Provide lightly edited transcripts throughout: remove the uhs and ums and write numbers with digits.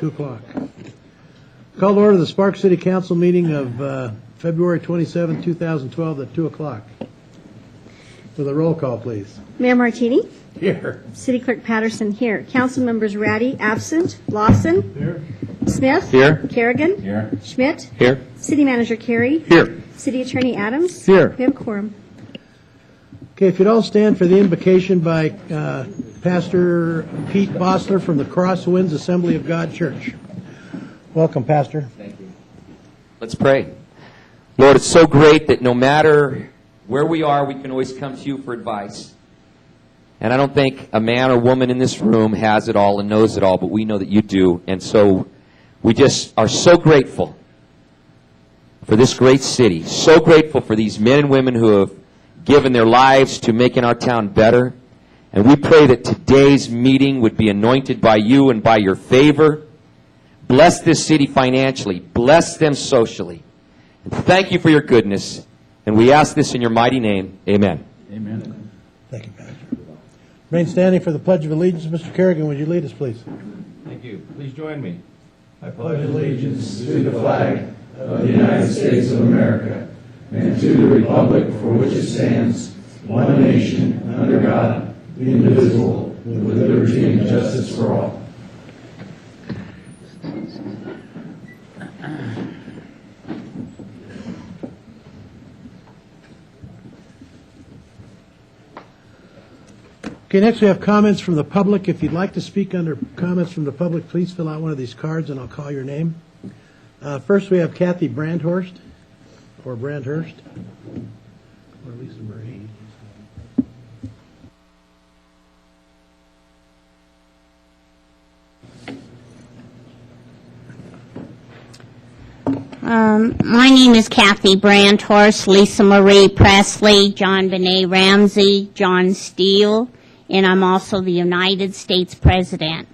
2 o'clock. Call to order the Sparks City Council meeting of February 27, 2012 at 2 o'clock. With a roll call, please. Mayor Martini? Here. City Clerk Patterson here. Council members Ratty, absent. Lawson? Here. Smith? Here. Kerrigan? Here. Schmidt? Here. City Manager Carey? Here. City Attorney Adams? Here. We have a quorum. Okay, if you'd all stand for the invocation by Pastor Pete Bossler from the Crosswinds Assembly of God Church. Welcome, Pastor. Thank you. Let's pray. Lord, it's so great that no matter where we are, we can always come to you for advice. And I don't think a man or woman in this room has it all and knows it all, but we know that you do. And so we just are so grateful for this great city, so grateful for these men and women who have given their lives to making our town better. And we pray that today's meeting would be anointed by you and by your favor. Bless this city financially. Bless them socially. And thank you for your goodness. And we ask this in your mighty name. Amen. Amen. Thank you, Pastor. Remain standing for the Pledge of Allegiance. Mr. Kerrigan, would you lead us, please? Thank you. Please join me. I pledge allegiance to the flag of the United States of America and to the republic for which it stands, one nation, under God, indivisible, with liberty and justice for all. Okay, next we have comments from the public. If you'd like to speak under comments from the public, please fill out one of these cards and I'll call your name. First we have Kathy Brandhurst, or Brandhurst, or Lisa Marie. My name is Kathy Brandhurst, Lisa Marie Presley, John Benet Ramsey, John Steele, and I'm also the United States President.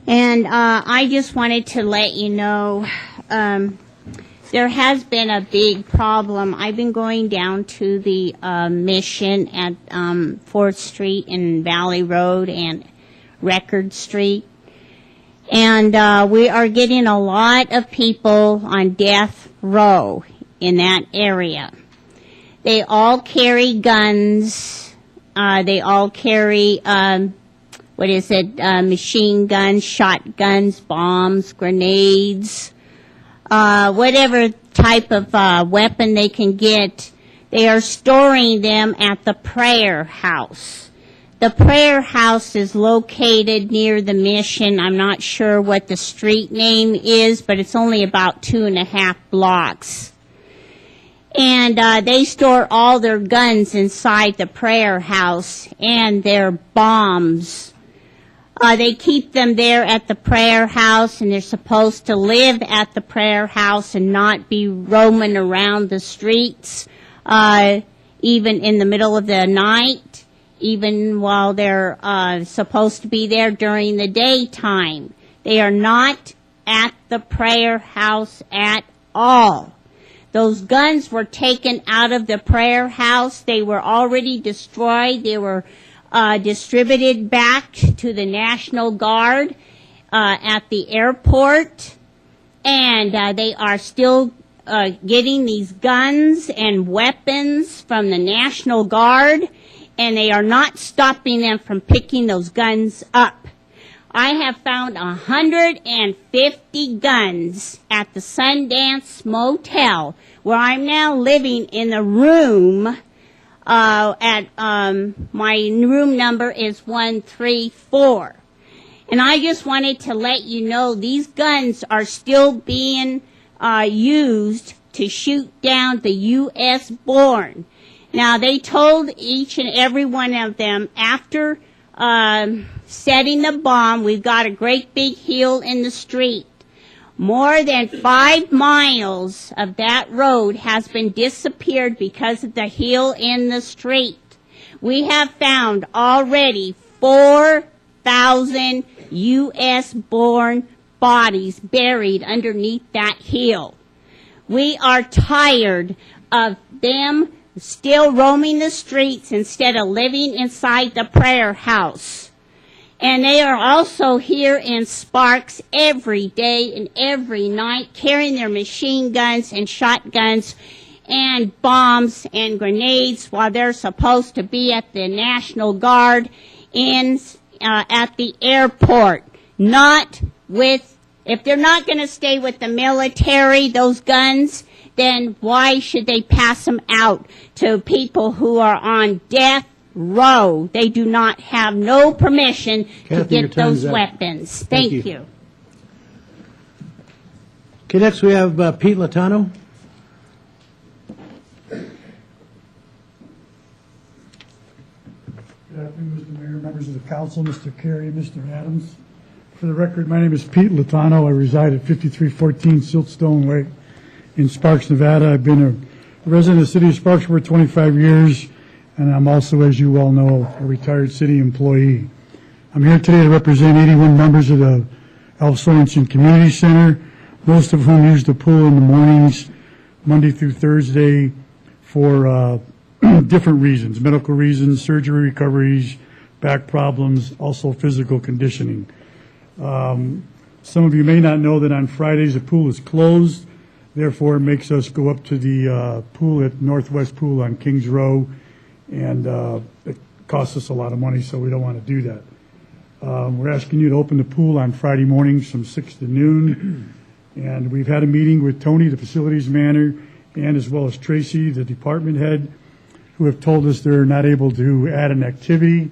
And I just wanted to let you know there has been a big problem. I've been going down to the Mission at 4th Street and Valley Road and Record Street. And we are getting a lot of people on death row in that area. They all carry guns. They all carry, machine guns, shotguns, bombs, grenades, whatever type of weapon they can get. They are storing them at the prayer house. The prayer house is located near the Mission. I'm not sure what the street name is, but it's only about 2.5 blocks. And they store all their guns inside the prayer house and their bombs. They keep them there at the prayer house, and they're supposed to live at the prayer house and not be roaming around the streets, even in the middle of the night, even while they're supposed to be there during the daytime. They are not at the prayer house at all. Those guns were taken out of the prayer house. They were already destroyed. They were distributed back to the National Guard at the airport. And they are still getting these guns and weapons from the National Guard, and they are not stopping them from picking those guns up. I have found 150 guns at the Sundance Motel, where I'm now living in the room my room number is 134. And I just wanted to let you know these guns are still being used to shoot down the U.S. born. Now, they told each and every one of them after setting the bomb, we've got a great big hill in the street. More than 5 miles of that road has been disappeared because of the hill in the street. We have found already 4,000 U.S.-born bodies buried underneath that hill. We are tired of them still roaming the streets instead of living inside the prayer house. And they are also here in Sparks every day and every night, carrying their machine guns and shotguns and bombs and grenades while they're supposed to be at the National Guard at the airport. If they're not going to stay with the military, those guns, then why should they pass them out to people who are on death row? They do not have no permission to Kathy, your get time those is up. weapons. Thank Thank you. you. Okay, next we have Pete Latano. Good afternoon, Mr. Mayor, members of the council, Mr. Carey, Mr. Adams. For the record, my name is Pete Latano. I reside at 5314 Siltstone Way in Sparks, Nevada. I've been a resident of the city of Sparks for 25 years, and I'm also, as you all know, a retired city employee. I'm here today to represent 81 members of the Alf Sorensen Community Center, most of whom use the pool in the mornings, Monday through Thursday, for different reasons, medical reasons, surgery recoveries, back problems, also physical conditioning. Some of you may not know that on Fridays the pool is closed. Therefore, it makes us go up to the pool at Northwest Pool on Kings Row, and it costs us a lot of money, so we don't want to do that. We're asking you to open the pool on Friday mornings from 6 to noon, and we've had a meeting with Tony, the facilities manager, and as well as Tracy, the department head, who have told us they're not able to add an activity.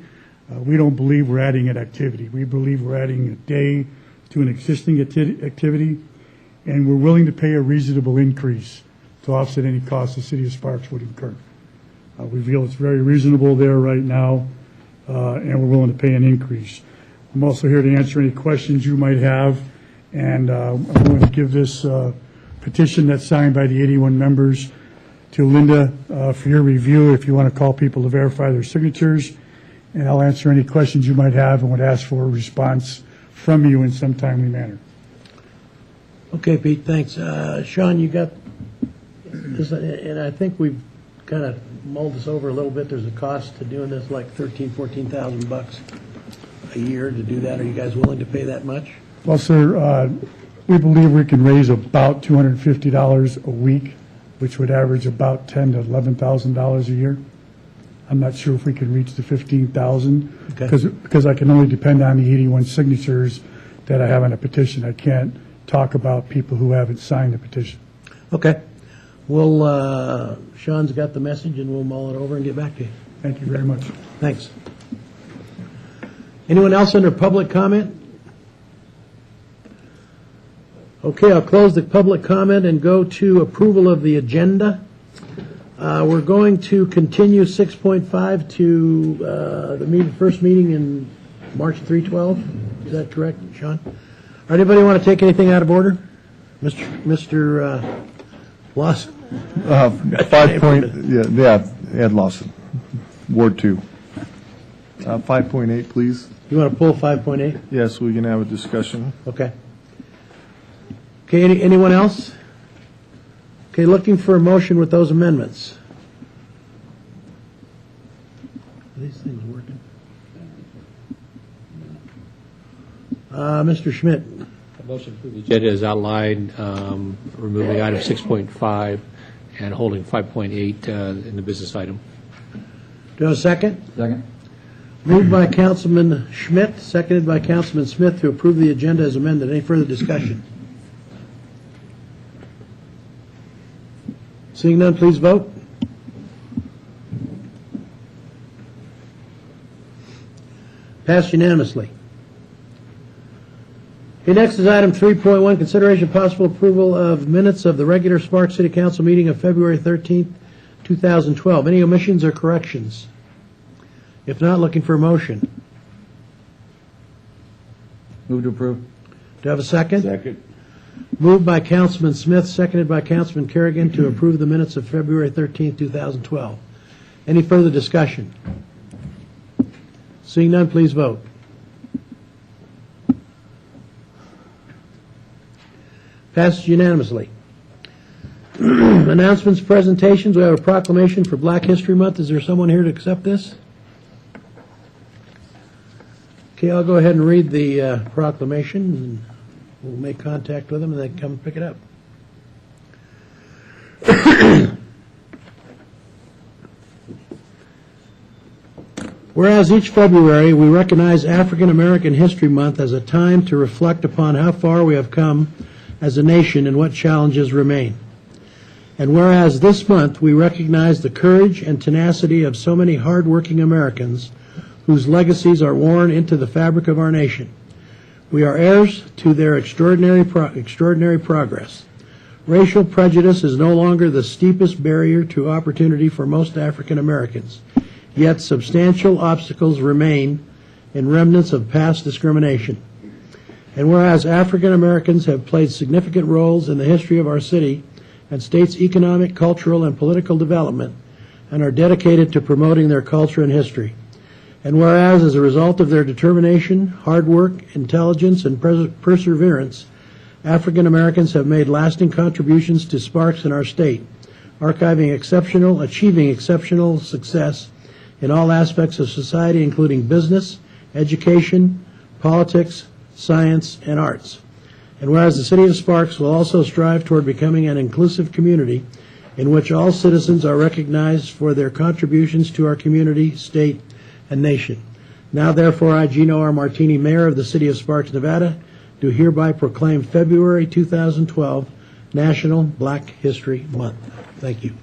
We don't believe we're adding an activity. We believe we're adding a day to an existing activity, and we're willing to pay a reasonable increase to offset any costs the city of Sparks would incur. We feel it's very reasonable there right now, and we're willing to pay an increase. I'm also here to answer any questions you might have, and I'm going to give this petition that's signed by the 81 members to Linda for your review if you want to call people to verify their signatures, and I'll answer any questions you might have and would ask for a response from you in some timely manner. Okay, Pete, thanks. Sean, you got this, and I think we've kind of mulled this over a little bit. There's a cost to doing this, like $14,000 a year to do that. Are you guys willing to pay that much? Well, sir, we believe we can raise about $250 a week, which would average about $10,000 to $11,000 a year. I'm not sure if we can reach the 15,000 Okay. because I can only depend on the 81 signatures that I have on a petition. I can't talk about people who haven't signed the petition. Okay. Well, Sean's got the message, and we'll mull it over and get back to you. Thank you very much. Thanks. Anyone else under public comment? Okay, I'll close the public comment and go to approval of the agenda. We're going to continue 6.5 to the first meeting in March 3/12. Is that correct, Sean? Anybody want to take anything out of order? Mr. Lawson? 5 point, yeah, Ed Lawson, Ward 2. 5.8, please. You want to pull 5.8? Yes, we can have a discussion. Okay. Okay, anyone else? Okay, looking for a motion with those amendments. Are these things working? Mr. Schmidt. A motion for the agenda is outlined, removing item 6.5 and holding 5.8 in the business item. Do I have a second? Second. Moved by Councilman Schmidt, seconded by Councilman Smith to approve the agenda as amended. Any further discussion? Seeing none, please vote. Passed unanimously. Okay, next is item 3.1, consideration of possible approval of minutes of the regular Sparks City Council meeting of February 13th, 2012. Any omissions or corrections? If not, looking for a motion. Move to approve. Do I have a second? Second. Moved by Councilman Smith, seconded by Councilman Kerrigan to approve the minutes of February 13th, 2012. Any further discussion? Seeing none, please vote. Passes unanimously. Announcements, presentations. We have a proclamation for Black History Month. Is there someone here to accept this? Okay, I'll go ahead and read the proclamation, and we'll make contact with them, and they can come pick it up. Whereas each February we recognize African American History Month as a time to reflect upon how far we have come as a nation and what challenges remain. And whereas this month we recognize the courage and tenacity of so many hardworking Americans whose legacies are worn into the fabric of our nation, we are heirs to their extraordinary progress. Racial prejudice is no longer the steepest barrier to opportunity for most African Americans, yet substantial obstacles remain in remnants of past discrimination. And whereas African Americans have played significant roles in the history of our city and state's economic, cultural, and political development, and are dedicated to promoting their culture and history. And whereas, as a result of their determination, hard work, intelligence, and perseverance, African Americans have made lasting contributions to Sparks in our state, achieving exceptional success in all aspects of society, including business, education, politics, science, and arts. And whereas the City of Sparks will also strive toward becoming an inclusive community in which all citizens are recognized for their contributions to our community, state, and nation. Now, therefore, I, Gino R. Martini, Mayor of the City of Sparks, Nevada, do hereby proclaim February 2012 National Black History Month. Thank you.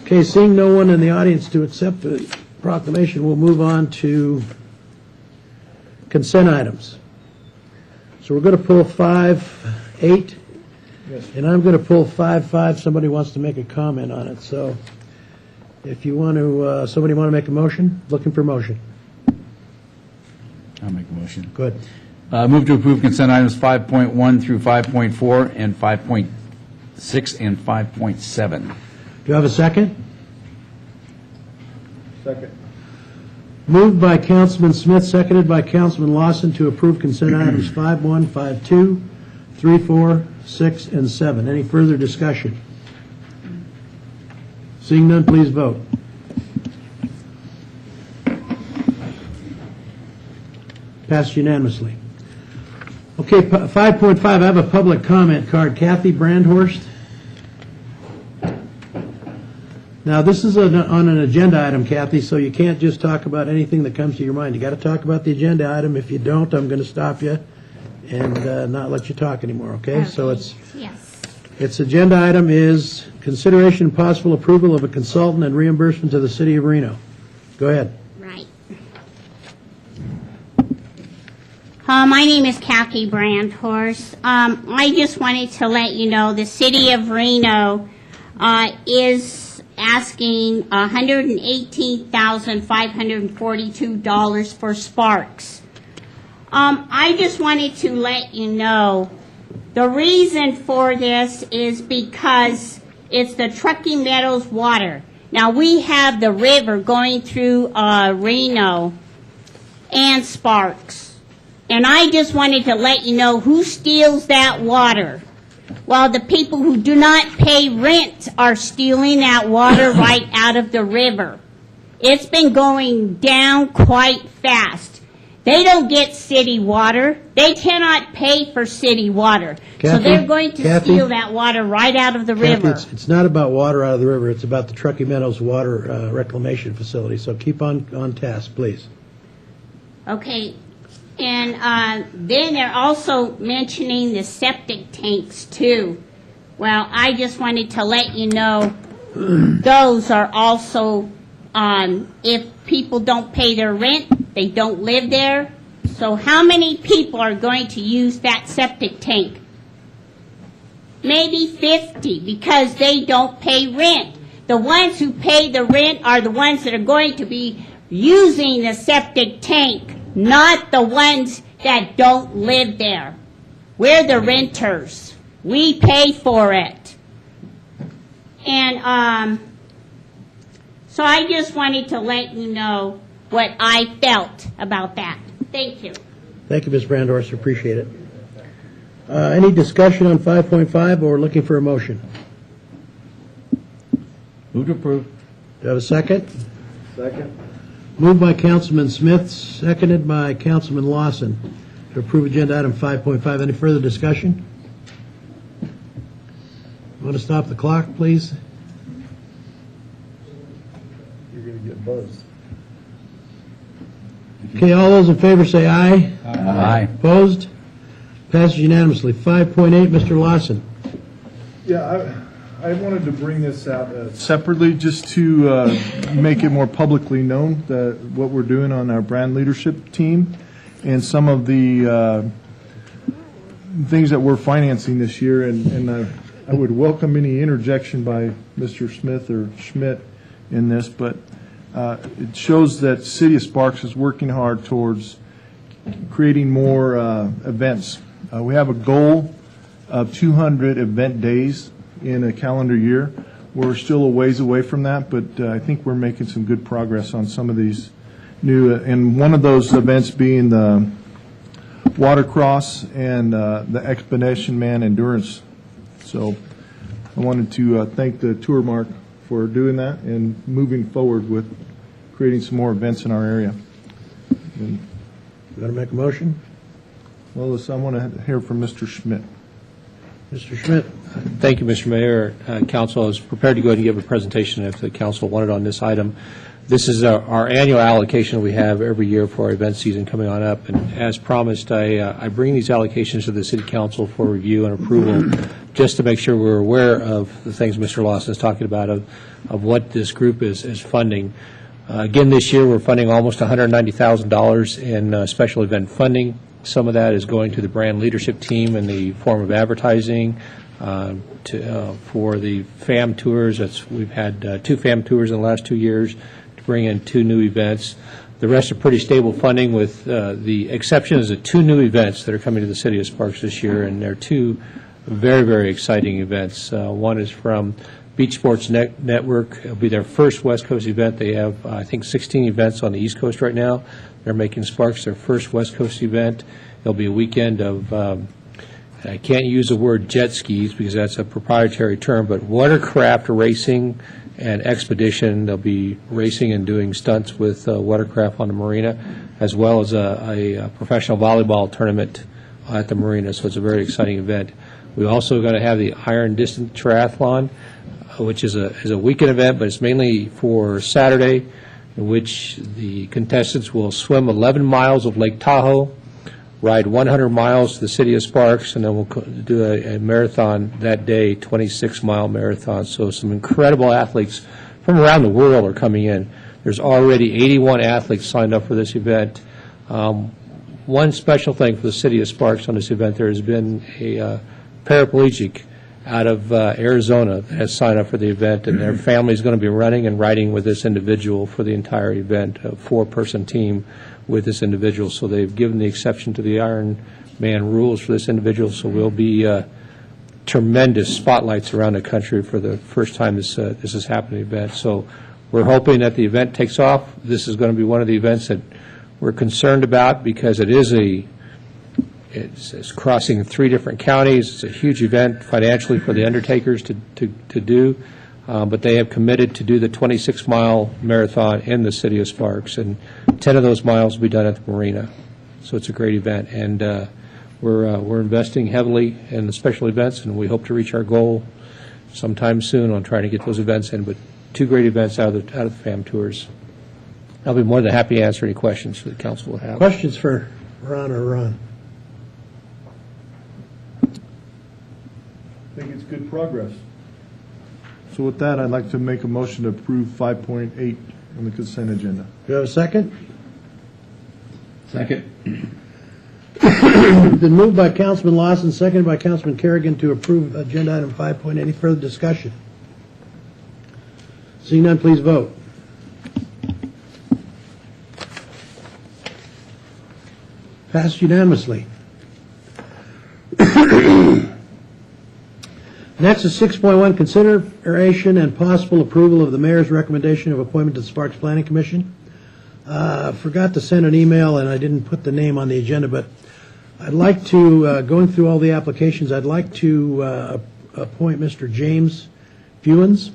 Okay, seeing no one in the audience to accept the proclamation, we'll move on to consent items. So we're going to pull 5-8, and I'm going to pull 5-5. Somebody wants to make a comment on it. So if you want to, somebody want to make a motion? Looking for motion. I'll make a motion. Go ahead. Move to approve consent items 5.1 through 5.4 and 5.6 and 5.7. Do you have a second? Second. Moved by Councilman Smith, seconded by Councilman Lawson to approve consent items 5.1, 5.2, 3.4, 6, and 7. Any further discussion? Seeing none, please vote. Passed unanimously. Okay, 5.5, I have a public comment card. Kathy Brandhorst. Now, this is on an agenda item, Kathy, so you can't just talk about anything that comes to your mind. You got to talk about the agenda item. If you don't, I'm going to stop you and not let you talk anymore, okay? So its agenda item is consideration and possible approval of a consultant and reimbursement to the City of Reno. Go ahead. Right. My name is Kathy Brandhorst. I just wanted to let you know the City of Reno is asking $118,542 for Sparks. I just wanted to let you know the reason for this is because it's the Truckee Meadows water. Now, we have the river going through Reno and Sparks. And I just wanted to let you know who steals that water. Well, the people who do not pay rent are stealing that water right out of the river. It's been going down quite fast. They don't get city water. They cannot pay for city water. Kathy, so they're going to Kathy, steal that water right out of the Kathy, river. it's not about water out of the river. It's about the Truckee Meadows Water Reclamation Facility. So keep on task, please. Okay. And then they're also mentioning the septic tanks, too. Well, I just wanted to let you know those are also, if people don't pay their rent, they don't live there. So how many people are going to use that septic tank? Maybe 50, because they don't pay rent. The ones who pay the rent are the ones that are going to be using the septic tank, not the ones that don't live there. We're the renters. We pay for it. And so I just wanted to let you know what I felt about that. Thank you. Thank you, Ms. Brandhorst. Appreciate it. Any discussion on 5.5 or looking for a motion? Move to approve. Do you have a second? Second. Moved by Councilman Smith, seconded by Councilman Lawson to approve agenda item 5.5. Any further discussion? Want to stop the clock, please? You're going to get buzzed. Okay, all those in favor say aye. Aye. Opposed? Passes unanimously. 5.8, Mr. Lawson. Yeah, I wanted to bring this out separately just to make it more publicly known that what we're doing on our brand leadership team and some of the things that we're financing this year. And I would welcome any interjection by Mr. Smith or Schmidt in this, but it shows that City of Sparks is working hard towards creating more events. We have a goal of 200 event days in a calendar year. We're still a ways away from that, but I think we're making some good progress on some of these new, and one of those events being the Watercross and the Expedition Man Endurance. So I wanted to thank the Tour Mark for doing that and moving forward with creating some more events in our area. And, You want to make a motion? well, I want to hear from Mr. Schmidt. Mr. Schmidt. Thank you, Mr. Mayor. Council, I was prepared to go ahead and give a presentation if the council wanted on this item. This is our annual allocation we have every year for our event season coming on up. And as promised, I bring these allocations to the City Council for review and approval just to make sure we're aware of the things Mr. Lawson is talking about, of what this group is funding. Again, this year we're funding almost $190,000 in special event funding. Some of that is going to the brand leadership team in the form of advertising. For the FAM tours, we've had 2 FAM tours in the last 2 years to bring in 2 new events. The rest are pretty stable funding, with the exception is the 2 new events that are coming to the City of Sparks this year, and they're 2 very, very exciting events. One is from Beach Sports Network. It'll be their first West Coast event. They have, I think, 16 events on the East Coast right now. They're making Sparks their first West Coast event. There'll be a weekend of, I can't use the word jet skis because that's a proprietary term, but watercraft racing and expedition. They'll be racing and doing stunts with watercraft on the marina, as well as a professional volleyball tournament at the marina. So it's a very exciting event. We're also going to have the Iron Distance Triathlon, which is a weekend event, but it's mainly for Saturday, in which the contestants will swim 11 miles of Lake Tahoe, ride 100 miles to the City of Sparks, and then we'll do a marathon that day, 26-mile marathon. So some incredible athletes from around the world are coming in. There's already 81 athletes signed up for this event. One special thing for the City of Sparks on this event, there has been a paraplegic out of Arizona that has signed up for the event, and their family is going to be running and riding with this individual for the entire event, a 4-person team with this individual. So they've given the exception to the Ironman rules for this individual, so we'll be tremendous spotlights around the country for the first time this is happening event. So we're hoping that the event takes off. This is going to be one of the events that we're concerned about because it's crossing 3 different counties. It's a huge event financially for the undertakers to do, but they have committed to do the 26-mile marathon in the City of Sparks, and 10 of those miles will be done at the marina. So it's a great event, and we're investing heavily in the special events, and we hope to reach our goal sometime soon on trying to get those events in. But 2 great events out of the FAM tours. I'll be more than happy to answer any questions that the council will have. Questions for Ron or Ron? I think it's good progress. So with that, I'd like to make a motion to approve 5.8 on the consent agenda. Do you have a second? Second. Been moved by Councilman Lawson, seconded by Councilman Kerrigan to approve agenda item 5.8. Any further discussion? Seeing none, please vote. Passed unanimously. Next is 6.1, consideration and possible approval of the mayor's recommendation of appointment to the Sparks Planning Commission. Forgot to send an email, and I didn't put the name on the agenda, but I'd like to, going through all the applications, I'd like to appoint Mr. James Fewens.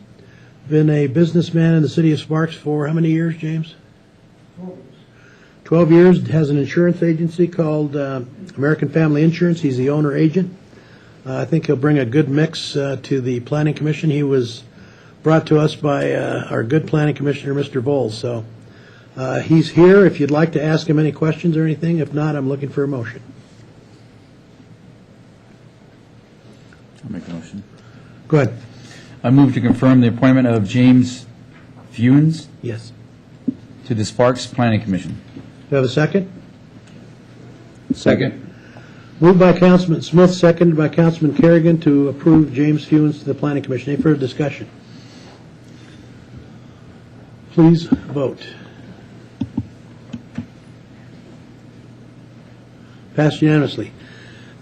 been a businessman in the city of Sparks for how many years, James? 12 years. Has an insurance agency called American Family Insurance. He's the owner agent. I think he'll bring a good mix to the Planning Commission. He was brought to us by our good Planning Commissioner, Mr. Bowles. So he's here if you'd like to ask him any questions or anything. If not, I'm looking for a motion. I'll make a motion. Go ahead. I move to confirm the appointment of James Funes Yes. to the Sparks Planning Commission. Do you have a second? Second. Moved by Councilman Smith, seconded by Councilman Kerrigan to approve James Funes to the Planning Commission. Any further discussion? Please vote. Passed unanimously.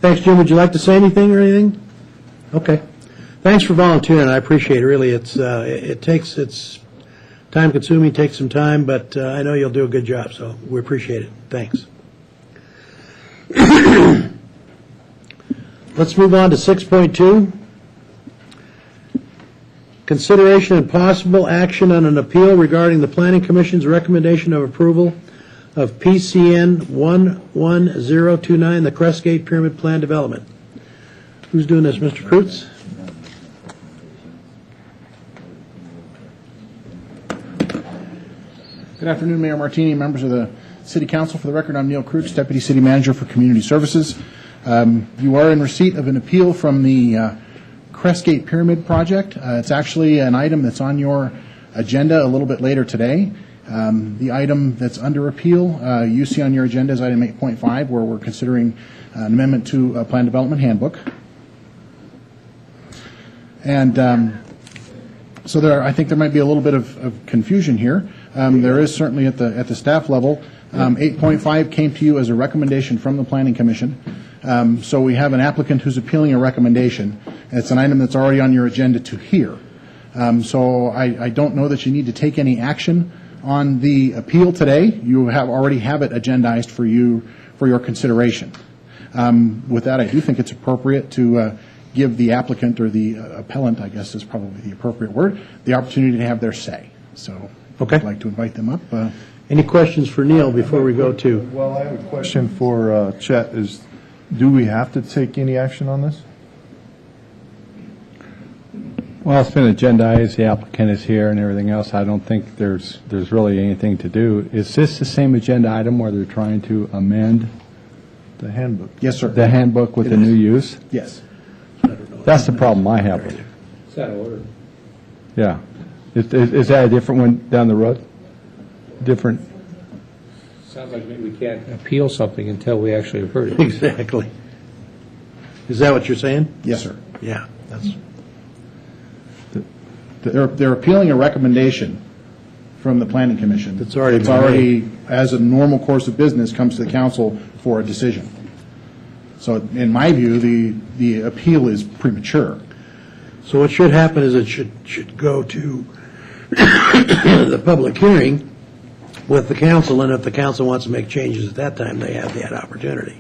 Thanks, Jim. Would you like to say anything or anything? Okay. Thanks for volunteering. I appreciate it. Really, it's time consuming, takes some time, but I know you'll do a good job. So we appreciate it. Thanks. Let's move on to 6.2. Consideration and possible action on an appeal regarding the Planning Commission's recommendation of approval of PCN 11029, the Crestgate Pyramid Plan Development. Who's doing this, Mr. Kreutz? Good afternoon, Mayor Martini, members of the City Council. For the record, I'm Neil Kreutz, Deputy City Manager for Community Services. You are in receipt of an appeal from the Crestgate Pyramid Project. It's actually an item that's on your agenda a little bit later today. The item that's under appeal, you see on your agenda is item 8.5, where we're considering an amendment to a Plan Development Handbook. And so I think there might be a little bit of confusion here. There is certainly at the staff level. 8.5 came to you as a recommendation from the Planning Commission. So we have an applicant who's appealing a recommendation. It's an item that's already on your agenda to hear. So I don't know that you need to take any action on the appeal today. You already have it agendized for your consideration. With that, I do think it's appropriate to give the applicant, or the appellant, I guess is probably the appropriate word, the opportunity to have their say. So Okay. I'd like to invite them up. Any questions for Neil before we go to? Well, I have a question for Chet. Do we have to take any action on this? Well, it's been agendized, the applicant is here and everything else. I don't think there's really anything to do. Is this the same agenda item where they're trying to amend The handbook. Yes, sir. the handbook with the new use? Yes. That's the problem I have with it. It's out of order. Yeah. Is that a different one down the road? Different? Sounds like maybe we can't appeal something until we actually have heard it. Exactly. Is that what you're saying? Yes, sir. Yeah, that's. They're appealing a recommendation from the Planning Commission. It's already It's been already, as a normal course of business, comes to the council for a decision. So in my view, the appeal is premature. So what should happen is it should go to the public hearing with the council, and if the council wants to make changes at that time, they have that opportunity.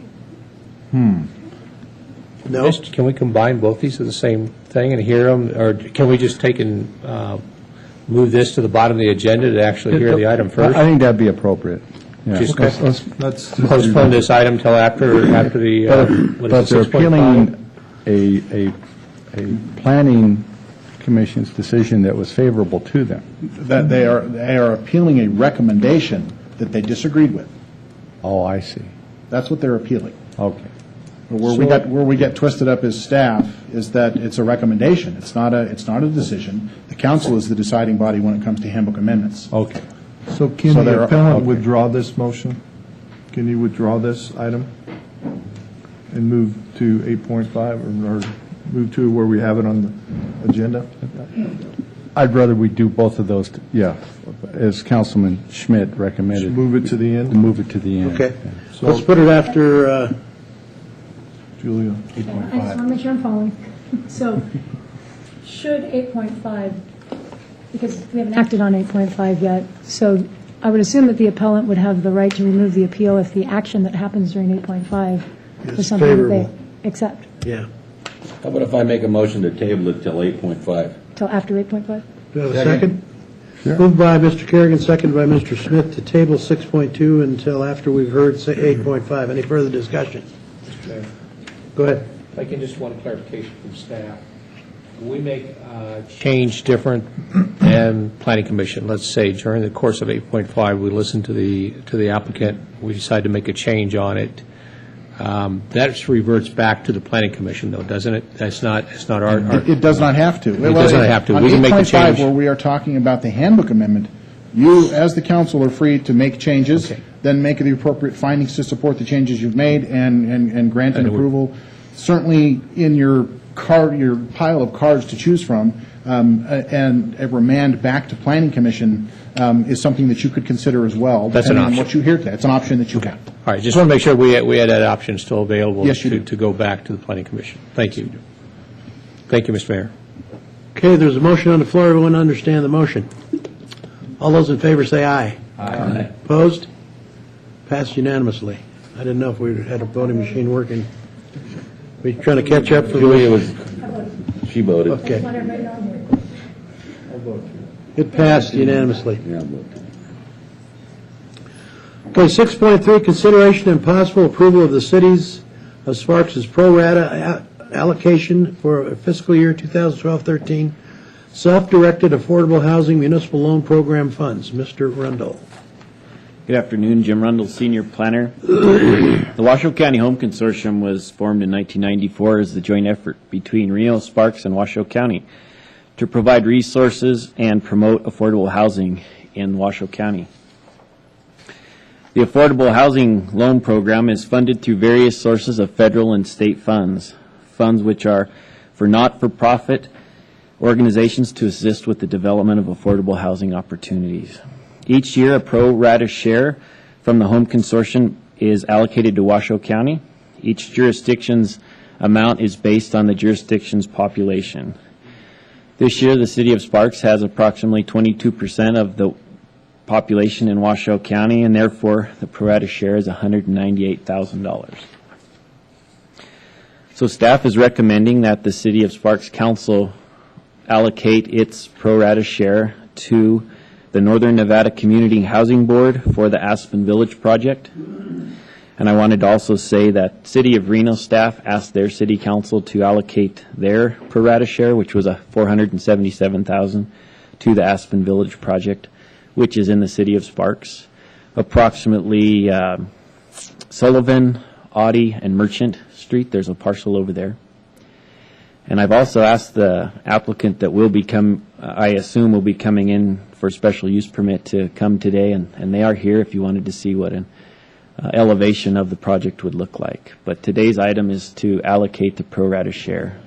No? Can we combine both these to the same thing and hear them, or can we just take and move this to the bottom of the agenda to actually hear the item first? I think that'd be appropriate. Yeah. Just Let's just do postpone that. this item till after the, what But is they're it, 6.5? appealing a planning commission's decision that was favorable to them. That they are appealing a recommendation that they disagreed with. Oh, I see. That's what they're appealing. Okay. Where we get twisted up as staff is that it's a recommendation. It's not a decision. The council is the deciding body when it comes to handbook amendments. Okay. So can So the they're- appellant okay. withdraw this motion? Can you withdraw this item and move to 8.5 or move to where we have it on the agenda? I'd rather we do both of those, yeah, as Councilman Schmidt recommended. Move it to the end? Move it to the end. Okay. Let's put it after, Julia? I just want to make sure I'm following. So, should 8.5, because we haven't acted on 8.5 yet, so I would assume that the appellant would have the right to remove the appeal if the action that happens during 8.5 Is is something that favorable. they accept, yeah. How about if I make a motion to table it till 8.5? till after 8.5? Do I have a second? Moved by Mr. Kerrigan, seconded by Mr. Smith to table 6.2 until after we've heard 8.5. Any further discussion? Go ahead. If I can just want a clarification from staff. We make change different than Planning Commission. Let's say during the course of 8.5, we listen to the applicant, we decide to make a change on it. That reverts back to the Planning Commission, though, doesn't it? It's not our. It does not have to. It does not have to. We can make the change. On 8.5, where we are talking about the handbook amendment, you, as the council, are free to make changes, then make the appropriate findings to support the changes you've made and grant an approval. Certainly, in your pile of cards to choose from, and a remand back to Planning Commission is something that you could consider as well. That's an depending on option. what you hear today. It's an option that you have. All right, just want to make sure we had that option still available Yes, you do. to go back to the Planning Commission. Thank you. Thank you, Mr. Mayor. Okay, there's a motion on the floor. Everyone understand the motion? All those in favor say aye. Aye. Opposed? Passed unanimously. I didn't know if we had a voting machine working. We trying to catch up for She voted. Okay. It passed unanimously. Okay, 6.3, consideration and possible approval of the cities of Sparks' pro rata allocation for fiscal year 2012-13 self-directed affordable housing municipal loan program funds. Mr. Rundle. Good afternoon, Jim Rundle, Senior Planner. The Washoe County Home Consortium was formed in 1994 as the joint effort between Reno, Sparks, and Washoe County to provide resources and promote affordable housing in Washoe County. The Affordable Housing Loan Program is funded through various sources of federal and state funds which are for not-for-profit organizations to assist with the development of affordable housing opportunities. Each year, a pro rata share from the Home Consortium is allocated to Washoe County. Each jurisdiction's amount is based on the jurisdiction's population. This year, the City of Sparks has approximately 22% of the population in Washoe County, and therefore the pro rata share is $198,000. So staff is recommending that the City of Sparks Council allocate its pro rata share to the Northern Nevada Community Housing Board for the Aspen Village project. And I wanted to also say that City of Reno staff asked their city council to allocate their pro rata share, which was a $477,000, to the Aspen Village project, which is in the City of Sparks. Approximately Sullivan, Audie, and Merchant Street, there's a parcel over there. And I've also asked the applicant that will become, I assume will be coming in for a special use permit to come today, and they are here if you wanted to see what an elevation of the project would look like. But today's item is to allocate the pro rata share.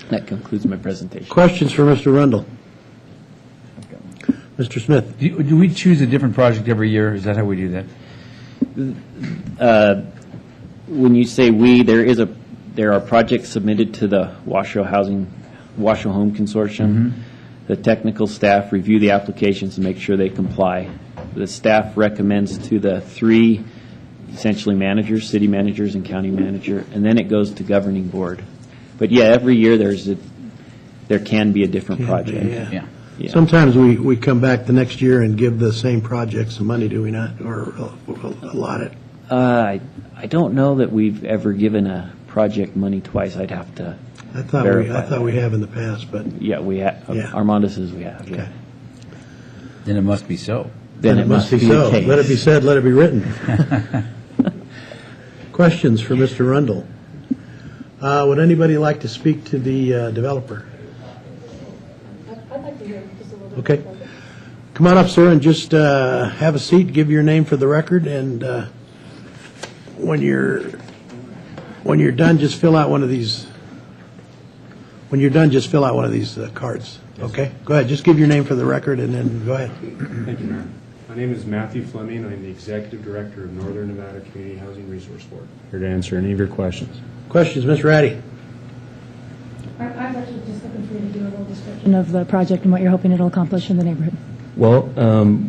That concludes my presentation. Questions for Mr. Rundle? Mr. Smith. Do we choose a different project every year? Is that how we do that? When you say we, there are projects submitted to the Washoe Home Consortium. The technical staff review the applications and make sure they comply. The staff recommends to the three, essentially managers, city managers and county manager, and then it goes to governing board. But yeah, every year there can be a different project. Yeah. Yeah. Sometimes we come back the next year and give the same project some money, do we not, or allot it? I don't know that we've ever given a project money twice. I'd have to verify. I thought we have in the past, but Yeah, we have. Yeah. Armando says we have. okay. Yeah. Then it must be so. Then it must be so. the case. Let it be said. Let it be written. Questions for Mr. Rundle? Would anybody like to speak to the developer? I'd like to hear just a little bit. Okay. Come on up, sir, and just have a seat. Give your name for the record, and when you're done, just fill out one of these. When you're done, just fill out one of these cards. Okay. Go ahead. Just give your name for the record, and then go ahead. Thank you, Mayor. My name is Matthew Fleming. I'm the Executive Director of Northern Nevada Community Housing Resource Board. Here to answer any of your questions. Questions, Ms. Ratty? I'm actually just looking for you to do a little description of the project and what you're hoping it'll accomplish in the neighborhood. Well,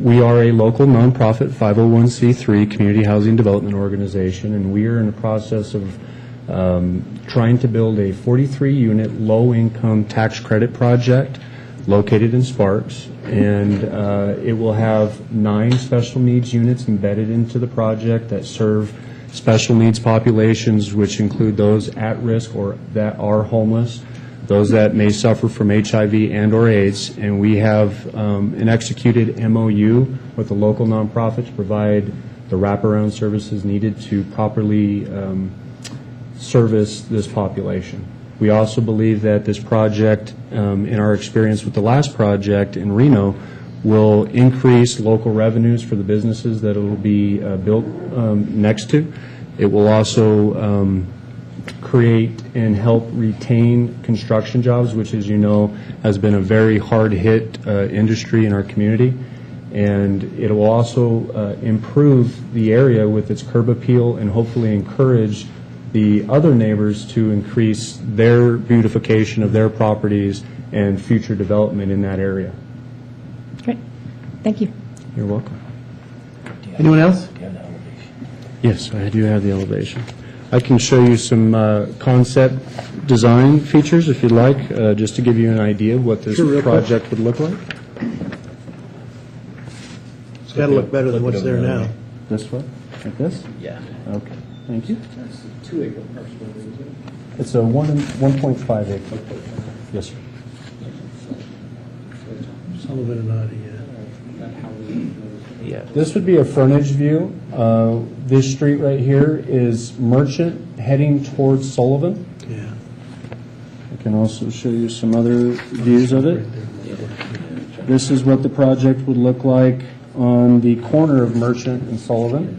we are a local nonprofit 501c3 community housing development organization, and we are in the process of trying to build a 43-unit low-income tax credit project located in Sparks, and it will have 9 special needs units embedded into the project that serve special needs populations, which include those at risk or that are homeless, those that may suffer from HIV and or AIDS, and we have an executed MOU with a local nonprofit to provide the wraparound services needed to properly service this population. We also believe that this project, in our experience with the last project in Reno, will increase local revenues for the businesses that it will be built next to. It will also create and help retain construction jobs, which, as you know, has been a very hard-hit industry in our community. And it will also improve the area with its curb appeal and hopefully encourage the other neighbors to increase their beautification of their properties and future development in that area. Great. Thank you. You're welcome. Anyone else? Yes, I do have the elevation. I can show you some concept design features if you'd like, just to give you an idea of what this project would look like. It's got to look better than what's there now. This one? Like this? Yeah. Okay, thank you. That's 2 acre parcel, is it? It's a 1.5 acre. Yes, sir. Sullivan and Audi, Yeah, this would be a frontage view. This street right here is Merchant heading towards Sullivan. yeah. I can also show you some other views of it. This is what the project would look like on the corner of Merchant and Sullivan.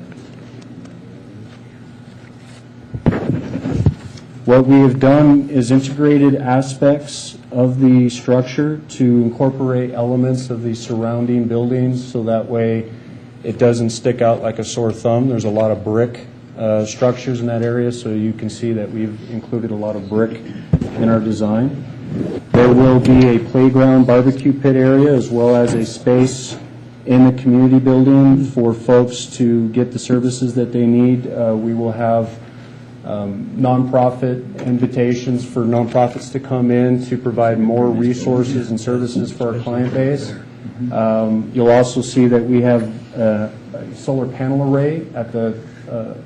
What we have done is integrated aspects of the structure to incorporate elements of the surrounding buildings so that way it doesn't stick out like a sore thumb. There's a lot of brick structures in that area, so you can see that we've included a lot of brick in our design. There will be a playground barbecue pit area as well as a space in the community building for folks to get the services that they need. We will have nonprofit invitations for nonprofits to come in to provide more resources and services for our client base. You'll also see that we have a solar panel array at the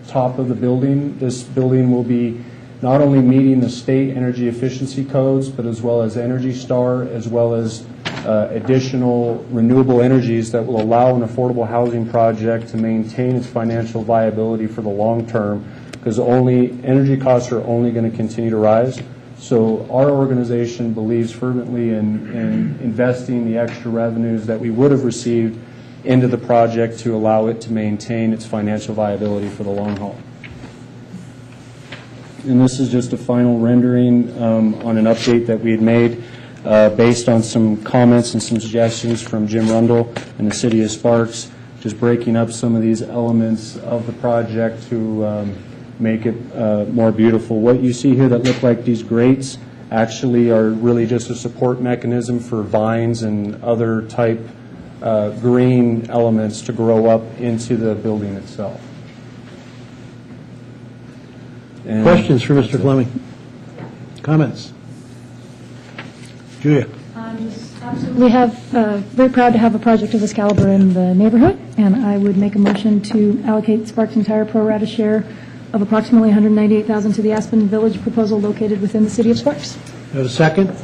top of the building. This building will be not only meeting the state energy efficiency codes, but as well as Energy Star, as well as additional renewable energies that will allow an affordable housing project to maintain its financial viability for the long term, because energy costs are only going to continue to rise. So our organization believes fervently in investing the extra revenues that we would have received into the project to allow it to maintain its financial viability for the long haul. And this is just a final rendering on an update that we had made based on some comments and some suggestions from Jim Rundle and the City of Sparks, just breaking up some of these elements of the project to make it more beautiful. What you see here that look like these grates actually are really just a support mechanism for vines and other type green elements to grow up into the building itself. And Questions for Mr. Fleming? Comments? Julia? We have, very proud to have a project of this caliber in the neighborhood, and I would make a motion to allocate Sparks' entire pro rata share of approximately $198,000 to the Aspen Village proposal located within the City of Sparks. Have a second?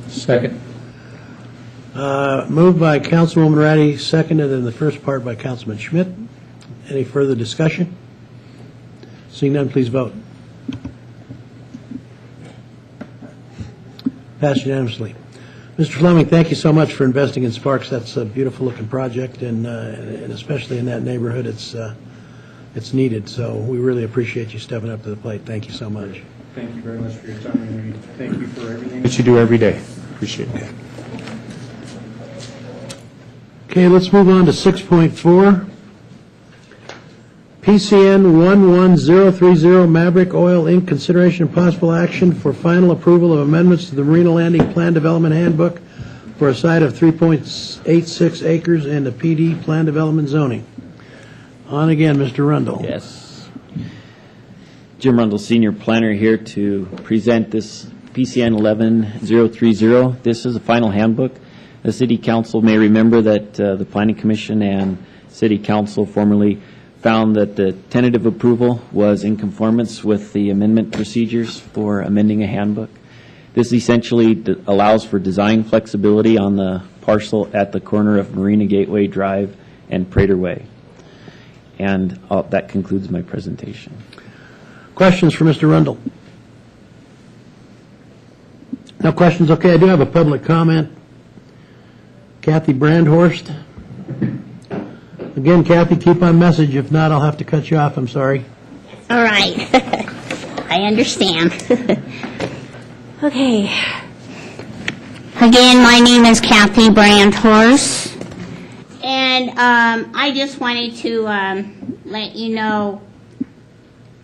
Second. Moved by Councilwoman Ratty, seconded in the first part by Councilman Schmidt. Any further discussion? Seeing none, please vote. Passed unanimously. Mr. Fleming, thank you so much for investing in Sparks. That's a beautiful-looking project, and especially in that neighborhood, it's needed. So we really appreciate you stepping up to the plate. Thank you so much. Thank you very much for your time, and we thank you for everything that you do every day. Appreciate it. Okay, let's move on to 6.4. PCN 11030 Maverick Oil, Inc., consideration and possible action for final approval of amendments to the Marina Landing Plan Development Handbook for a site of 3.86 acres and a PD plan development zoning. On again, Mr. Rundle. Yes. Jim Rundle, Senior Planner, here to present this PCN 11030. This is a final handbook. The City Council may remember that the Planning Commission and City Council formerly found that the tentative approval was in conformance with the amendment procedures for amending a handbook. This essentially allows for design flexibility on the parcel at the corner of Marina Gateway Drive and Prater Way. And that concludes my presentation. Questions for Mr. Rundle? No questions? Okay, I do have a public comment. Kathy Brandhorst. Again, Kathy, keep on message. If not, I'll have to cut you off. I'm sorry. All right. I understand. Okay. Again, my name is Kathy Brandhorst, and I just wanted to let you know,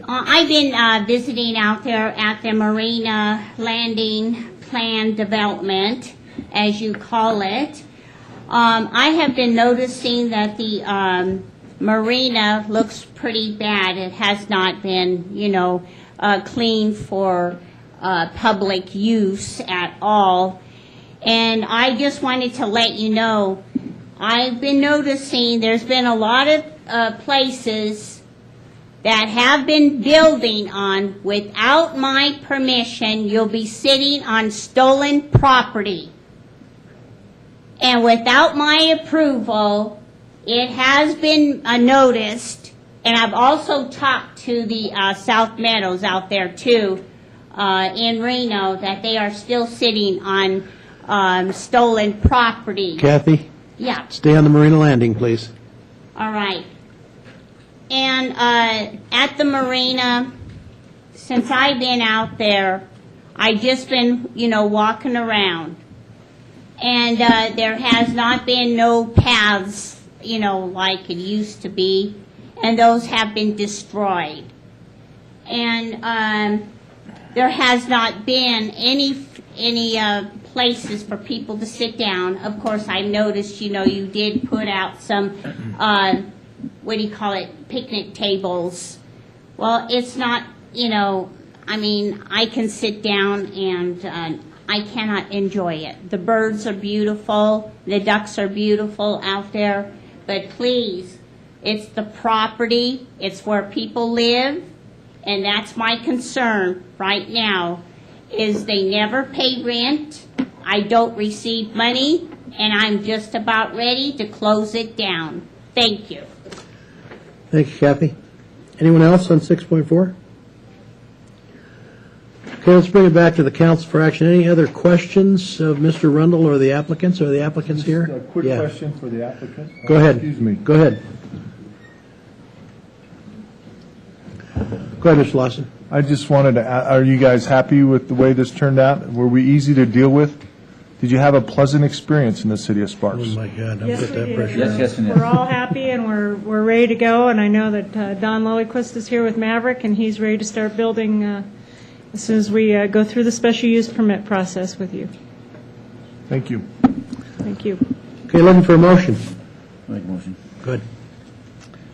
I've been visiting out there at the Marina Landing Plan Development, as you call it. I have been noticing that the marina looks pretty bad. It has not been, clean for public use at all. And I just wanted to let you know, I've been noticing there's been a lot of places that have been building on without my permission. You'll be sitting on stolen property. And without my approval, it has been noticed, and I've also talked to the South Meadows out there too, in Reno, that they are still sitting on stolen property. Kathy? Yeah. Stay on the Marina Landing, please. All right. And at the marina, since I've been out there, I've just been, walking around. And there has not been no paths, like it used to be, and those have been destroyed. And there has not been any places for people to sit down. Of course, I noticed, you did put out some, picnic tables. Well, it's not, I can sit down and I cannot enjoy it. The birds are beautiful, the ducks are beautiful out there, but please, it's the property, it's where people live, and that's my concern right now, is they never pay rent, I don't receive money, and I'm just about ready to close it down. Thank you. Thank you, Kathy. Anyone else on 6.4? Okay, let's bring it back to the council for action. Any other questions of Mr. Rundle or the applicants? Are the applicants here? A quick Yeah. question for the applicant. Go ahead. Excuse me. Go ahead. Go ahead, Mr. Lawson. I just wanted to, are you guys happy with the way this turned out? Were we easy to deal with? Did you have a pleasant experience in the city of Sparks? Oh, my God, don't Yes, put we that did. pressure Yes, on. yes, and yes. We're all happy and we're ready to go, and I know that Don Loequist is here with Maverick, and he's ready to start building as soon as we go through the special use permit process with you. Thank you. Thank you. Okay, looking for a motion. Make a motion. Good.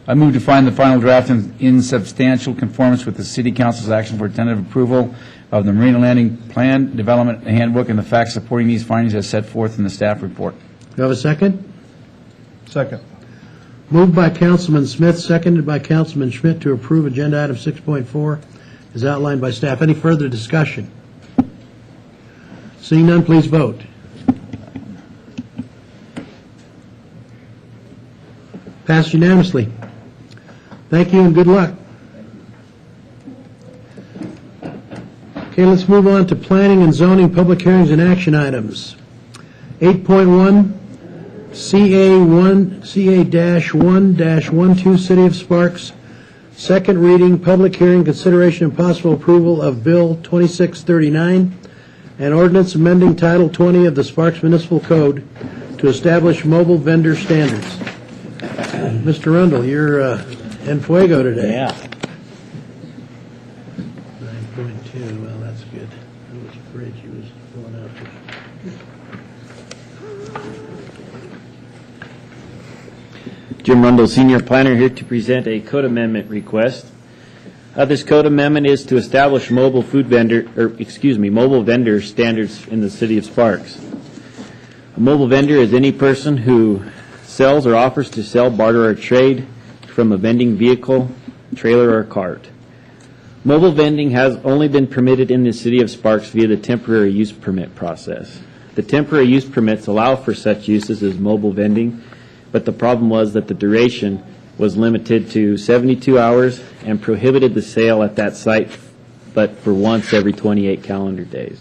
I move to find the final draft in substantial conformance with the City Council's action for tentative approval of the Marina Landing Plan Development Handbook and the facts supporting these findings as set forth in the staff report. Do you have a second? Second. Moved by Councilman Smith, seconded by Councilman Schmidt to approve agenda item 6.4 as outlined by staff. Any further discussion? Seeing none, please vote. Passed unanimously. Thank you and good luck. Okay, let's move on to planning and zoning public hearings and action items. 8.1, CA-1-12, City of Sparks, second reading, public hearing, consideration and possible approval of Bill 2639, an ordinance amending Title 20 of the Sparks Municipal Code to establish mobile vendor standards. Mr. Rundle, you're en fuego today. Yeah. 9.2, well, that's good. I was afraid she was going out there. Jim Rundle, Senior Planner, here to present a code amendment request. This code amendment is to establish mobile vendor standards in the city of Sparks. A mobile vendor is any person who sells or offers to sell, barter, or trade from a vending vehicle, trailer, or cart. Mobile vending has only been permitted in the city of Sparks via the temporary use permit process. The temporary use permits allow for such uses as mobile vending, but the problem was that the duration was limited to 72 hours and prohibited the sale at that site but for once every 28 calendar days.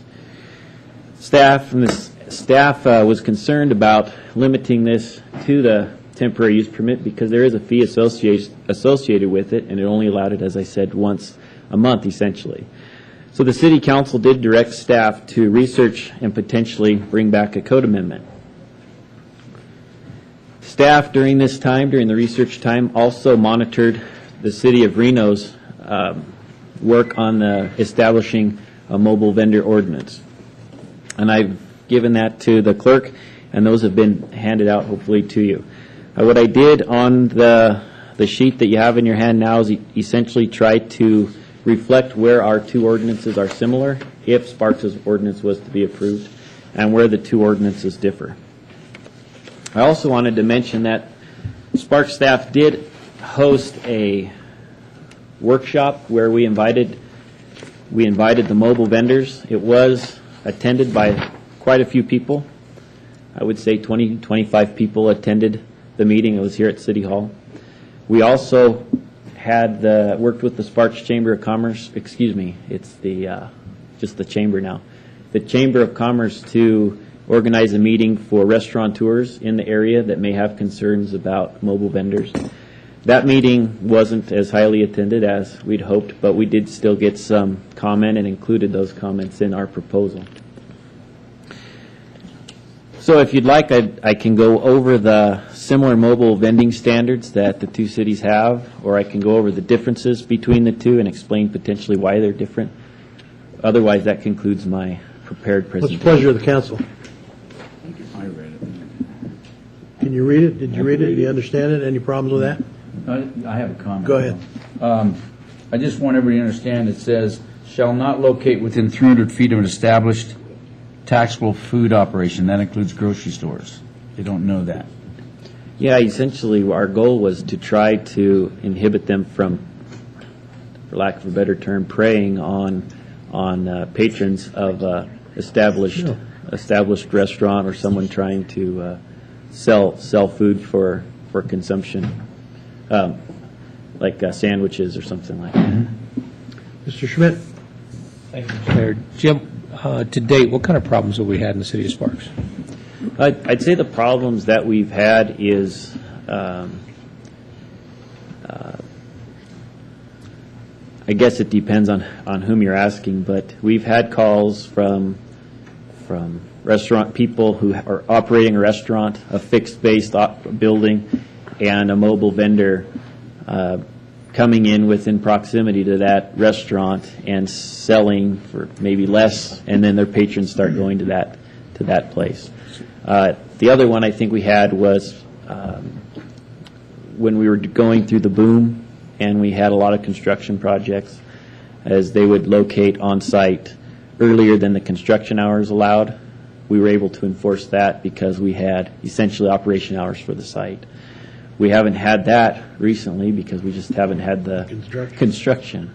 Staff was concerned about limiting this to the temporary use permit because there is a fee associated with it, and it only allowed it, as I said, once a month essentially. So the City Council did direct staff to research and potentially bring back a code amendment. Staff during this time, during the research time, also monitored the City of Reno's work on establishing a mobile vendor ordinance. And I've given that to the clerk, and those have been handed out hopefully to you. What I did on the sheet that you have in your hand now is essentially try to reflect where our two ordinances are similar, if Sparks' ordinance was to be approved, and where the two ordinances differ. I also wanted to mention that Sparks staff did host a workshop where we invited the mobile vendors. It was attended by quite a few people. I would say 20, 25 people attended the meeting. It was here at City Hall. We also had worked with the Sparks Chamber of Commerce. Excuse me, it's just the chamber now. The Chamber of Commerce to organize a meeting for restaurateurs in the area that may have concerns about mobile vendors. That meeting wasn't as highly attended as we'd hoped, but we did still get some comment and included those comments in our proposal. So if you'd like, I can go over the similar mobile vending standards that the two cities have, or I can go over the differences between the two and explain potentially why they're different. Otherwise, that concludes my prepared presentation. What's the pleasure of the council? I read it. Can you read it? Did you read it? Do you understand it? Any problems with that? I have a comment. Go ahead. I just want everybody to understand, it says, shall not locate within 300 feet of an established taxable food operation. That includes grocery stores. They don't know that. Yeah, essentially our goal was to try to inhibit them from, for lack of a better term, preying on patrons of established restaurant or someone trying to sell food for consumption, like sandwiches or something like that. Mr. Schmidt. Thank you, Mr. Mayor. Jim, to date, what kind of problems have we had in the city of Sparks? I'd say the problems that we've had is I guess it depends on whom you're asking, but we've had calls from restaurant people who are operating a restaurant, a fixed-based building, and a mobile vendor coming in within proximity to that restaurant and selling for maybe less, and then their patrons start going to that place. The other one I think we had was when we were going through the boom and we had a lot of construction projects, as they would locate on site earlier than the construction hours allowed. We were able to enforce that because we had essentially operation hours for the site. We haven't had that recently because we just haven't had the construction.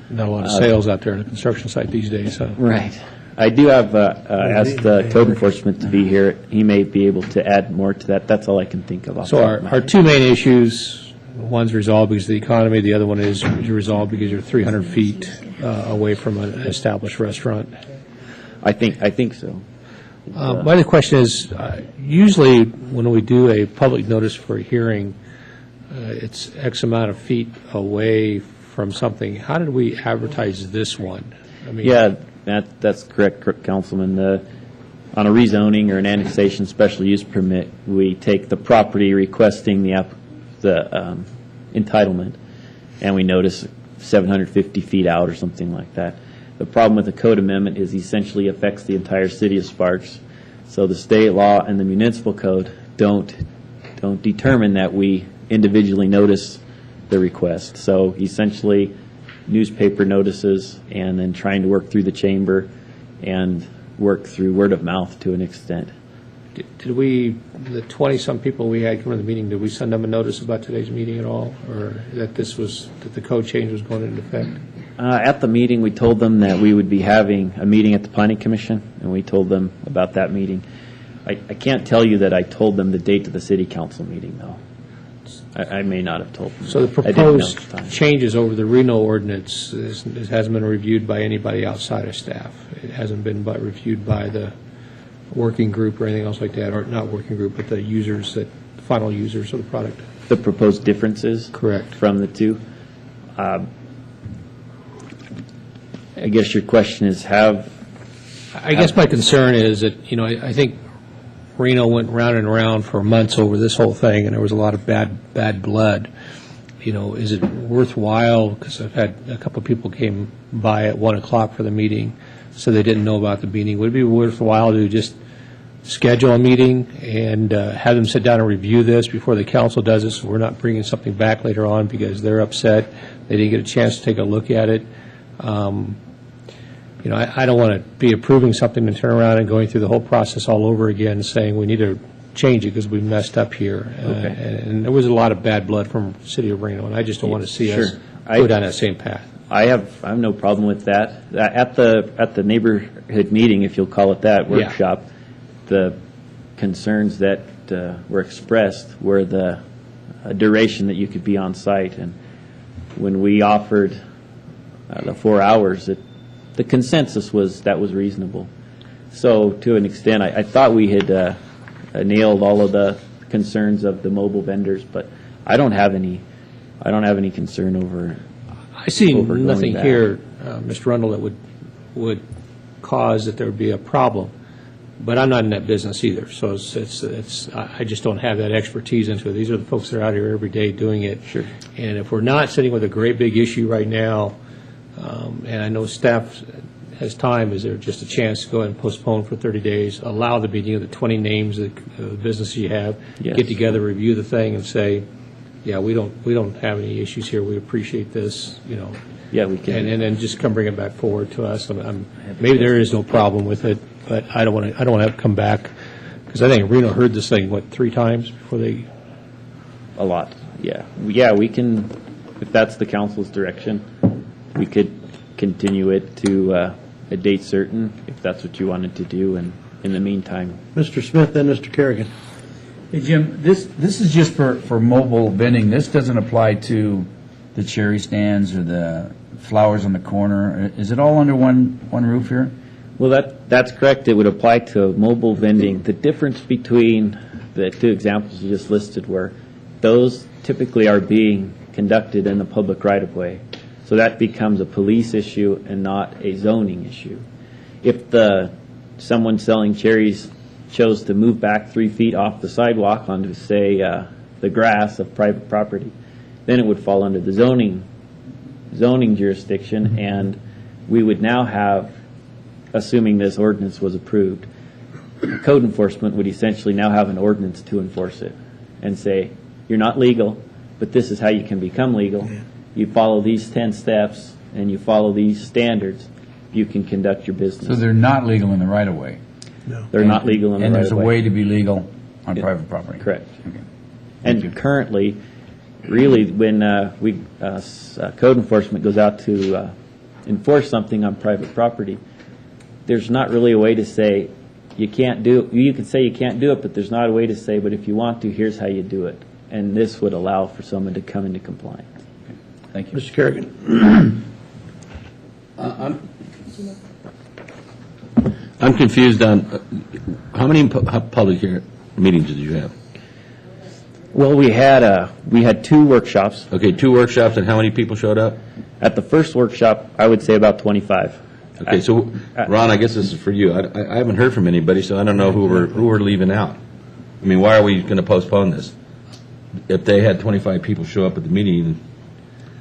Not a lot of sales out there on the construction site these days. Huh? Right. I do have asked code enforcement to be here. He may be able to add more to that. That's all I can think of. So our two main issues, one's resolved because of the economy. The other one is resolved because you're 300 feet away from an established restaurant. I think so. My other question is, usually when we do a public notice for a hearing, it's X amount of feet away from something. How did we advertise this one? I mean, yeah, that's correct, Councilman. On a rezoning or an annexation special use permit, we take the property requesting the entitlement, and we notice 750 feet out or something like that. The problem with the code amendment is essentially affects the entire city of Sparks. So the state law and the municipal code don't determine that we individually notice the request. So essentially, newspaper notices, and then trying to work through the chamber and work through word of mouth to an extent. Did we, the 20-some people we had come to the meeting, did we send them a notice about today's meeting at all? Or that that the code change was going into effect? At the meeting, we told them that we would be having a meeting at the Planning Commission, and we told them about that meeting. I can't tell you that I told them the date of the City Council meeting, though. I may not have told them. So the I didn't know at proposed the time. changes over the Reno ordinance it hasn't been reviewed by anybody outside of staff. It hasn't been reviewed by the working group or anything else like that, or not working group, but the users, the final users of the product. The proposed differences? Correct. From the two? I guess your question is I guess my concern is that, I think Reno went round and round for months over this whole thing, and there was a lot of bad blood. Is it worthwhile, because I've had a couple of people came by at 1 o'clock for the meeting, so they didn't know about the meeting. Would it be worthwhile to just schedule a meeting and have them sit down and review this before the council does this, so we're not bringing something back later on because they're upset, they didn't get a chance to take a look at it? I don't want to be approving something and turn around and going through the whole process all over again, saying we need to change it because we messed up here. Okay. And there was a lot of bad blood from the city of Reno, and I just don't want to see us go down that same path. I have no problem with that. At the neighborhood meeting, if you'll call it that, workshop, the concerns that were expressed were the duration that you could be on site. And when we offered the 4 hours, the consensus was that was reasonable. So to an extent, I thought we had nailed all of the concerns of the mobile vendors, but I don't have any concern over. I see going nothing back. here, Mr. Rundle, that would cause that there would be a problem. But I'm not in that business either, so I just don't have that expertise into it. These are the folks that are out here every day doing it. Sure. And if we're not sitting with a great big issue right now, and I know staff has time, is there just a chance to go ahead and postpone for 30 days, allow the meeting of the 20 names of the business you have, Yes. get together, review the thing, and say, yeah, we don't have any issues here. We appreciate this, Yeah, we can. and then just come bring it back forward to us. Maybe there is no problem with it, but I don't want to have to come back, because I think Reno heard this thing, 3 times before they. A lot, yeah. Yeah, we can, if that's the council's direction, we could continue it to a date certain, if that's what you wanted to do, and in the meantime. Mr. Smith, then Mr. Kerrigan. Hey, Jim, this is just for mobile vending. This doesn't apply to the cherry stands or the flowers on the corner. Is it all under one roof here? Well, that's correct. It would apply to mobile vending. The difference between the 2 examples you just listed were those typically are being conducted in the public right-of-way. So that becomes a police issue and not a zoning issue. If someone selling cherries chose to move back 3 feet off the sidewalk onto, say, the grass of private property, then it would fall under the zoning jurisdiction, and we would now have, assuming this ordinance was approved, code enforcement would essentially now have an ordinance to enforce it and say, you're not legal, but this is how you can become legal. Yeah. You follow these 10 steps and you follow these standards, you can conduct your business. So they're not legal in the right-of-way? No. They're not legal in the right-of-way. And there's a way to be legal on private property? Correct. Okay. And currently, really, when code enforcement goes out to enforce something on private property, there's not really a way to say you can't do it. You can say you can't do it, but there's not a way to say, but if you want to, here's how you do it. And this would allow for someone to come into compliance. Okay. Thank you. Mr. Kerrigan. I'm confused on how many public meetings did you have? Well, we had 2 workshops. Okay, 2 workshops, and how many people showed up? At the first workshop, I would say about 25. Okay, so Ron, I guess this is for you. I haven't heard from anybody, so I don't know who we're leaving out. I mean, why are we going to postpone this? If they had 25 people show up at the meeting,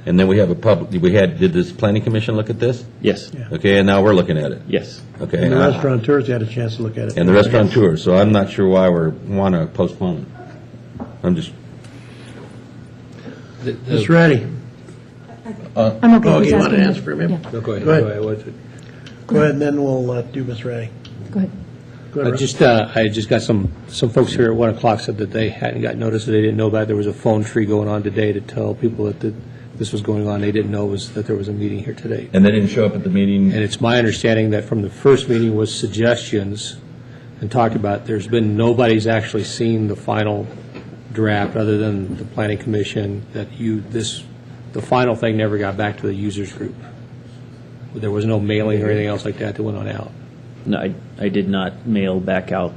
and then we have a public, did this planning commission look at this? Yes. Yeah. Okay, and now we're looking at it. Yes. Okay. And the restaurateurs had a chance to look at it. And the restaurateurs, so I'm not sure why we want to postpone it. I'm just. Ms. Ratty. I'm okay. Oh, He's you want to asking answer from him? Yeah. No, go ahead. Go ahead. Go ahead. What's it? Go ahead, and then we'll do Ms. Ratty. Go ahead. Go ahead, Ron. I just got some folks here at 1 o'clock said that they hadn't got notice, that they didn't know about it. There was a phone tree going on today to tell people that this was going on. They didn't know that there was a meeting here today. And they didn't show up at the meeting? And it's my understanding that from the first meeting was suggestions and talked about, nobody's actually seen the final draft other than the planning commission, the final thing never got back to the users group. There was no mailing or anything else like that went on out. No, I did not mail back out.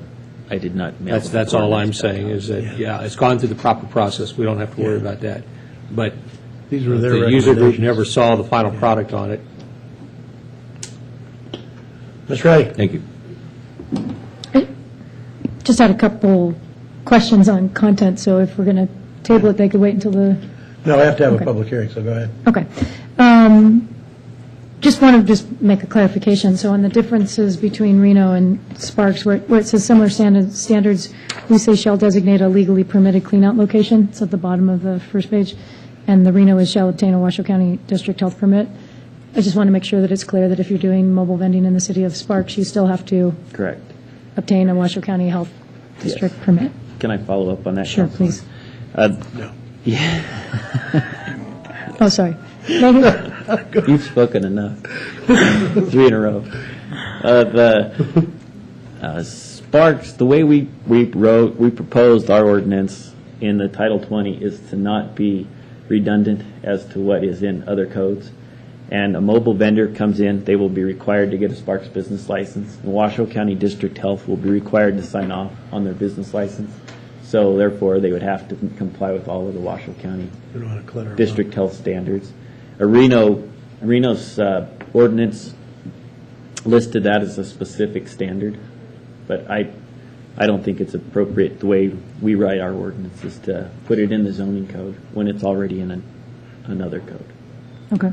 I did not mail. That's all I'm saying is that, yeah, it's gone through the proper process. We don't have to worry about that. But These were their the user group recommendations. never saw the final product on it. Ms. Ratty. Thank you. Just had a couple questions on content, so if we're going to table it, they could wait until the... No, I have to have Okay. a public hearing, so go ahead. Okay. Just want to make a clarification. So on the differences between Reno and Sparks, where it says similar standards, we say shall designate a legally permitted cleanout location. It's at the bottom of the first page. And the Reno is shall obtain a Washoe County District Health permit. I just want to make sure that it's clear that if you're doing mobile vending in the city of Sparks, you still have to Correct. obtain a Washoe County Health District permit. Can I follow up on that? Sure, Councilman? please. No. Oh, sorry. Megan? You've spoken enough. 3 in a row. The Sparks, the way we proposed our ordinance in the Title 20 is to not be redundant as to what is in other codes. And a mobile vendor comes in, they will be required to get a Sparks business license. And Washoe County District Health will be required to sign off on their business license. So therefore, they would have to comply with all of the Washoe County We don't want to clutter them District up. Health standards. Reno's ordinance listed that as a specific standard, but I don't think it's appropriate the way we write our ordinances to put it in the zoning code when it's already in another code. Okay.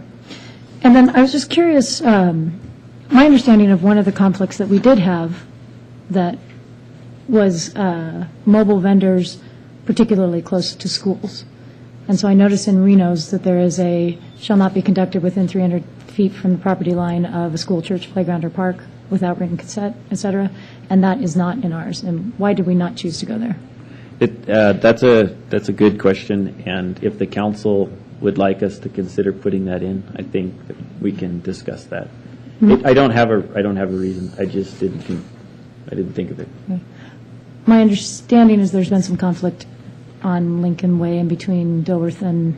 And then I was just curious, my understanding of one of the conflicts that we did have that was mobile vendors, particularly close to schools. And so I noticed in Reno's that there is shall not be conducted within 300 feet from the property line of a school, church, playground, or park without written consent, et cetera, and that is not in ours. And why did we not choose to go there? That's a good question, and if the council would like us to consider putting that in, I think that we can discuss that. I don't have a reason. I just didn't think of it. Okay. My understanding is there's been some conflict on Lincoln Way in between Dilworth and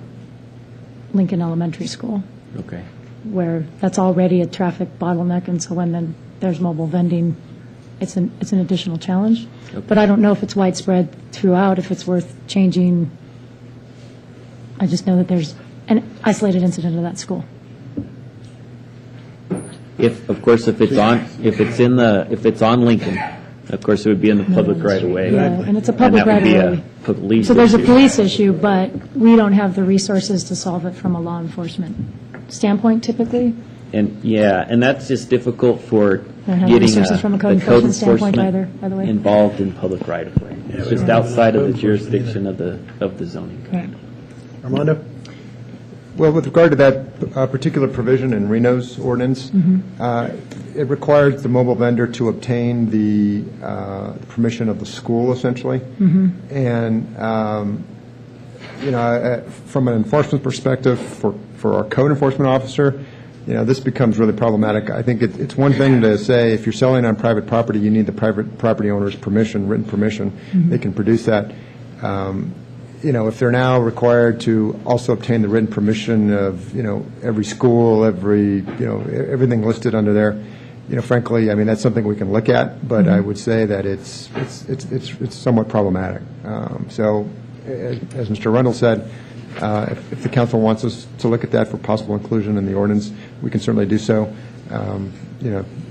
Lincoln Elementary School, Okay. where that's already a traffic bottleneck, and so when there's mobile vending, it's an additional challenge. Okay. But I don't know if it's widespread throughout, if it's worth changing. I just know that there's an isolated incident of that school. If it's on Lincoln, of course, it would be in the public right away. Yeah, and it's a public that would be right-of-way. a police So there's a issue. police issue, but we don't have the resources to solve it from a law enforcement standpoint typically. And that's just difficult for Don't have getting resources from a code the code enforcement standpoint enforcement either, by the way. involved in public right of way. It's we just don't have outside of code the enforcement jurisdiction of the zoning code. Right. Armando? Well, with regard to that particular provision in Reno's ordinance, it requires the mobile vendor to obtain the permission of the school, essentially. And, from an enforcement perspective, for our code enforcement officer, this becomes really problematic. I think it's one thing to say if you're selling on private property, you need the private property owner's permission, written permission. They can produce that. If they're now required to also obtain the written permission of, every school, everything listed under there, frankly, I mean, that's something we can look at, but I would say that it's somewhat problematic. So, as Mr. Rundle said, if the council wants us to look at that for possible inclusion in the ordinance, we can certainly do so.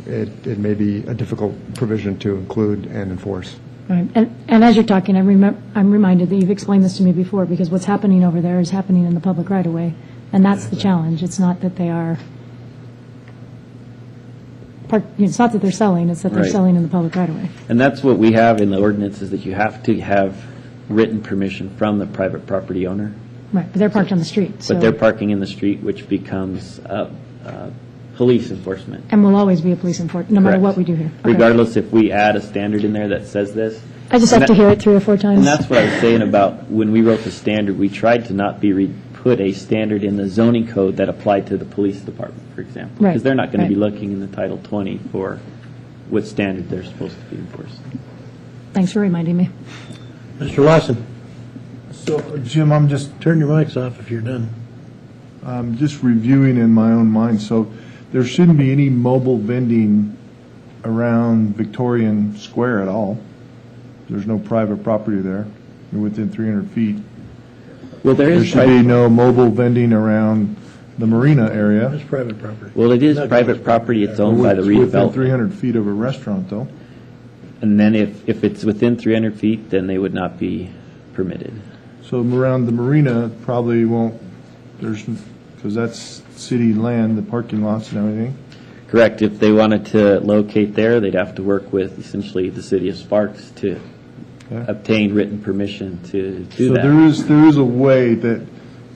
It may be a difficult provision to include and enforce. Right. And as you're talking, I'm reminded that you've explained this to me before, because what's happening over there is happening in the public right-of-way, and that's the challenge. It's not that they are, it's not that they're selling, it's that they're Right. selling in the public right-of-way. And that's what we have in the ordinance, is that you have to have written permission from the private property owner Right, but they're parked on the street, so. But they're parking in the street, which becomes police enforcement. And will always be a police enforcement, no matter Correct. what we do here. Okay. Regardless if we add a standard in there that says this. I just And have to that- hear it 3 or 4 times. And that's what I was saying about when we wrote the standard, we tried to not put a standard in the zoning code that applied to the police department, for example. Right, Because they're not going to be right. looking in the Title 20 for what standard they're supposed to be enforcing. Thanks for reminding me. Mr. Lawson, So, Jim, I'm just turn your mics off if you're done. I'm just reviewing in my own mind, so there shouldn't be any mobile vending around Victorian Square at all. There's no private property there. You're within 300 feet. Well, There should be no mobile vending around the marina area. That's private property. Well, it is private property. It's owned by the It's within redevelopment. 300 feet of a restaurant, though. And then if it's within 300 feet, then they would not be permitted. So around the marina, probably won't, because that's city land, the parking lots and everything. Correct. If they wanted to locate there, they'd have to work with essentially the city of Sparks to obtain written permission to do So that. there is a way that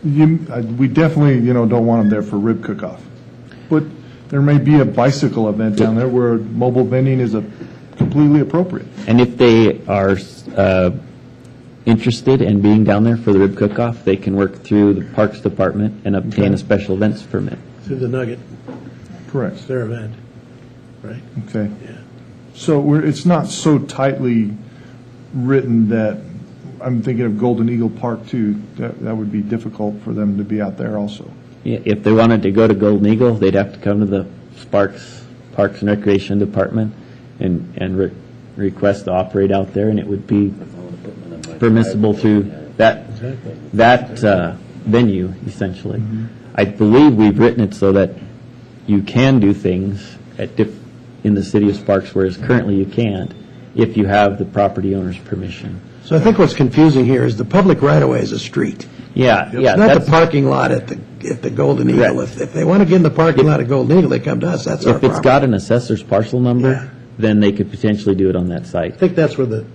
we definitely, don't want them there for rib cook-off. But there may be a bicycle event down there where mobile vending is completely appropriate. And if they are interested in being down there for the rib cook-off, they can work through the Parks Department and obtain a special events permit. Through the Nugget. Correct. It's their event, right? Okay. So it's not so tightly written that, I'm thinking of Golden Eagle Park too, that would be difficult for them to be out there also. Yeah, if they wanted to go to Golden Eagle, they'd have to come to the Sparks Parks and Recreation Department and request to operate out there, and it would be permissible through that venue, essentially. I believe we've written it so that you can do things in the city of Sparks, whereas currently you can't, if you have the property owner's permission. So I think what's confusing here is the public right-of-way is a street. Yeah, yeah. It's not the parking lot at the Golden Eagle. If they want to get in the parking lot at Golden Eagle, they come to us. That's our If it's property. got an assessor's parcel number, then they could potentially do it on that site. I think that's where the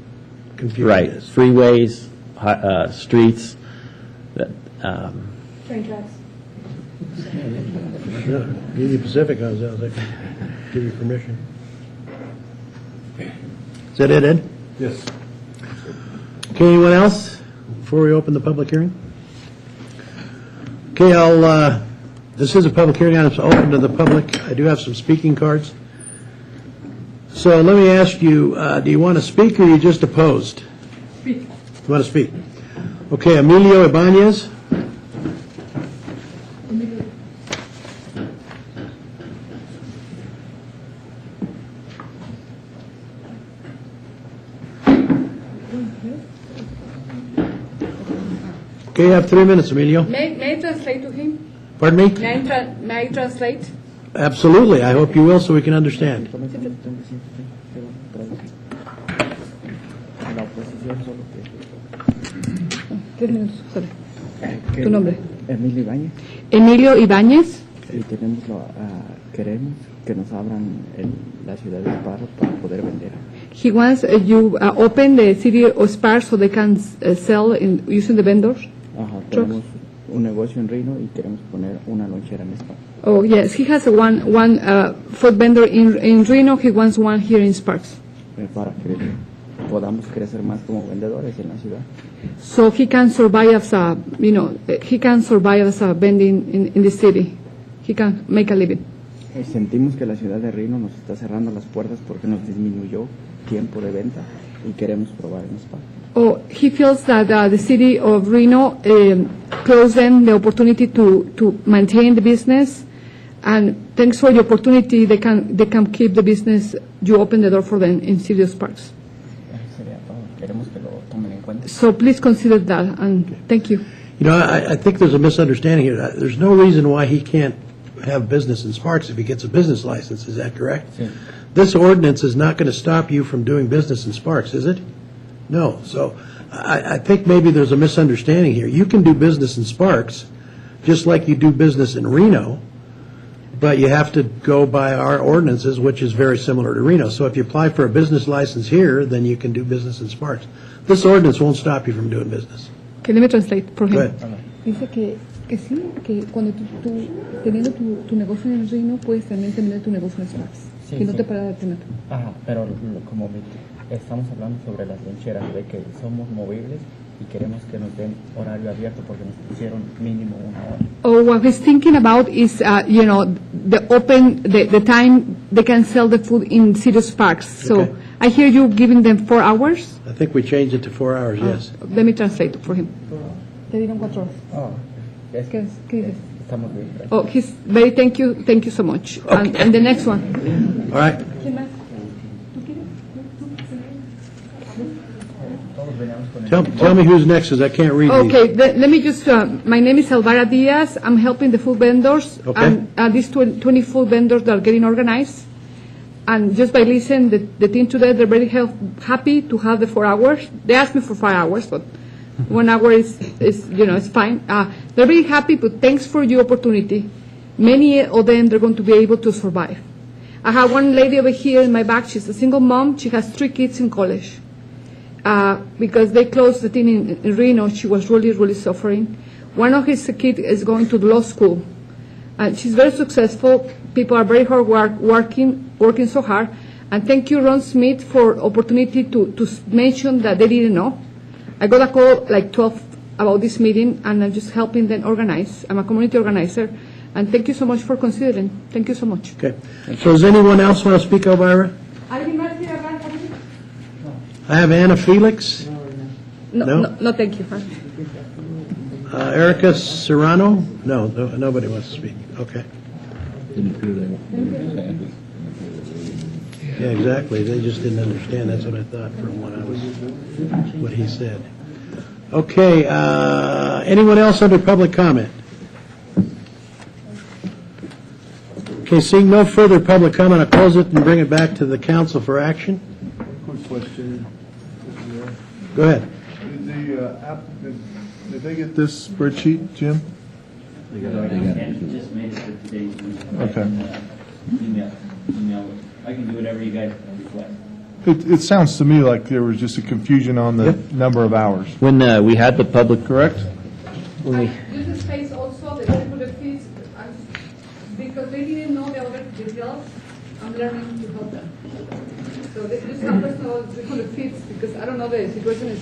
confusion Right, is. freeways, streets, Train tracks. Union Pacific owns those. I can give you permission. Is that it, Ed? Yes. Okay, anyone else before we open the public hearing? Okay, this is a public hearing, it's open to the public. I do have some speaking cards. So let me ask you, do you want to speak or are you just opposed? Speak. You want to speak? Okay, Emilio Ibanez. Okay, you have 3 minutes, Emilio. May I translate to him? Pardon me? May I translate? Absolutely, I hope you will so we can understand. Tu nombre. Emilio Ibáñez. Emilio Ibáñez. Y queremos que nos abran la ciudad de Sparks para poder vender. He wants you open the city of Sparks so they can sell using the vendors. Ajá, tenemos un negocio en Reno y queremos poner una lonchera en Sparks. Oh yes, he has one food vendor in Reno. He wants one here in Sparks. Para que podamos crecer más como vendedores en la ciudad. So he can survive as a vending in the city. He can make a living. Sentimos que la ciudad de Reno nos está cerrando las puertas porque nos disminuyó tiempo de venta y queremos probar en Sparks. Oh, he feels that the city of Reno closed them the opportunity to maintain the business, and thanks for the opportunity, they can keep the business. You open the door for them in city of Sparks. Sería todo. Queremos que lo tomen en cuenta. So please consider that, and thank you. You know, I think there's a misunderstanding here. There's no reason why he can't have business in Sparks if he gets a business license. Is that correct? Sí. This ordinance is not going to stop you from doing business in Sparks, is it? No. So I think maybe there's a misunderstanding here. You can do business in Sparks just like you do business in Reno, but you have to go by our ordinances, which is very similar to Reno. So if you apply for a business license here, then you can do business in Sparks. This ordinance won't stop you from doing business. Okay, let me translate for him. Go ahead. Dice que sí, que cuando tú teniendo tu negocio en el Reno, puedes también tener tu negocio en Sparks. Sí, que no sí. te para de tener. Ajá, pero como estamos hablando sobre las loncheras, de que somos movibles y queremos que nos den horario abierto porque nos pusieron mínimo 1 hora. Oh, what he's thinking about is, the time they can sell the food in City Sparks. So Okay. I hear you giving them 4 hours. I think we changed it to 4 hours, yes. Let me translate for him. Te dieron 4 horas. Oh, ¿Qué dices? estamos bien. Gracias. Oh, he's very thank you so much. And the next one. All right. ¿Quién más? Tell me who's next, because I can't read these. Okay, let me just, my name is Elvira Diaz. I'm helping the food vendors. Okay. And these 20 food vendors that are getting organized. And just by listening, the team today, they're very happy to have the 4 hours. They asked me for 5 hours, but 1 hour is it's fine. They're very happy, but thanks for your opportunity. Many of them, they're going to be able to survive. I have one lady over here in my back. She's a single mom. She has 3 kids in college. Because they closed the thing in Reno, she was really, really suffering. One of his kids is going to law school. She's very successful. People are very hard working so hard. And thank you, Ron Smith, for opportunity to mention that they didn't know. I got a call like 12 about this meeting, and I'm just helping them organize. I'm a community organizer. And thank you so much for considering. Thank you so much. Okay. So does anyone else want to speak, Elvira? I have Anna Felix. No, thank you. Erica Serrano? No, nobody wants to speak. Okay. Yeah, exactly. They just didn't understand. That's what I thought from what he said. Okay, anyone else under public comment? Okay, seeing no further public comment, I'll close it and bring it back to the council for action. Quick question. Go ahead. Did they get this spreadsheet, Jim? Just made it for today's meeting. Okay. Email. I can do whatever you guys request. It sounds to me like there was just a confusion on the number of hours. When we had the public, correct? Use the space also, the people fees, because they didn't know the other details, I'm learning to help them. So this happens to 300 feet, because I don't know the situation in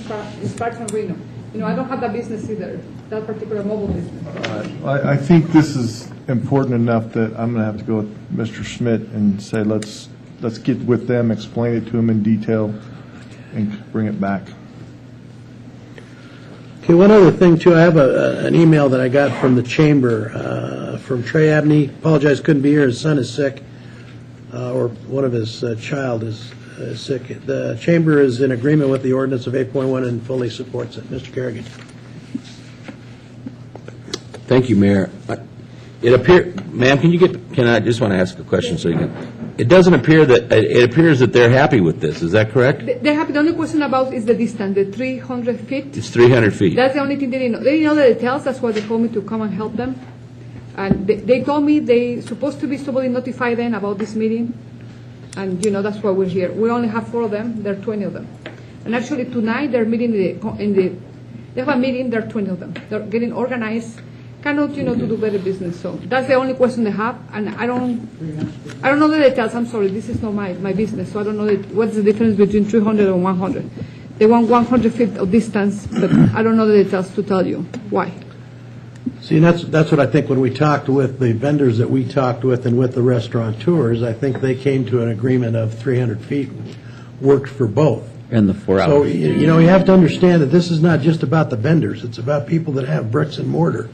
Sparks and Reno. I don't have that business either, that particular mobile business. I think this is important enough that I'm going to have to go with Mr. Schmidt and say, let's get with them, explain it to them in detail, and bring it back. Okay, one other thing, too. I have an email that I got from the chamber, from Trey Abney. Apologize, couldn't be here. His son is sick, or one of his child is sick. The chamber is in agreement with the ordinance of 8.1 and fully supports it. Mr. Kerrigan. Thank you, Mayor. Ma'am, can I just want to ask a question so you can, it appears that they're happy with this, is that correct? They're happy. The only question about is the distance, the 300 feet. It's 300 feet. That's the only thing they didn't know. They didn't know the details, that's why they called me to come and help them. And they told me they supposed to be somebody notify them about this meeting. And, that's why we're here. We only have 4 of them, there are 20 of them. And actually tonight, they're meeting they have a meeting, there are 20 of them. They're getting organized, kind of, to do better business. So that's the only question they have. And I don't know the details. I'm sorry, this is not my business. So I don't know what's the difference between 300 and 100. They want 100 feet of distance, but I don't know the details to tell you why. See, that's what I think when we talked with the vendors that we talked with and with the restaurateurs, I think they came to an agreement of 300 feet worked for both. And the 4 hours. So, you have to understand that this is not just about the vendors. It's about people that have bricks and mortar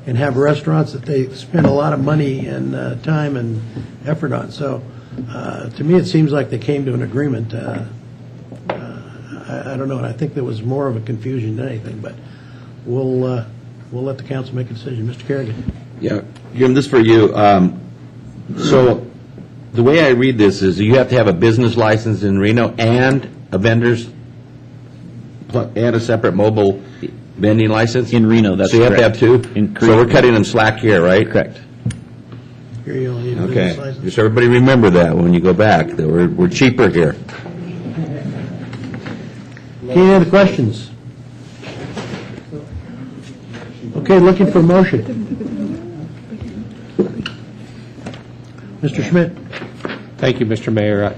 and have restaurants that they spend a lot of money and time and effort on. So, to me, it seems like they came to an agreement. I don't know, and I think there was more of a confusion than anything, but we'll let the council make a decision. Mr. Kerrigan. Yeah, Jim, this is for you. So the way I read this is you have to have a business license in Reno and a vendor's and a separate mobile vending license? In Reno, that's correct. So you have correct. to have 2? So we're cutting them slack here, right? Correct. Here you only need a business license. Okay. Just everybody remember that when you go back, that we're cheaper here. Any other questions? Okay, looking for motion. Mr. Schmidt. Thank you, Mr. Mayor.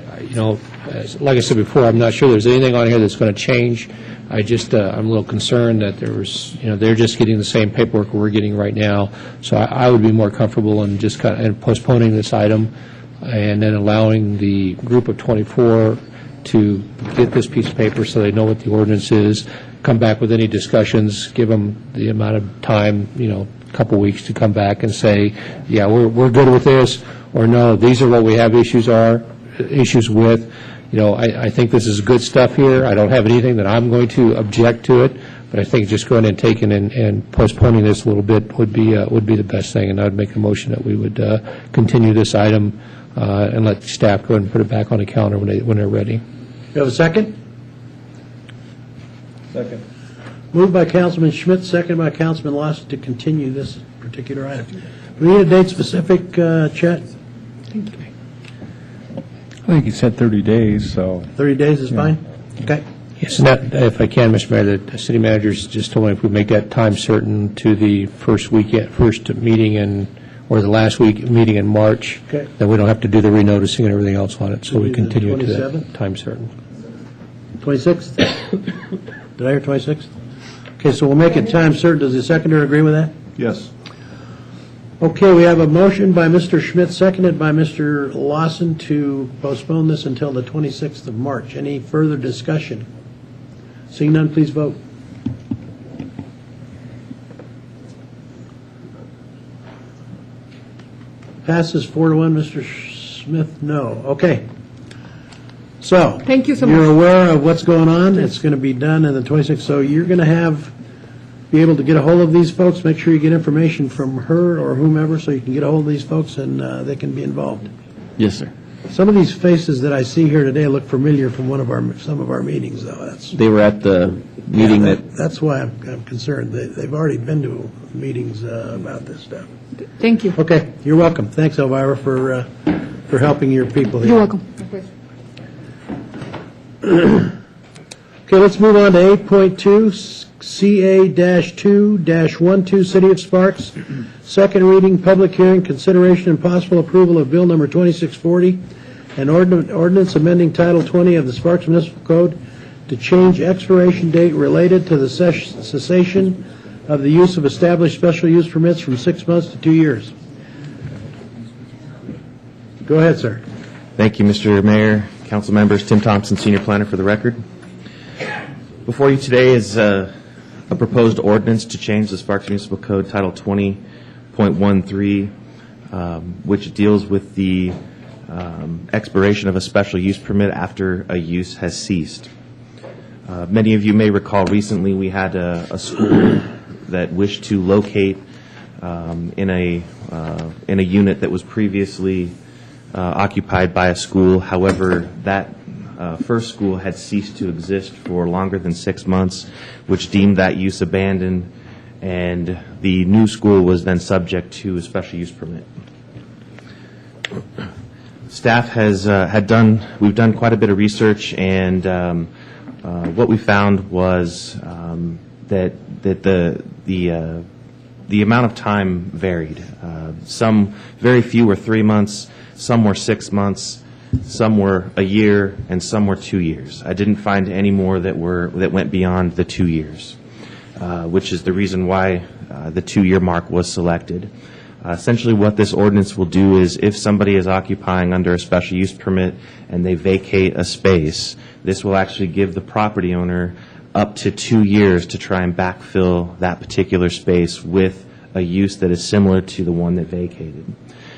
Like I said before, I'm not sure there's anything on here that's going to change. I'm a little concerned that they're just getting the same paperwork we're getting right now. So I would be more comfortable in just postponing this item and then allowing the group of 24 to get this piece of paper so they know what the ordinance is, come back with any discussions, give them the amount of time, a couple weeks to come back and say, yeah, we're good with this, or no, these are what we have issues with. I think this is good stuff here. I don't have anything that I'm going to object to it, but I think just going and taking and postponing this a little bit would be the best thing, and I would make a motion that we would continue this item and let staff go ahead and put it back on the calendar when they're ready. You have a second? Second. Moved by Councilman Schmidt, seconded by Councilman Lawson to continue this particular item. Do we need a date specific, Chet? I think he said 30 days, so. 30 days is fine? Okay. Yes, and that, if I can, Mr. Mayor, the city managers just told me if we make that time certain to the first meeting or the last week meeting in March, okay, then we don't have to do the renoticing and everything else on it, so we continue to 27th? that time certain. 26th? Did I hear 26th? Okay, so we'll make it time certain. Does the seconder agree with that? Yes. Okay, we have a motion by Mr. Schmidt, seconded by Mr. Lawson to postpone this until the 26th of March. Any further discussion? Seeing none, please vote. Passes 4-1. Mr. Smith, no. Okay. So, thank you so much. You're aware of what's going on. It's going to be done in the 26th. So you're going to be able to get a hold of these folks. Make sure you get information from her or whomever so you can get a hold of these folks and they can be involved. Yes, sir. Some of these faces that I see here today look familiar from some of our meetings, though. They were at the meeting that's why I'm concerned. They've already been to meetings about this stuff. Thank you. Okay, you're welcome. Thanks, Elvira, for helping your people here. You're welcome. Okay, let's move on to 8.2, CA-2-12, City of Sparks. Second reading, public hearing, consideration and possible approval of Bill Number 2640, an ordinance amending Title 20 of the Sparks Municipal Code to change expiration date related to the cessation of the use of established special use permits from 6 months to 2 years. Go ahead, sir. Thank you, Mr. Mayor, council members. Tim Thompson, Senior Planner for the record. Before you today is a proposed ordinance to change the Sparks Municipal Code Title 20.13, which deals with the expiration of a special use permit after a use has ceased. Many of you may recall recently we had a school that wished to locate in a unit that was previously occupied by a school. However, that first school had ceased to exist for longer than 6 months, which deemed that use abandoned, and the new school was then subject to a special use permit. Staff we've done quite a bit of research, and what we found was that the amount of time varied. Some, very few were 3 months, some were 6 months, some were a year, and some were 2 years. I didn't find any more that went beyond the 2 years, which is the reason why the 2-year mark was selected. Essentially what this ordinance will do is if somebody is occupying under a special use permit and they vacate a space, this will actually give the property owner up to 2 years to try and backfill that particular space with a use that is similar to the one that vacated.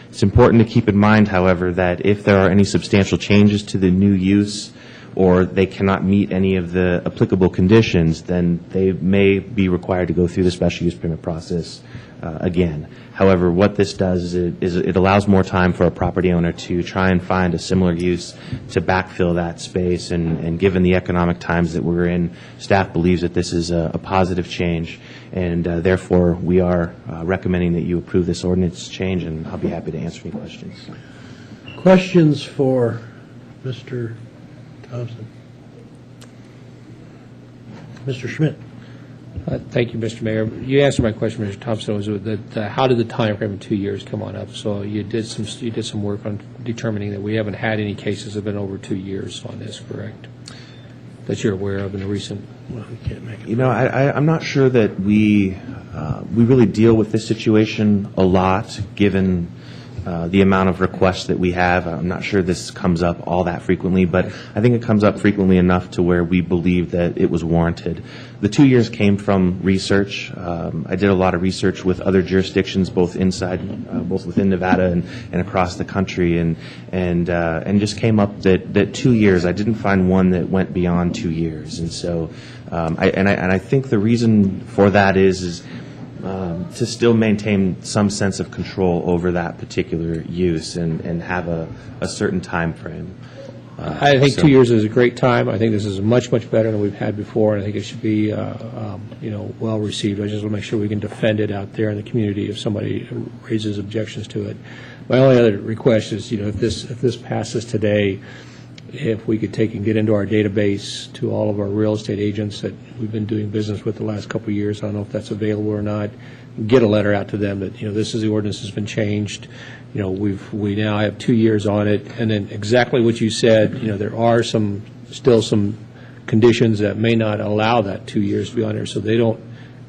It's important to keep in mind, however, that if there are any substantial changes to the new use or they cannot meet any of the applicable conditions, then they may be required to go through the special use permit process again. However, what this does is it allows more time for a property owner to try and find a similar use to backfill that space, and given the economic times that we're in, staff believes that this is a positive change, and therefore we are recommending that you approve this ordinance change, and I'll be happy to answer any questions. Questions for Mr. Thompson? Mr. Schmidt? Thank you, Mr. Mayor. You answered my question, Mr. Thompson, was that how did the time frame of 2 years come on up? So you did some work on determining that we haven't had any cases that have been over 2 years on this, correct? That you're aware of in the recent. Well, we can't make it. You know, I'm not sure that we really deal with this situation a lot, given the amount of requests that we have. I'm not sure this comes up all that frequently, but I think it comes up frequently enough to where we believe that it was warranted. The 2 years came from research. I did a lot of research with other jurisdictions, both within Nevada and across the country, and just came up that 2 years. I didn't find one that went beyond 2 years, and so I think the reason for that is to still maintain some sense of control over that particular use and have a certain time frame. I think 2 years is a great time. I think this is much, much better than we've had before, and I think it should be, well received. I just want to make sure we can defend it out there in the community if somebody raises objections to it. My only other request is, if this passes today, if we could take and get into our database to all of our real estate agents that we've been doing business with the last couple of years. I don't know if that's available or not. Get a letter out to them that, this is the ordinance has been changed. We now have 2 years on it. And then exactly what you said, there are still some conditions that may not allow that 2 years to be on there. So they don't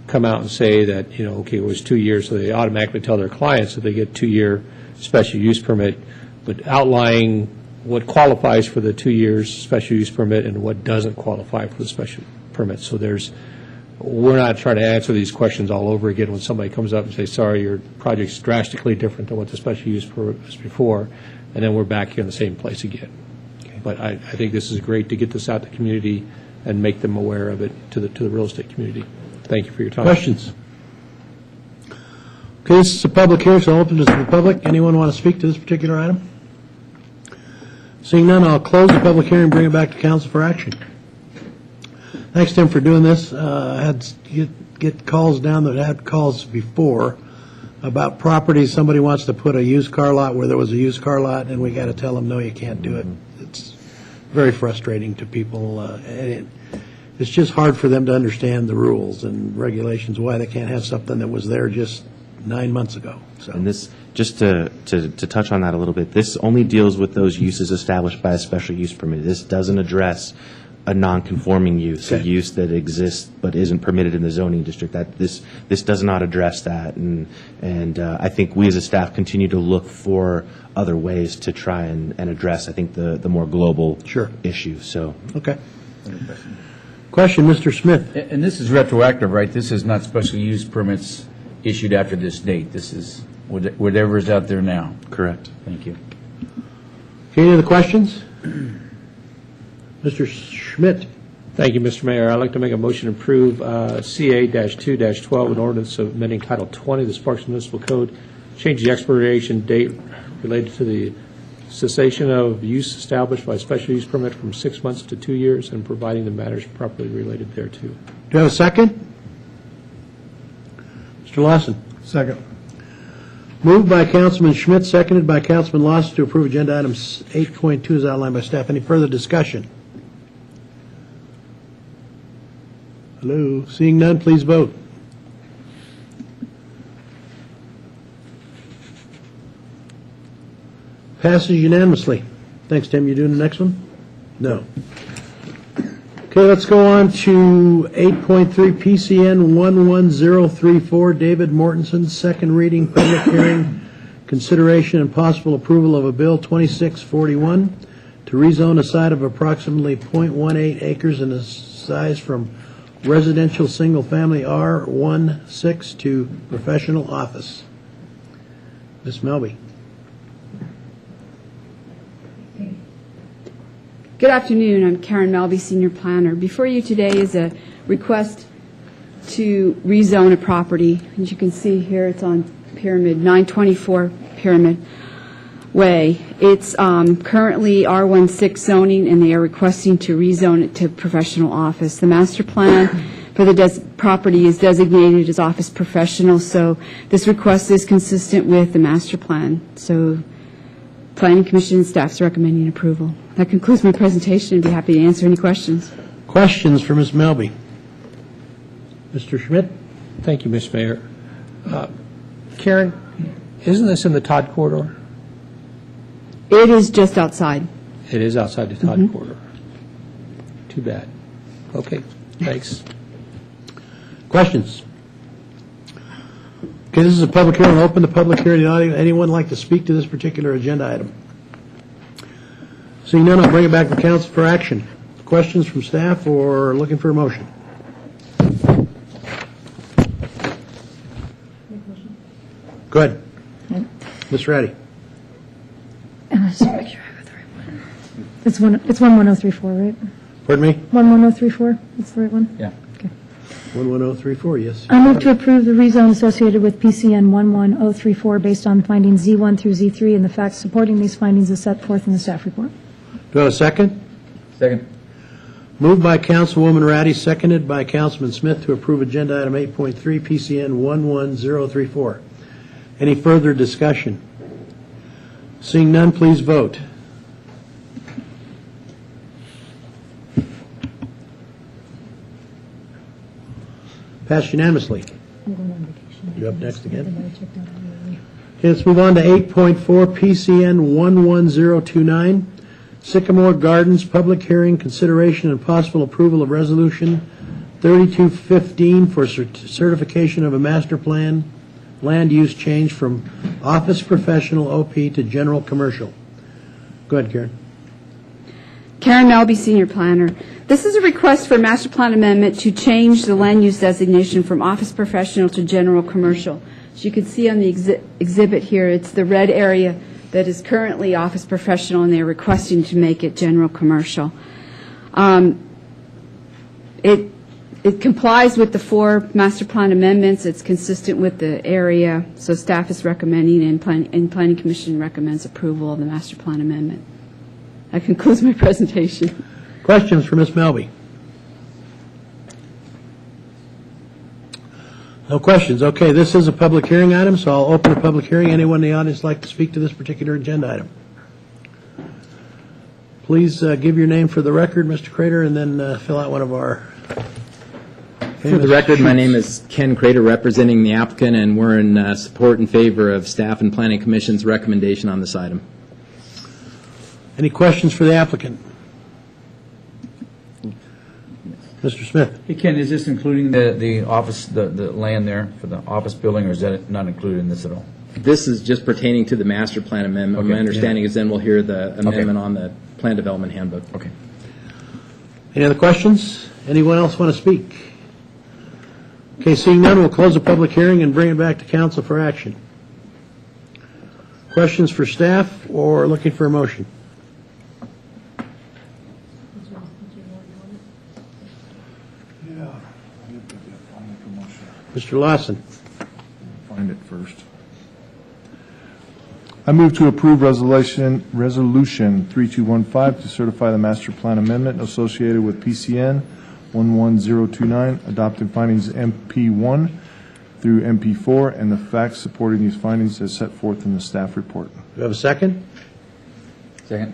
come out and say that, okay, it was 2 years. So they automatically tell their clients that they get 2-year special use permit, but outlining what qualifies for the 2 years special use permit and what doesn't qualify for the special permit. So we're not trying to answer these questions all over again when somebody comes up and says, sorry, your project's drastically different than what the special use permit was before, and then we're back here in the same place again. Okay. But I think this is great to get this out to the community and make them aware of it to the real estate community. Thank you for your time. Questions? Okay, this is a public hearing, so I'll open this to the public. Anyone want to speak to this particular item? Seeing none, I'll close the public hearing and bring it back to council for action. Thanks, Tim, for doing this. I had to get calls down that had calls before about properties. Somebody wants to put a used car lot where there was a used car lot, and we got to tell them, no, you can't do it. It's very frustrating to people. It's just hard for them to understand the rules and regulations, why they can't have something that was there just 9 months ago. So. And this, just to touch on that a little bit, this only deals with those uses established by a special use permit. This doesn't address a non-conforming use, a use that exists but isn't permitted in the zoning district. This does not address that, and I think we as a staff continue to look for other ways to try and address, I think, the more global issue. So. Okay. Question, Mr. Smith. And this is retroactive, right? This is not special use permits issued after this date. This is whatever is out there now. Correct. Thank you. Okay, any other questions? Mr. Schmidt. Thank you, Mr. Mayor. I'd like to make a motion to approve CA-2-12, an ordinance amending Title 20 of the Sparks Municipal Code, change the expiration date related to the cessation of use established by special use permit from 6 months to 2 years and providing the matters properly related thereto. Do you have a second? Mr. Lawson. Second. Moved by Councilman Schmidt, seconded by Councilman Lawson to approve agenda items 8.2 as outlined by staff. Any further discussion? Hello. Seeing none, please vote. Passes unanimously. Thanks, Tim. You doing the next one? No. Okay, let's go on to 8.3 PCN 11034, David Mortensen, second reading, public hearing, consideration and possible approval of a bill 2641 to rezone a site of approximately .18 acres in a size from residential single-family R16 to professional office. Ms. Melby. Good afternoon. I'm Karen Melby, Senior Planner. Before you today is a request to rezone a property. As you can see here, it's on Pyramid, 924 Pyramid Way. It's currently R16 zoning, and they are requesting to rezone it to professional office. The master plan for the property is designated as office professional, so this request is consistent with the master plan. So Planning Commission and staff is recommending approval. That concludes my presentation. I'd be happy to answer any questions. Questions for Ms. Melby? Mr. Schmidt? Thank you, Mr. Mayor. Karen, isn't this in the Todd corridor? It is just outside. It is outside the Todd corridor. Too bad. Okay, thanks. Questions? Okay, this is a public hearing. I'll open the public hearing. Anyone like to speak to this particular agenda item? Seeing none, I'll bring it back to council for action. Questions from staff or looking for a motion? Go ahead. Ms. Ratty. Just make sure I got the right one. It's 11034, right? Pardon me? 11034, that's the right one? Yeah. 11034, yes. I move to approve the rezone associated with PCN 11034 based on findings Z1 through Z3 and the facts supporting these findings as set forth in the staff report. Do I have a second? Second. Moved by Councilwoman Ratty, seconded by Councilman Smith to approve agenda item 8.3, PCN 11034. Any further discussion? Seeing none, please vote. Passed unanimously. I'm going on vacation. You up next again? I checked out earlier. Okay, let's move on to 8.4, PCN 11029, Sycamore Gardens, public hearing, consideration and possible approval of resolution 3215 for certification of a master plan, land use change from office professional OP to general commercial. Go ahead, Karen. Karen Melby, Senior Planner. This is a request for a master plan amendment to change the land use designation from office professional to general commercial. As you can see on the exhibit here, it's the red area that is currently office professional, and they're requesting to make it general commercial. It complies with the 4 master plan amendments. It's consistent with the area, so staff is recommending and Planning Commission recommends approval of the master plan amendment. That concludes my presentation. Questions for Ms. Melby? No questions. Okay, this is a public hearing item, so I'll open the public hearing. Anyone in the audience like to speak to this particular agenda item? Please give your name for the record, Mr. Crater, and then fill out one of our... For the record, my name is Ken Crater, representing the applicant, and we're in support and favor of staff and Planning Commission's recommendation on this item. Any questions for the applicant? Mr. Smith. Hey, Ken, is this including the office, the land there for the office building, or is that not included in this at all? This is just pertaining to the master plan amendment. Okay. My understanding is then we'll hear the amendment Okay. on the plan development handbook. Okay. Any other questions? Anyone else want to speak? Okay, seeing none, we'll close the public hearing and bring it back to council for action. Questions for staff or looking for a motion? Mr. Lawson. Find it first. I move to approve resolution 3215 to certify the master plan amendment associated with PCN 11029, adopting findings MP1 through MP4, and the facts supporting these findings as set forth in the staff report. Do you have a second? Second.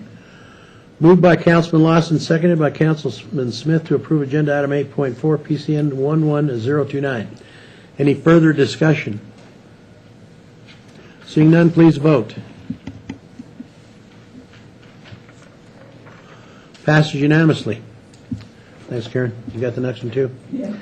Moved by Councilman Lawson, seconded by Councilman Smith to approve agenda item 8.4, PCN 11029. Any further discussion? Seeing none, please vote. Passes unanimously. Thanks, Karen. You got the next one, too? Yeah.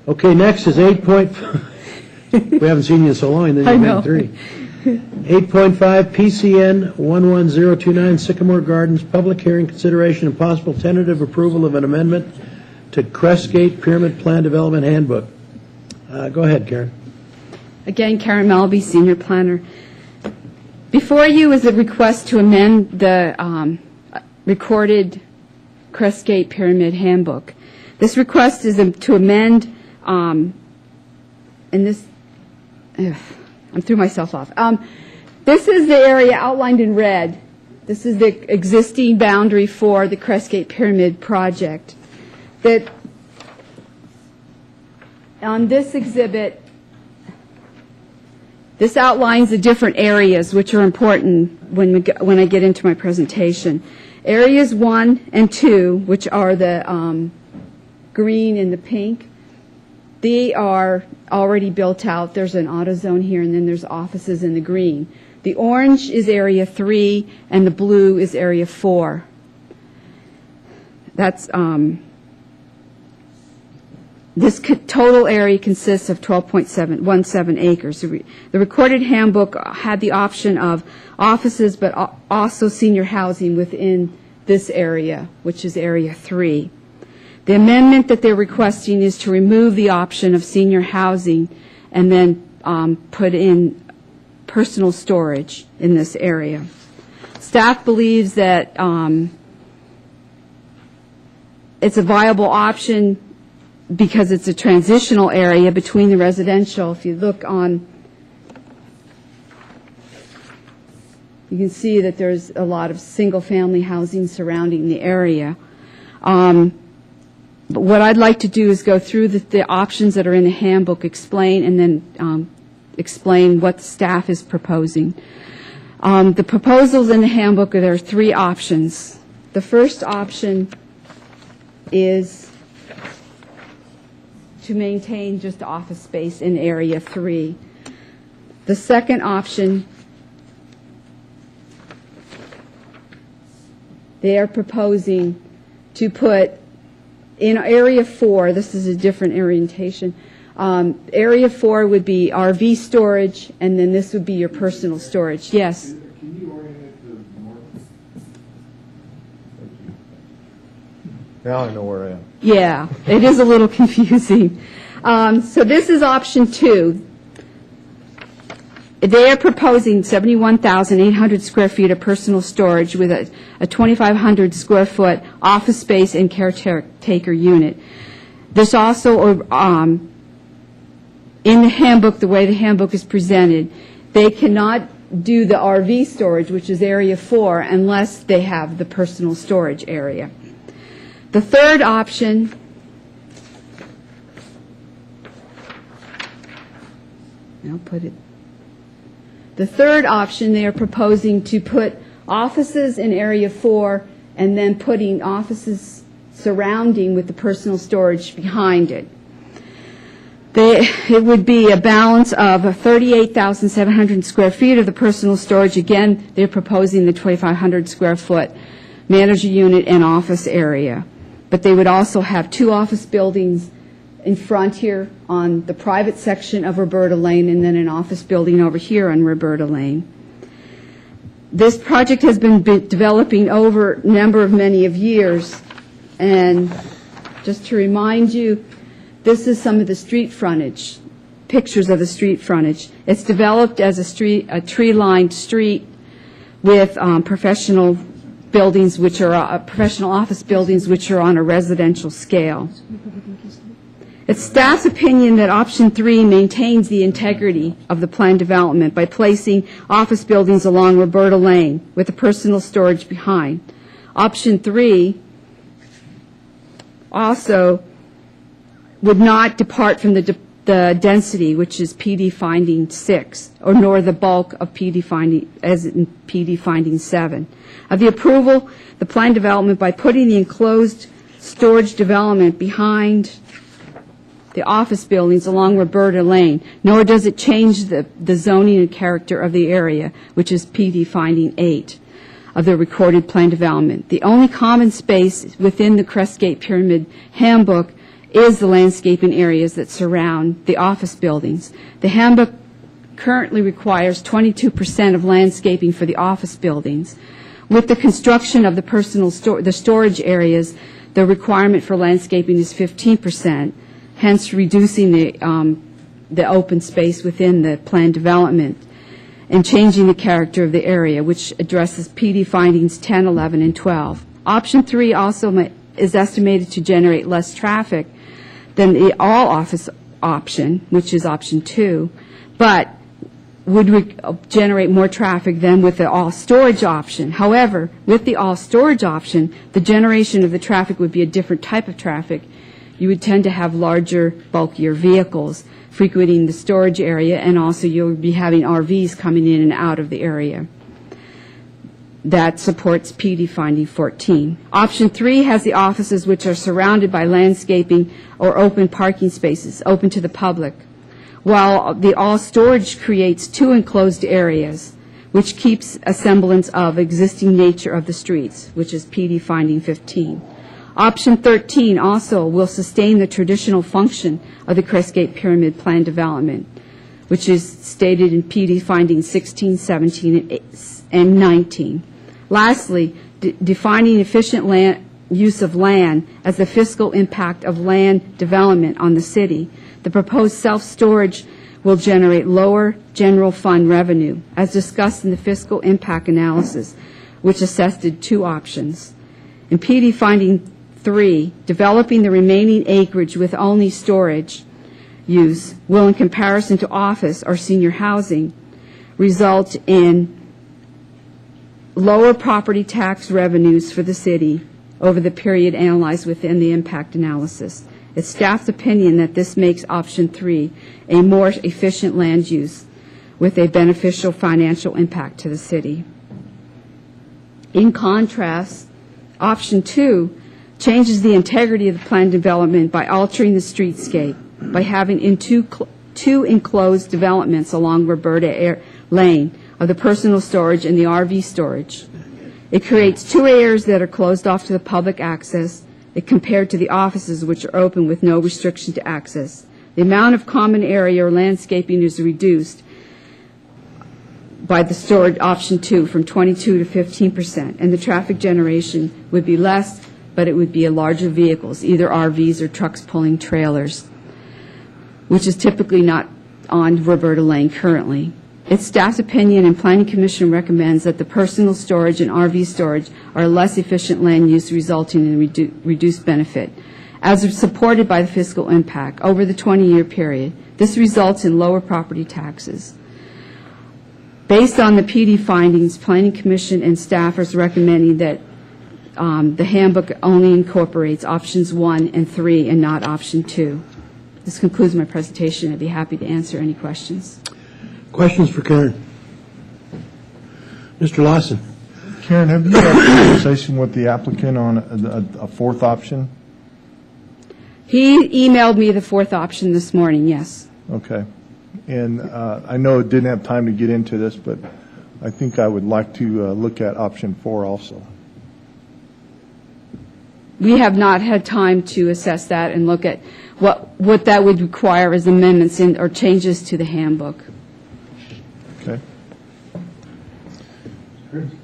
Okay, next is 8.5. We haven't seen you in so long, and then I you've know. been 3. 8.5, PCN 11029, Sycamore Gardens, public hearing, consideration, and possible tentative approval of an amendment to Crestgate Pyramid Plan Development Handbook. Go ahead, Karen. Again, Karen Melby, Senior Planner. Before you is a request to amend the recorded Crestgate Pyramid Handbook. This request is to amend, and this, I'm threw myself off. This is the area outlined in red. This is the existing boundary for the Crestgate Pyramid project. That on this exhibit, this outlines the different areas which are important when I get into my presentation. Areas 1 and 2, which are the green and the pink, They are already built out. There's an auto zone here, and then there's offices in the green. The orange is Area 3, and the blue is Area 4. That's this total area consists of 12.17 acres. The recorded handbook had the option of offices, but also senior housing within this area, which is Area 3. The amendment that they're requesting is to remove the option of senior housing and then put in personal storage in this area. Staff believes that it's a viable option because it's a transitional area between the residential. If you look on, you can see that there's a lot of single-family housing surrounding the area. But what I'd like to do is go through the options that are in the handbook, explain, and then explain what the staff is proposing. The proposals in the handbook, there are 3 options. The first option is to maintain just office space in Area 3. The second option, they are proposing to put in Area 4, this is a different orientation, Area 4 would be RV storage, and then this would be your personal storage. Yes? Can you orient it to more? Now I know where I am. Yeah, it is a little confusing. So this is option 2. They are proposing 71,800 square feet of personal storage with a 2,500 square foot office space and caretaker unit. There's also, in the handbook, the way the handbook is presented, they cannot do the RV storage, which is Area 4, unless they have the personal storage area. The third option the third option, they are proposing to put offices in Area 4 and then putting offices surrounding with the personal storage behind it. It would be a balance of 38,700 square feet of the personal storage. Again, they're proposing the 2,500 square foot manager unit and office area. But they would also have 2 office buildings in front here on the private section of Roberta Lane, and then an office building over here on Roberta Lane. This project has been developing over a number of many of years, and just to remind you, this is some of the street frontage, pictures of the street frontage. It's developed as a tree-lined street with professional buildings, which are professional office buildings, which are on a residential scale. It's staff's opinion that option 3 maintains the integrity of the planned development by placing office buildings along Roberta Lane with the personal storage behind. Option 3 also would not depart from the density, which is PD finding 6, or nor the bulk of PD finding, as in PD finding 7. Of the approval, the planned development by putting the enclosed storage development behind the office buildings along Roberta Lane, nor does it change the zoning and character of the area, which is PD finding 8 of the recorded plan development. The only common space within the Crestgate Pyramid Handbook is the landscaping areas that surround the office buildings. The handbook currently requires 22% of landscaping for the office buildings. With the construction of the storage areas, the requirement for landscaping is 15%. Hence reducing the open space within the planned development and changing the character of the area, which addresses PD findings 10, 11, and 12. Option 3 also is estimated to generate less traffic than the all-office option, which is option 2, but would generate more traffic than with the all-storage option. However, with the all-storage option, the generation of the traffic would be a different type of traffic. You would tend to have larger, bulkier vehicles frequenting the storage area, and also you'll be having RVs coming in and out of the area. that supports PD finding 14. Option 3 has the offices which are surrounded by landscaping or open parking spaces open to the public, while the all storage creates 2 enclosed areas, which keeps a semblance of existing nature of the streets, which is PD finding 15. Option 13 also will sustain the traditional function of the Crestgate Pyramid Plan development, which is stated in PD finding 16, 17, and 19. Lastly, defining efficient use of land as the fiscal impact of land development on the city, the proposed self-storage will generate lower general fund revenue, as discussed in the fiscal impact analysis, which assessed 2 options. In PD finding 3, developing the remaining acreage with only storage use will, in comparison to office or senior housing, result in lower property tax revenues for the city over the period analyzed within the impact analysis. It's staff's opinion that this makes option 3 a more efficient land use with a beneficial financial impact to the city. In contrast, option 2 changes the integrity of the plan development by altering the streetscape, by having two enclosed developments along Roberta Lane of the personal storage and the RV storage. It creates 2 areas that are closed off to the public access, compared to the offices which are open with no restriction to access. The amount of common area or landscaping is reduced by the storage option 2 from 22 to 15%, and the traffic generation would be less, but it would be larger vehicles, either RVs or trucks pulling trailers, which is typically not on Roberta Lane currently. Its staff's opinion and Planning Commission recommends that the personal storage and RV storage are less efficient land use, resulting in reduced benefit. As supported by the fiscal impact over the 20-year period, this results in lower property taxes. Based on the PD findings, Planning Commission and staff is recommending that the handbook only incorporates options 1 and 3 and not option 2. This concludes my presentation. I'd be happy to answer any questions. Questions for Karen? Mr. Lawson. Karen, have you had a conversation with the applicant on a 4th option? He emailed me the 4th option this morning, yes. Okay. And I know it didn't have time to get into this, but I think I would like to look at option 4 also. We have not had time to assess that and look at what that would require as amendments or changes to the handbook. Okay.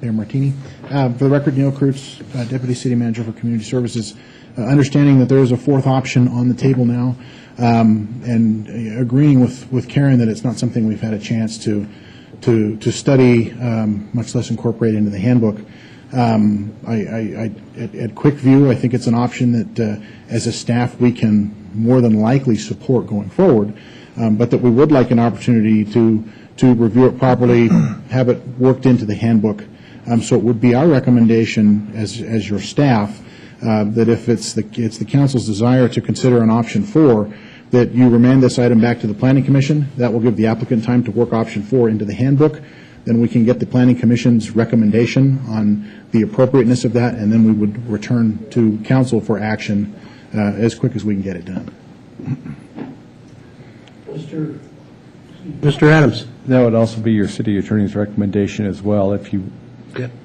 Mayor Martini. For the record, Neil Kurtz, Deputy City Manager for Community Services. Understanding that there is a 4th option on the table now, and agreeing with Karen that it's not something we've had a chance to study, much less incorporate into the handbook. At quick view, I think it's an option that, as a staff, we can more than likely support going forward, but that we would like an opportunity to review it properly, have it worked into the handbook. So it would be our recommendation as your staff that if it's the council's desire to consider an option 4, that you remand this item back to the Planning Commission. That will give the applicant time to work option 4 into the handbook. Then we can get the Planning Commission's recommendation on the appropriateness of that, and then we would return to council for action as quick as we can get it done. Mr. Adams. That would also be your city attorney's recommendation as well, if you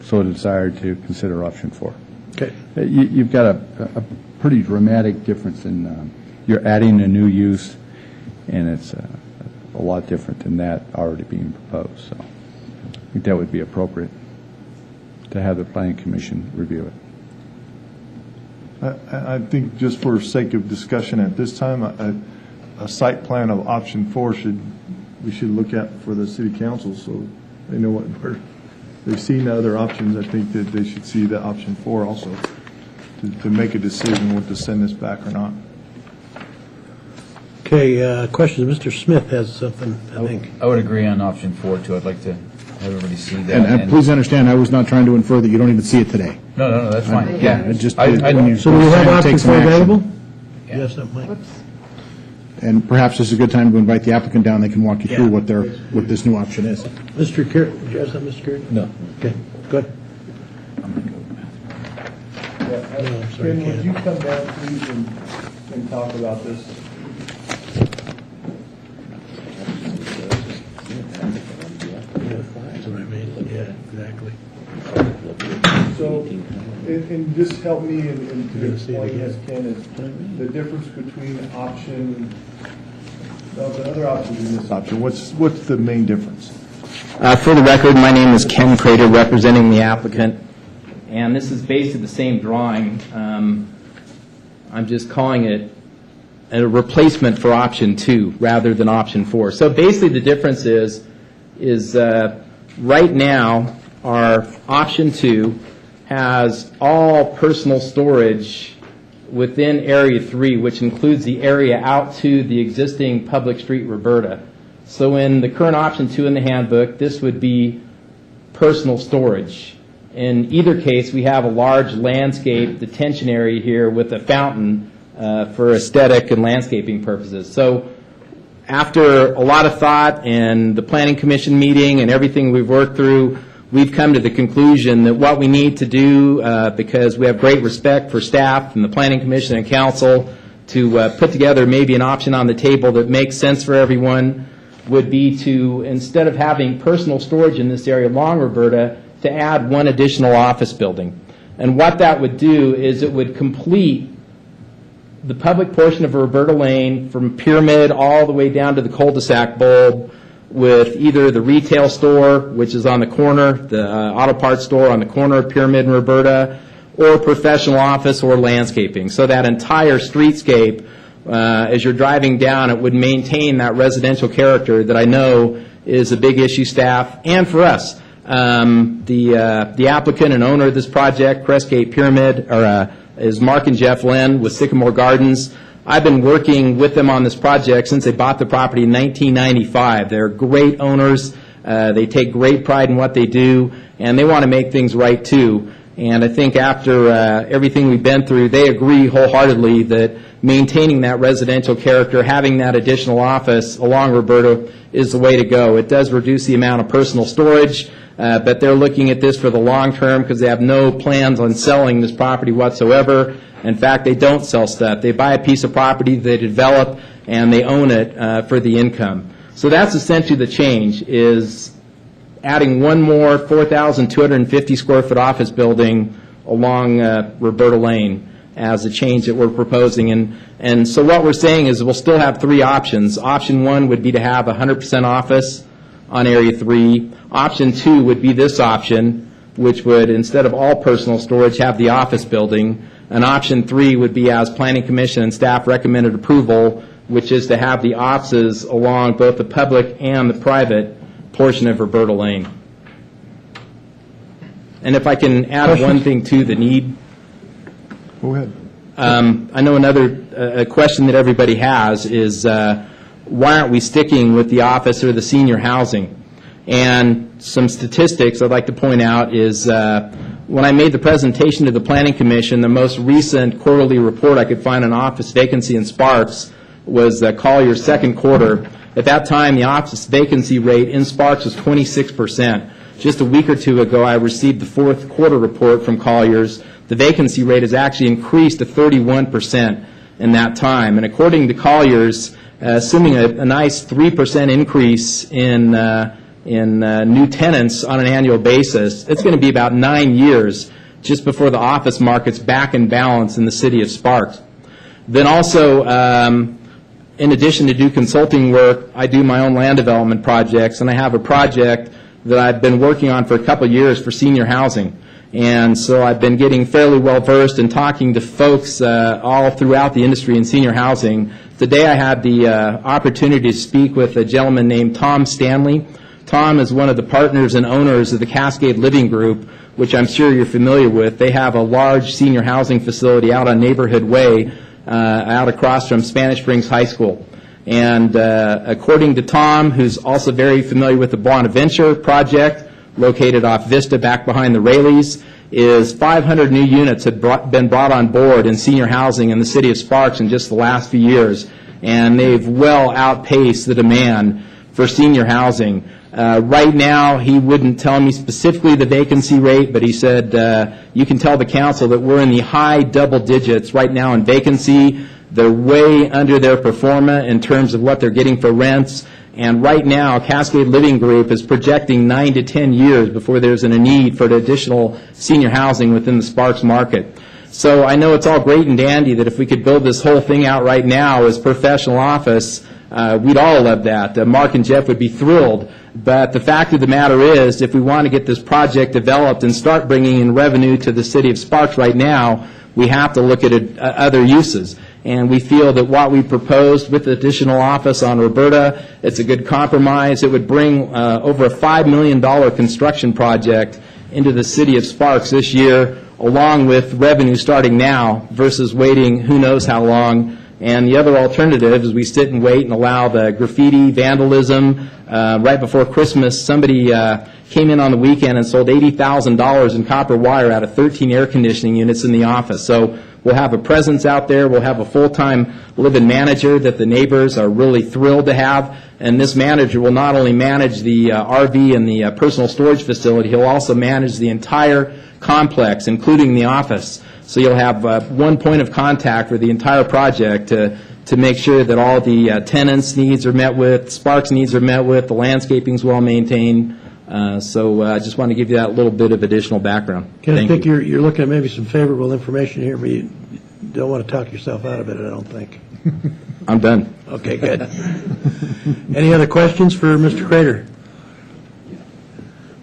so desire to consider option 4. Okay. You've got a pretty dramatic difference in you're adding a new use, and it's a lot different than that already being proposed. So I think that would be appropriate to have the Planning Commission review it. I think just for sake of discussion at this time, a site plan of option 4 we should look at for the city council, so they know what they've seen other options. I think that they should see the option 4 also to make a decision whether to send this back or not. Okay, questions. Mr. Smith has something, I think. I would agree on option 4 too. I'd like to have everybody see that. And please understand, I was not trying to infer that you don't even see it today. No, that's fine. Yeah, it just. So we have option 4 available? Yes, Mike. And perhaps this is a good time to invite the applicant down. They can walk you through what this new option is. Mr. Curtin, did you have something, Mr. Curtin? No. Okay, good. I'm sorry, Ken, Ken. would you come down, please, and talk about this? That's what I mean, yeah, exactly. So, and just help me in You're gonna see it explain again. this, Ken, is the difference between option, the other options in this option, what's the main difference? For the record, my name is Ken Crater, representing the applicant, and this is basically the same drawing. I'm just calling it a replacement for option 2 rather than option 4. So basically, the difference is right now, our option 2 has all personal storage within Area 3, which includes the area out to the existing public street, Roberta. So in the current option 2 in the handbook, this would be personal storage. In either case, we have a large landscape detention area here with a fountain for aesthetic and landscaping purposes. So after a lot of thought and the Planning Commission meeting and everything we've worked through, we've come to the conclusion that what we need to do, because we have great respect for staff and the Planning Commission and Council, to put together maybe an option on the table that makes sense for everyone, would be to, instead of having personal storage in this area along Roberta, to add one additional office building. And what that would do is it would complete the public portion of Roberta Lane from Pyramid all the way down to the cul-de-sac bulb, with either the retail store, which is on the corner, the auto parts store on the corner of Pyramid and Roberta, or professional office or landscaping. So that entire streetscape, as you're driving down, it would maintain that residential character that I know is a big issue, staff, and for us. The applicant and owner of this project, Crestgate Pyramid, is Mark and Jeff Lynn with Sycamore Gardens. I've been working with them on this project since they bought the property in 1995. They're great owners. They take great pride in what they do, and they want to make things right, too. And I think after everything we've been through, they agree wholeheartedly that maintaining that residential character, having that additional office along Roberta is the way to go. It does reduce the amount of personal storage, but they're looking at this for the long term because they have no plans on selling this property whatsoever. In fact, they don't sell stuff. They buy a piece of property, they develop, and they own it for the income. So that's essentially the change, is adding one more 4,250 square foot office building along Roberta Lane as a change that we're proposing. And so what we're saying is we'll still have 3 options. Option 1 would be to have 100% office on Area 3. Option 2 would be this option, which would, instead of all personal storage, have the office building. And option 3 would be, as Planning Commission and staff recommended approval, which is to have the offices along both the public and the private portion of Roberta Lane. And if I can add one thing to the need. Go ahead. I know another question that everybody has is why aren't we sticking with the office or the senior housing? And some statistics I'd like to point out is when I made the presentation to the Planning Commission, the most recent quarterly report I could find on office vacancy in Sparks was Collier's second quarter. At that time, the office vacancy rate in Sparks was 26%. Just a week or two ago, I received the fourth quarter report from Collier's. The vacancy rate has actually increased to 31% in that time. And according to Collier's, assuming a nice 3% increase in new tenants on an annual basis, it's going to be about 9 years just before the office market's back in balance in the city of Sparks. Then also, in addition to do consulting work, I do my own land development projects, and I have a project that I've been working on for a couple of years for senior housing. And so I've been getting fairly well versed in talking to folks all throughout the industry in senior housing. Today I had the opportunity to speak with a gentleman named Tom Stanley. Tom is one of the partners and owners of the Cascade Living Group, which I'm sure you're familiar with. They have a large senior housing facility out on Neighborhood Way, out across from Spanish Springs High School. And according to Tom, who's also very familiar with the Bonaventure project, located off Vista back behind the Rayleighs, is 500 new units have been brought on board in senior housing in the city of Sparks in just the last few years. And they've well outpaced the demand for senior housing. Right now, he wouldn't tell me specifically the vacancy rate, but he said, you can tell the council that we're in the high double digits right now in vacancy. They're way under their pro forma in terms of what they're getting for rents. And right now, Cascade Living Group is projecting 9 to 10 years before there's a need for additional senior housing within the Sparks market. So I know it's all great and dandy that if we could build this whole thing out right now as professional office, we'd all love that. Mark and Jeff would be thrilled. But the fact of the matter is, if we want to get this project developed and start bringing in revenue to the city of Sparks right now, we have to look at other uses. And we feel that what we proposed with the additional office on Roberta, it's a good compromise. It would bring over a $5 million construction project into the city of Sparks this year, along with revenue starting now versus waiting who knows how long. And the other alternative is we sit and wait and allow the graffiti, vandalism. Right before Christmas, somebody came in on the weekend and sold $80,000 in copper wire out of 13 air conditioning units in the office. So we'll have a presence out there. We'll have a full-time live-in manager that the neighbors are really thrilled to have. And this manager will not only manage the RV and the personal storage facility, he'll also manage the entire complex, including the office. So you'll have one point of contact for the entire project to make sure that all the tenants' needs are met with, Sparks' needs are met with, the landscaping's well maintained. So I just want to give you that little bit of additional background. Ken, I Thank think you. you're looking at maybe some favorable information here, but you don't want to talk yourself out of it, I don't think. I'm done. Okay, good. Any other questions for Mr. Crater?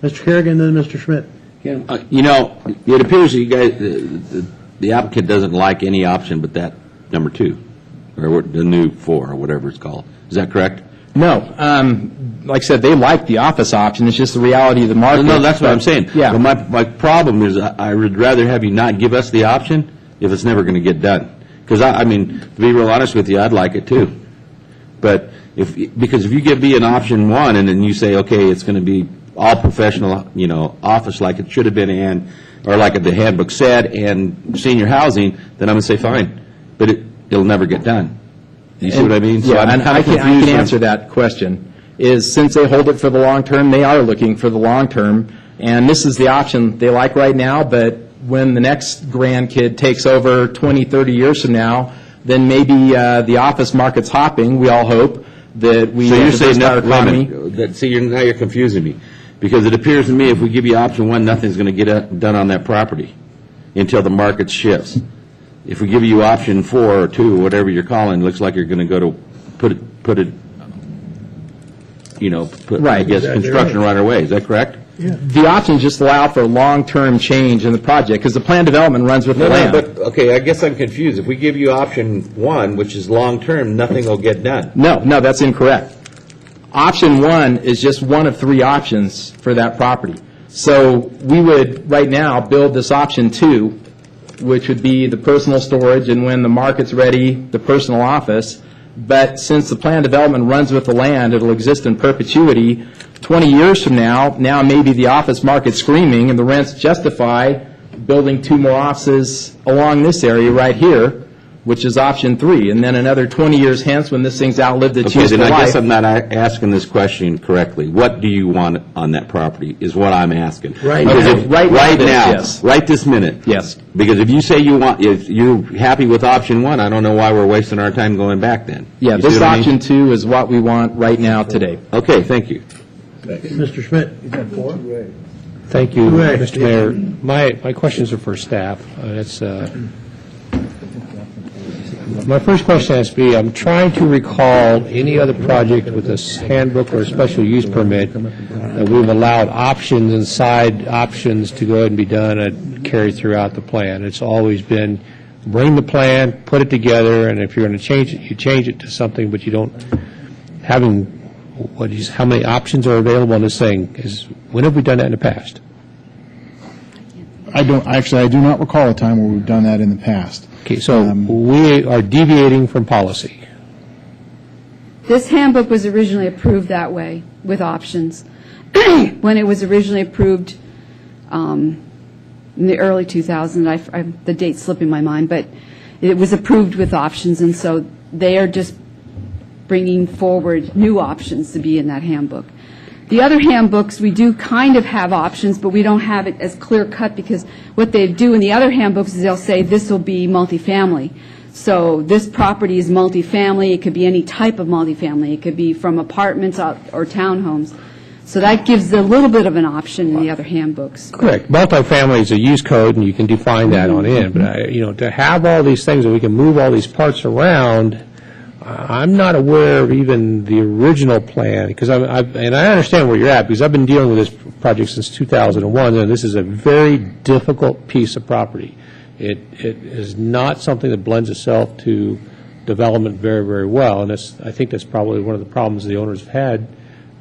Mr. Kerrigan, then Mr. Schmidt. You know, it appears that you guys, the applicant doesn't like any option but that number 2, or the new 4, or whatever it's called. Is that correct? No. Like I said, they like the office option. It's just the reality of the market. No, that's what I'm saying. Yeah. But my problem is I would rather have you not give us the option if it's never going to get done. Because, I mean, to be real honest with you, I'd like it too. But because if you give me an option 1 and then you say, okay, it's going to be all professional, you know, office like it should have been, or like the handbook said, and senior housing, then I'm going to say fine. But it'll never get done. You see what I mean? So yeah, and I can answer that question. Is since they hold it for the long term, they are looking for the long term, and this is the option they like right now. But when the next grandkid takes over 20, 30 years from now, then maybe the office market's hopping. We all hope that we. So you're saying our economy. See, now you're confusing me, because it appears to me if we give you option 1, nothing's going to get done on that property until the market shifts. If we give you option 4 or 2, or whatever you're calling, it looks like you're going to go to put it, you know, right. I guess, construction right away. Is that correct? Yeah. The options just allow for long-term change in the project, because the plan development runs with the land. But, okay, I guess I'm confused. If we give you option 1, which is long-term, nothing will get done. No, that's incorrect. Option 1 is just one of 3 options for that property. So we would, right now, build this option 2, which would be the personal storage, and when the market's ready, the personal office. But since the plan development runs with the land, it'll exist in perpetuity. 20 years from now maybe the office market's screaming and the rents justify building 2 more offices along this area right here, which is option 3. And then another 20 years hence, when this thing's outlived its useful life. Okay, then I guess I'm not asking this question correctly. What do you want on that property is what I'm asking. Right now, yes. Right this minute. Yes. Because if you say if you're happy with option 1, I don't know why we're wasting our time going back then. Yeah, this option 2 is what we want right now today. Okay, thank you. Mr. Schmidt. Thank you, Mr. Mayor. My questions are for staff. My first question has to be, I'm trying to recall any other project with a handbook or a special use permit that we've allowed options and side options to go ahead and be done and carry throughout the plan. It's always been bring the plan, put it together, and if you're going to change it, you change it to something, but you don't having how many options are available on this thing. When have we done that in the past? I do not recall a time where we've done that in the past. Okay, so we are deviating from policy. This handbook was originally approved that way, with options. When it was originally approved in the early 2000s, the date's slipping my mind, but it was approved with options, and so they are just bringing forward new options to be in that handbook. The other handbooks, we do kind of have options, but we don't have it as clear cut, because what they do in the other handbooks is they'll say this will be multifamily. So this property is multifamily. It could be any type of multifamily. It could be from apartments or townhomes. So that gives a little bit of an option in the other handbooks. Correct. Multifamily is a use code, and you can define that on in. But, to have all these things, and we can move all these parts around, I'm not aware of even the original plan, because and I understand where you're at, because I've been dealing with this project since 2001, and this is a very difficult piece of property. It is not something that blends itself to development very, very well, and I think that's probably one of the problems the owners have had,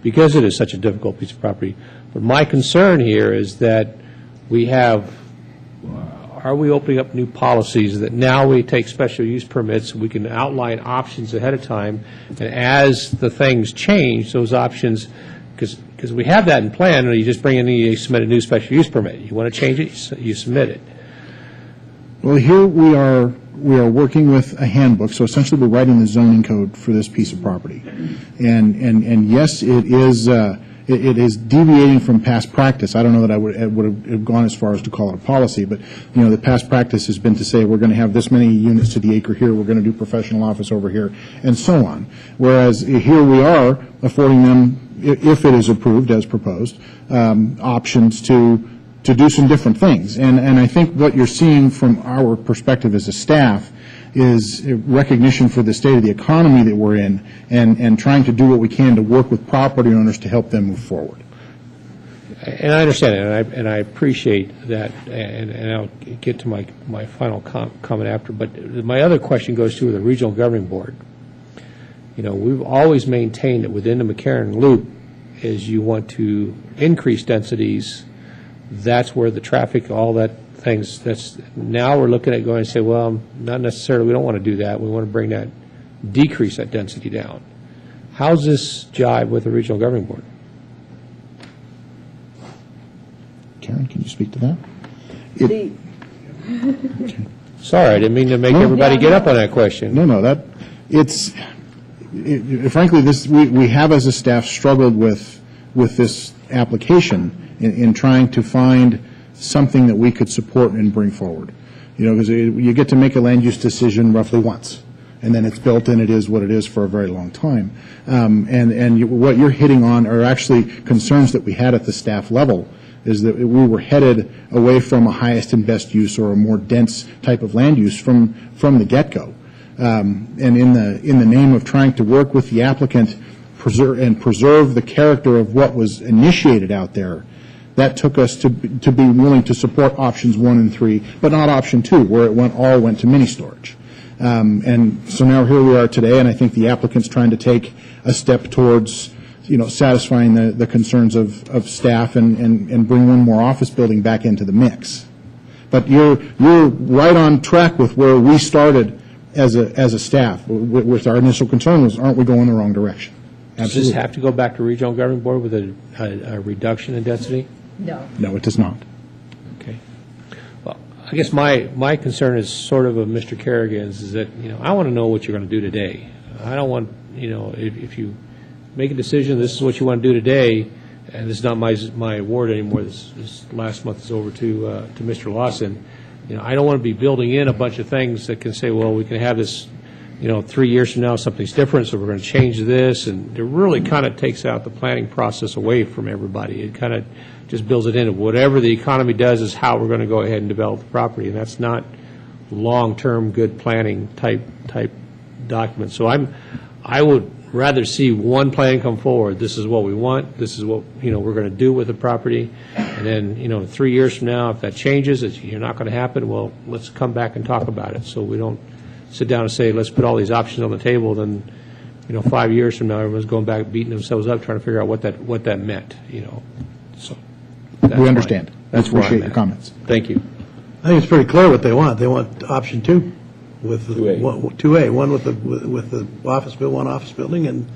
because it is such a difficult piece of property. But my concern here is that are we opening up new policies that now we take special use permits, we can outline options ahead of time, and as the things change, those options, because we have that in plan, and you just bring in, you submit a new special use permit. You want to change it, you submit it. Well, here we are working with a handbook, so essentially we're writing the zoning code for this piece of property. And yes, it is deviating from past practice. I don't know that I would have gone as far as to call it a policy, but, the past practice has been to say we're going to have this many units to the acre here, we're going to do professional office over here, and so on. Whereas here we are affording them, if it is approved as proposed, options to do some different things. And I think what you're seeing from our perspective as a staff is recognition for the state of the economy that we're in, and trying to do what we can to work with property owners to help them move forward. And I understand it, and I appreciate that, and I'll get to my final comment after. But my other question goes to the Regional Governing Board. We've always maintained that within the McCarran Loop, as you want to increase densities, that's where the traffic, all that things, now we're looking at going and say, well, not necessarily, we don't want to do that. We want to decrease that density down. How's this jive with the Regional Governing Board? Karen, can you speak to that? Sorry, I didn't mean to make everybody get up on that question. No, frankly, we have as a staff struggled with this application in trying to find something that we could support and bring forward. Because you get to make a land use decision roughly once, and then it's built and it is what it is for a very long time. What you're hitting on are actually concerns that we had at the staff level, is that we were headed away from a highest and best use or a more dense type of land use from the get-go. And in the name of trying to work with the applicant preserve the character of what was initiated out there, that took us to be willing to support options 1 and 3, but not option 2, where it all went to mini storage. And so now here we are today, and I think the applicant's trying to take a step towards, satisfying the concerns of staff and bring one more office building back into the mix. But you're right on track with where we started as a staff. With our initial concern was, aren't we going the wrong direction? Does this have to go back to Regional Governing Board with a reduction in density? No, it does not. Okay. Well, I guess my concern is sort of Mr. Kerrigan's, is that, I want to know what you're going to do today. I don't want, if you make a decision, this is what you want to do today, and this is not my award anymore, this last month is over to Mr. Lawson, I don't want to be building in a bunch of things that can say, well, we can have this, 3 years from now something's different, so we're going to change this, and it really kind of takes out the planning process away from everybody. It kind of just builds it into whatever the economy does is how we're going to go ahead and develop the property, and that's not long-term good planning type document. So I would rather see one plan come forward. This is what we want. This is what we're going to do with the property, and then 3 years from now, if that changes, it's not going to happen. Well, let's come back and talk about it, so we don't sit down and say let's put all these options on the table. Then 5 years from now, everyone's going back beating themselves up trying to figure out what that meant. So we understand. That's appreciate your comments. Thank you. I think it's pretty clear what they want. They want option 2 with 2A, one with the one office building and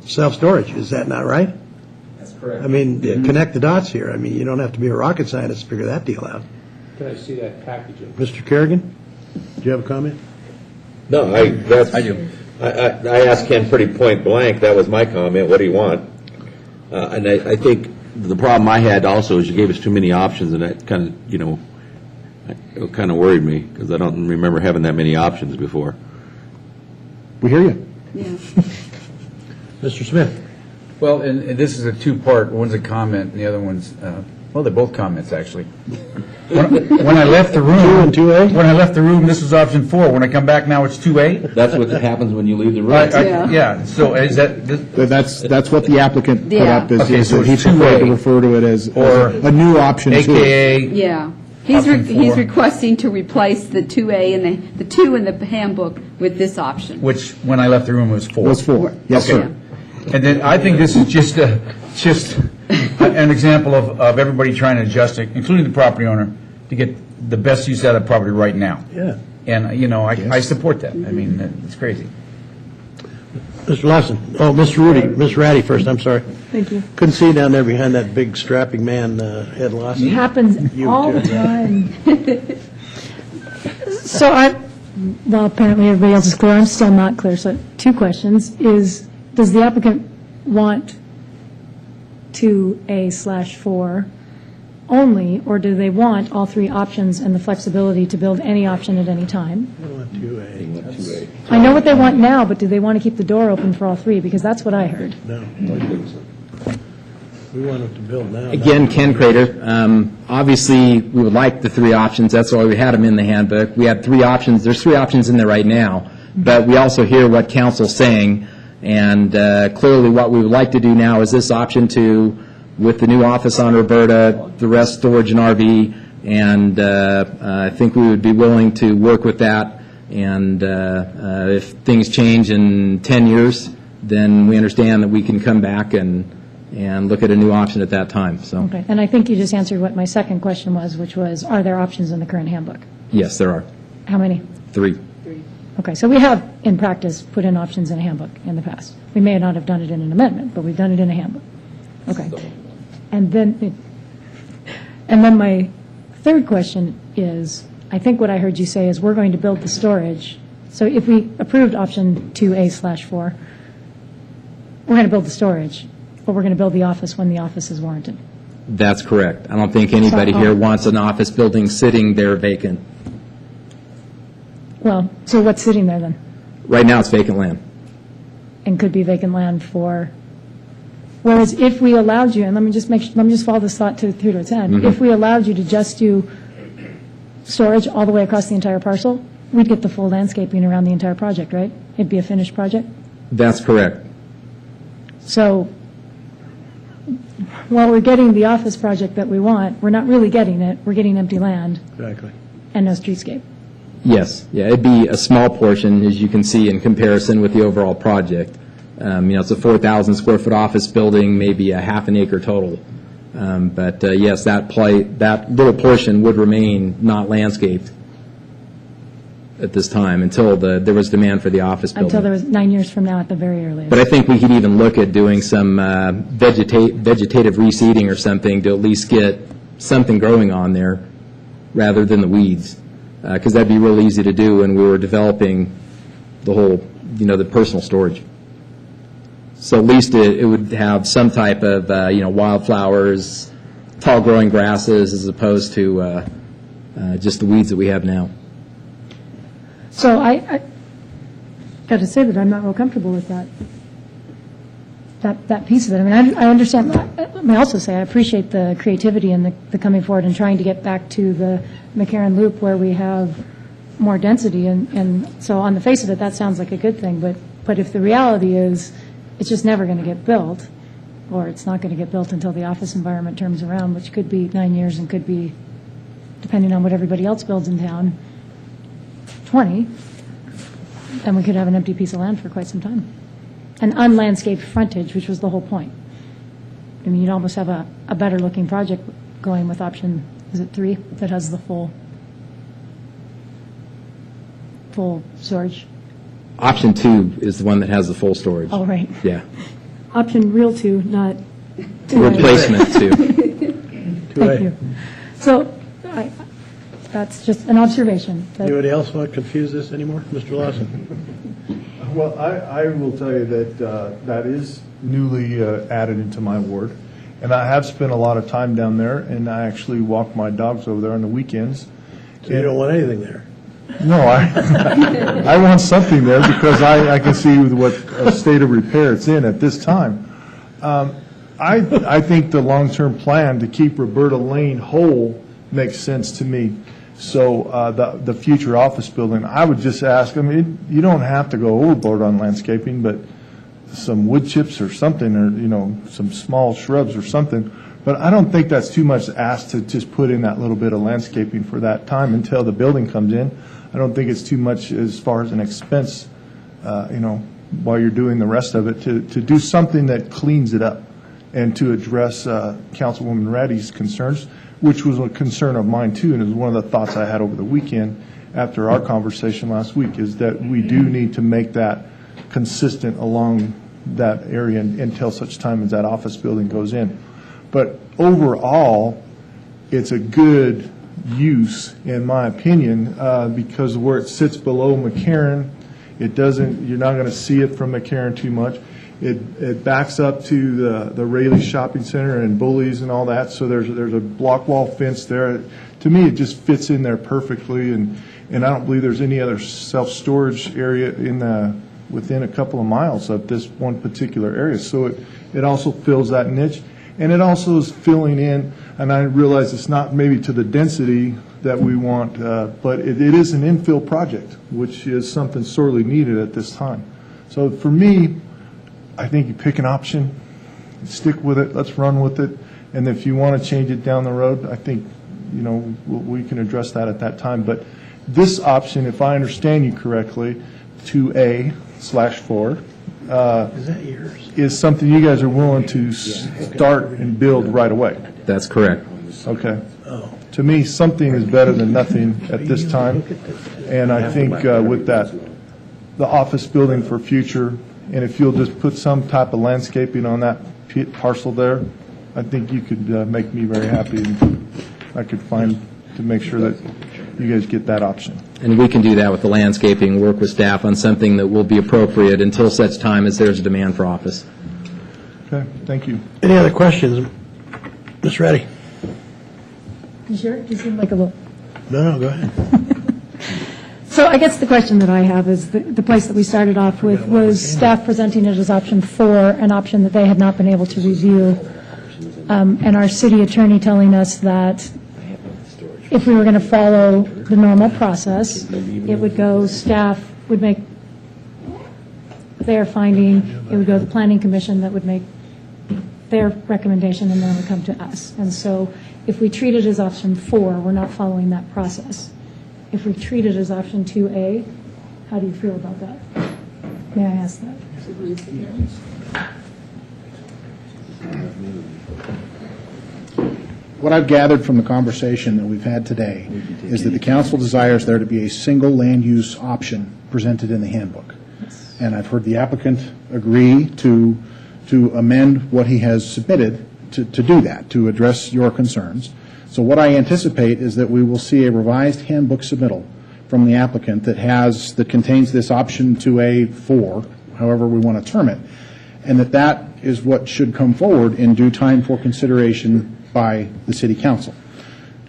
self-storage. Is that not right? That's correct. I mean, connect the dots here. I mean, you don't have to be a rocket scientist to figure that deal out. Can I see that packaging? Mr. Kerrigan, do you have a comment? No, I do. I asked Ken pretty point blank. That was my comment. What do you want? And I think the problem I had also is you gave us too many options, and that kind of, it kind of worried me, because I don't remember having that many options before. We hear you. Yeah. Mr. Smith? Well, and this is a two-part. One's a comment, and the other one's, well, they're both comments, actually. When I left the room... 2 and 2A? When I left the room, this was option 4. When I come back now, it's 2A? That's what happens when you leave the room. Yeah, so is that... That's what the applicant put up, is Okay, so he it's preferred to 2A. refer to it as Or a new option. AKA... Yeah. He's Option 4. requesting to replace the 2A and the 2 in the handbook with this option. Which, when I left the room, was 4. Was 4. Yes, Okay. sir. And then I think this is just an example of everybody trying to adjust it, including the property owner, to get the best use out of the property right now. Yeah. And, I support that. I mean, it's crazy. Mr. Lawson? Oh, Mr. Rudy, Ms. Ratty first, I'm sorry. Thank you. Couldn't see down there behind that big strapping man, Ed Lawson. It happens You all too. the time. So well, apparently everybody else is clear. I'm still not clear. So 2 questions. Does the applicant want 2A/4 only, or do they want all 3 options and the flexibility to build any option at any time? I want 2A. I know what they want now, but do they want to keep the door open for all 3? Because that's what I heard. No. We want them to build now. Again, Ken Crater, obviously, we would like the 3 options. That's why we had them in the handbook. We had 3 options. There's 3 options in there right now, but we also hear what council's saying, and clearly what we would like to do now is this option 2 with the new office on Roberta, the rest storage and RV, and I think we would be willing to work with that, and if things change in 10 years, then we understand that we can come back and look at a new option at that time, so. Okay. And I think you just answered what my second question was, which was, are there options in the current handbook? Yes, there are. How many? 3. Okay, so we have, in practice, put in options in a handbook in the past. We may not have done it in an amendment, but we've done it in a handbook. Okay. And then my third question is, I think what I heard you say is we're going to build the storage. So if we approved option 2A/4, we're going to build the storage, but we're going to build the office when the office is warranted. That's correct. I don't think anybody here wants an office building sitting there vacant. Well, so what's sitting there then? Right now, it's vacant land. And could be vacant land for, whereas if we allowed you, and let me just follow this thought through to its end. If we allowed you to just do storage all the way across the entire parcel, we'd get the full landscaping around the entire project, right? It'd be a finished project. That's correct. So while we're getting the office project that we want, we're not really getting it. We're getting empty land Exactly. and no streetscape. Yes, yeah, it'd be a small portion, as you can see, in comparison with the overall project. It's a 4,000 square foot office building, maybe a half an acre total. But yes, that little portion would remain not landscaped at this time until there was demand for the office building. Until there was 9 years from now at the very earliest. But I think we could even look at doing some vegetative reseeding or something to at least get something growing on there rather than the weeds. Because that'd be real easy to do when we were developing the whole, the personal storage. So at least it would have some type of, wildflowers, tall growing grasses as opposed to just the weeds that we have now. So I got to say that I'm not real comfortable with that piece of it. I mean, I understand. Let me also say I appreciate the creativity and the coming forward and trying to get back to the McCarran Loop where we have more density. And so on the face of it, that sounds like a good thing. But if the reality is it's just never going to get built, or it's not going to get built until the office environment turns around, which could be 9 years and could be, depending on what everybody else builds in town, 20, then we could have an empty piece of land for quite some time. An unlandscaped frontage, which was the whole point. I mean, you'd almost have a better-looking project going with option, is it 3, that has the full storage? Option 2 is the one that has the full storage. Oh, right. Yeah. Option real 2, not 2. Replacement 2. Thank you. So that's just an observation. Anybody else want to confuse this anymore? Mr. Lawson? Well, I will tell you that that is newly added into my ward. And I have spent a lot of time down there, and I actually walk my dogs over there on the weekends. So you don't want anything there? No, I want something there because I can see what state of repair it's in at this time. I think the long-term plan to keep Roberta Lane whole makes sense to me. So the future office building, I would just ask, I mean, you don't have to go overboard on landscaping, but some wood chips or something, or, you know, some small shrubs or something. But I don't think that's too much asked to just put in that little bit of landscaping for that time until the building comes in. I don't think it's too much as far as an expense, you know, while you're doing the rest of it, to do something that cleans it up and to address Councilwoman Ratty's concerns, which was a concern of mine too, and it was one of the thoughts I had over the weekend after our conversation last week, is that we do need to make that consistent along that area until such time as that office building goes in. But overall, it's a good use, in my opinion, because where it sits below McCarran, it doesn't, you're not going to see it from McCarran too much. It backs up to the Rayleigh Shopping Center and Bullies and all that, so there's a block wall fence there. To me, it just fits in there perfectly, and I don't believe there's any other self-storage area within a couple of miles of this one particular area. So it also fills that niche, and it also is filling in, and I realize it's not maybe to the density that we want, but it is an infill project, which is something sorely needed at this time. So for me, I think you pick an option, stick with it, let's run with it, and if you want to change it down the road, I think, you know, we can address that at that time. But this option, if I understand you correctly, 2A/4, Is that yours? is something you guys are willing to start and build right away. That's correct. Okay. To me, something is better than nothing at this time, and I think with that, the office building for future, and if you'll just put some type of landscaping on that parcel there, I think you could make me very happy, and I could find to make sure that you guys get that option. And we can do that with the landscaping, work with staff on something that will be appropriate until such time as there's a demand for office. Okay, thank you. Any other questions? Ms. Reddy? You sure? You seem like a little... No, go ahead. So I guess the question that I have is the place that we started off with was staff presenting it as option 4, an option that they had not been able to review, and our city attorney telling us that if we were going to follow the normal process, it would go, staff would make their finding, it would go to the Planning Commission that would make their recommendation, and then it would come to us. And so if we treat it as option 4, we're not following that process. If we treat it as option 2A, how do you feel about that? May I ask that? What I've gathered from the conversation that we've had today is that the council desires there to be a single land use option presented in the handbook. And I've heard the applicant agree to amend what he has submitted to do that, to address your concerns. So what I anticipate is that we will see a revised handbook submittal from the applicant that contains this option 2A4, however we want to term it, and that is what should come forward in due time for consideration by the City Council.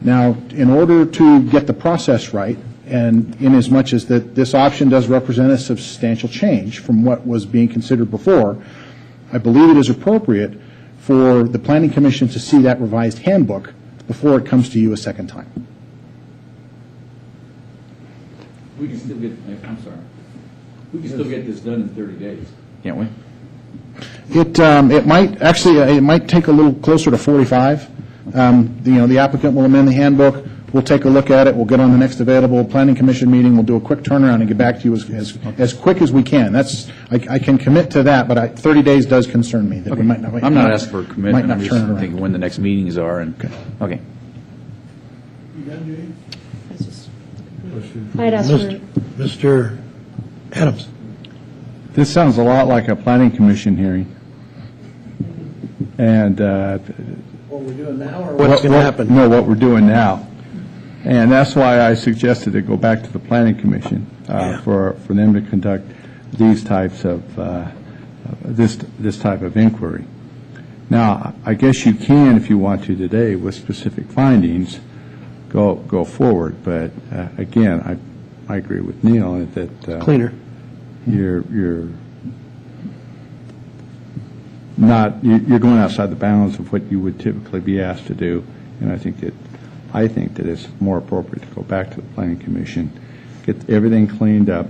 Now, in order to get the process right, and in as much as that this option does represent a substantial change from what was being considered before, I believe it is appropriate for the Planning Commission to see that revised handbook before it comes to you a second time. We can still get, I'm sorry, we can still get this done in 30 days, can't we? It might take a little closer to 45. The applicant will amend the handbook. We'll take a look at it. We'll get on the next available planning commission meeting. We'll do a quick turnaround and get back to you as quick as we can. I can commit to that, but 30 days does concern me. That we might not, I'm not asking for a commitment, might I'm not just turn it thinking around. when the next meetings are, and, okay. I'd ask for... Mr. Adams? This sounds a lot like a planning commission hearing. And What we're doing now, or what's going to happen? No, what we're doing now. And that's why I suggested it go back to the planning commission for them to conduct these types of this type of inquiry. Now, I guess you can, if you want to today, with specific findings, go forward. But again, I agree with Neil that Cleaner. You're going outside the bounds of what you would typically be asked to do, and I think that it's more appropriate to go back to the Planning Commission, get everything cleaned up.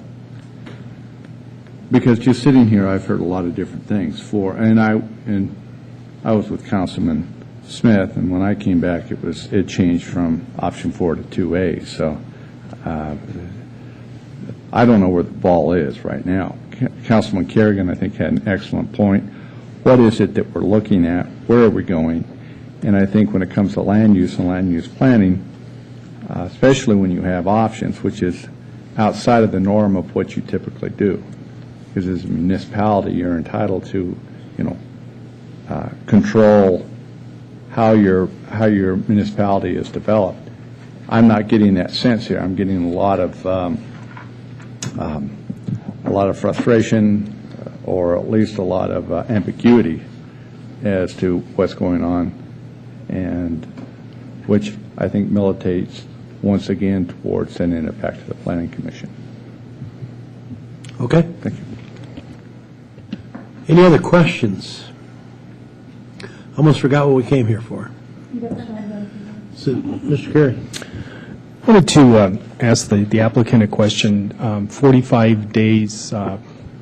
Because just sitting here, I've heard a lot of different things. And I was with Councilman Smith, and when I came back, it changed from option 4 to 2A. So I don't know where the ball is right now. Councilman Kerrigan, I think, had an excellent point. What is it that we're looking at? Where are we going? And I think when it comes to land use and land use planning, especially when you have options, which is outside of the norm of what you typically do, because as a municipality, you're entitled to, control how your municipality is developed. I'm not getting that sense here. I'm getting a lot of frustration, or at least a lot of ambiguity as to what's going on, and which I think militates once again towards sending it back to the Planning Commission. Okay. Thank you. Any other questions? Almost forgot what we came here for. So, Mr. Carey. I wanted to ask the applicant a question. 45 days,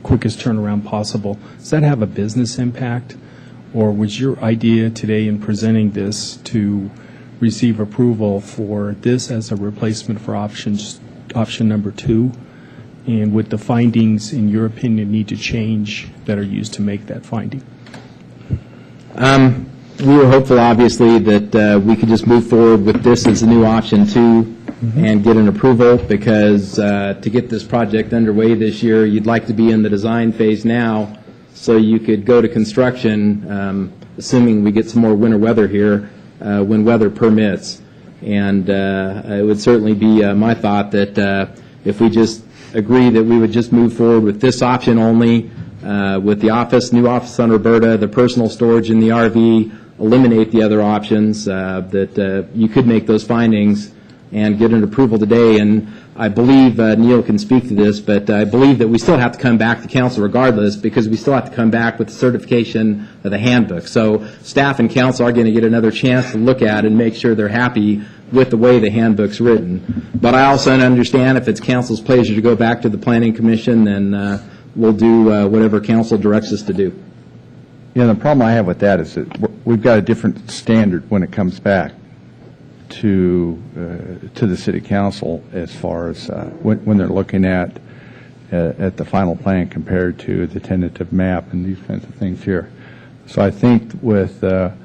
quickest turnaround possible. Does that have a business impact? Or was your idea today in presenting this to receive approval for this as a replacement for option number 2? And would the findings, in your opinion, need to change that are used to make that finding? We were hopeful, obviously, that we could just move forward with this as a new option 2 and get an approval, because to get this project underway this year, you'd like to be in the design phase now so you could go to construction, assuming we get some more winter weather here, when weather permits. And it would certainly be my thought that if we just agree that we would just move forward with this option only, with the new office on Roberta, the personal storage in the RV, eliminate the other options, that you could make those findings and get an approval today. And I believe Neil can speak to this, but I believe that we still have to come back to council regardless, because we still have to come back with the certification of the handbook. So staff and council are going to get another chance to look at and make sure they're happy with the way the handbook's written. But I also understand if it's council's pleasure to go back to the Planning Commission, then we'll do whatever council directs us to do. Yeah, the problem I have with that is that we've got a different standard when it comes back to the city council as far as when they're looking at the final plan compared to the tentative map and these kinds of things here. So I think with I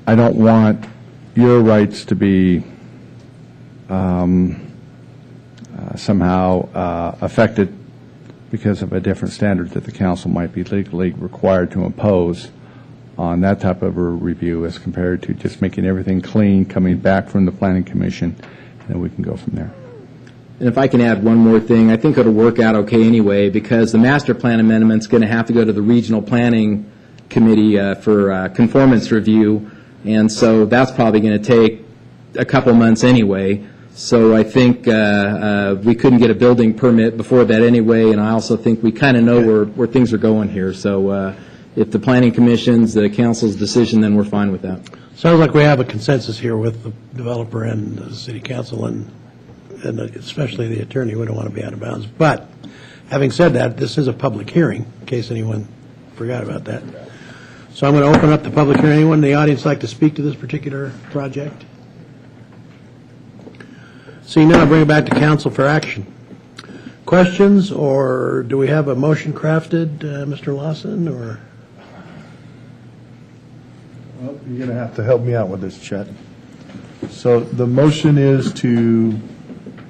don't want your rights to be somehow affected because of a different standard that the council might be legally required to impose on that type of a review as compared to just making everything clean, coming back from the Planning Commission, and then we can go from there. And if I can add one more thing, I think it'll work out okay anyway, because the master plan amendment's going to have to go to the Regional Planning Committee for conformance review, and so that's probably going to take a couple months anyway. So I think we couldn't get a building permit before that anyway, and I also think we kind of know where things are going here. So if the Planning Commission's, the council's decision, then we're fine with that. Sounds like we have a consensus here with the developer and the city council, and especially the attorney. We don't want to be out of bounds. But having said that, this is a public hearing, in case anyone forgot about that. So I'm going to open up the public hearing. Anyone in the audience like to speak to this particular project? Seeing none, I'll bring it back to council for action. Questions, or do we have a motion crafted, Mr. Lawson, or? Well, you're going to have to help me out with this, Chet. So the motion is to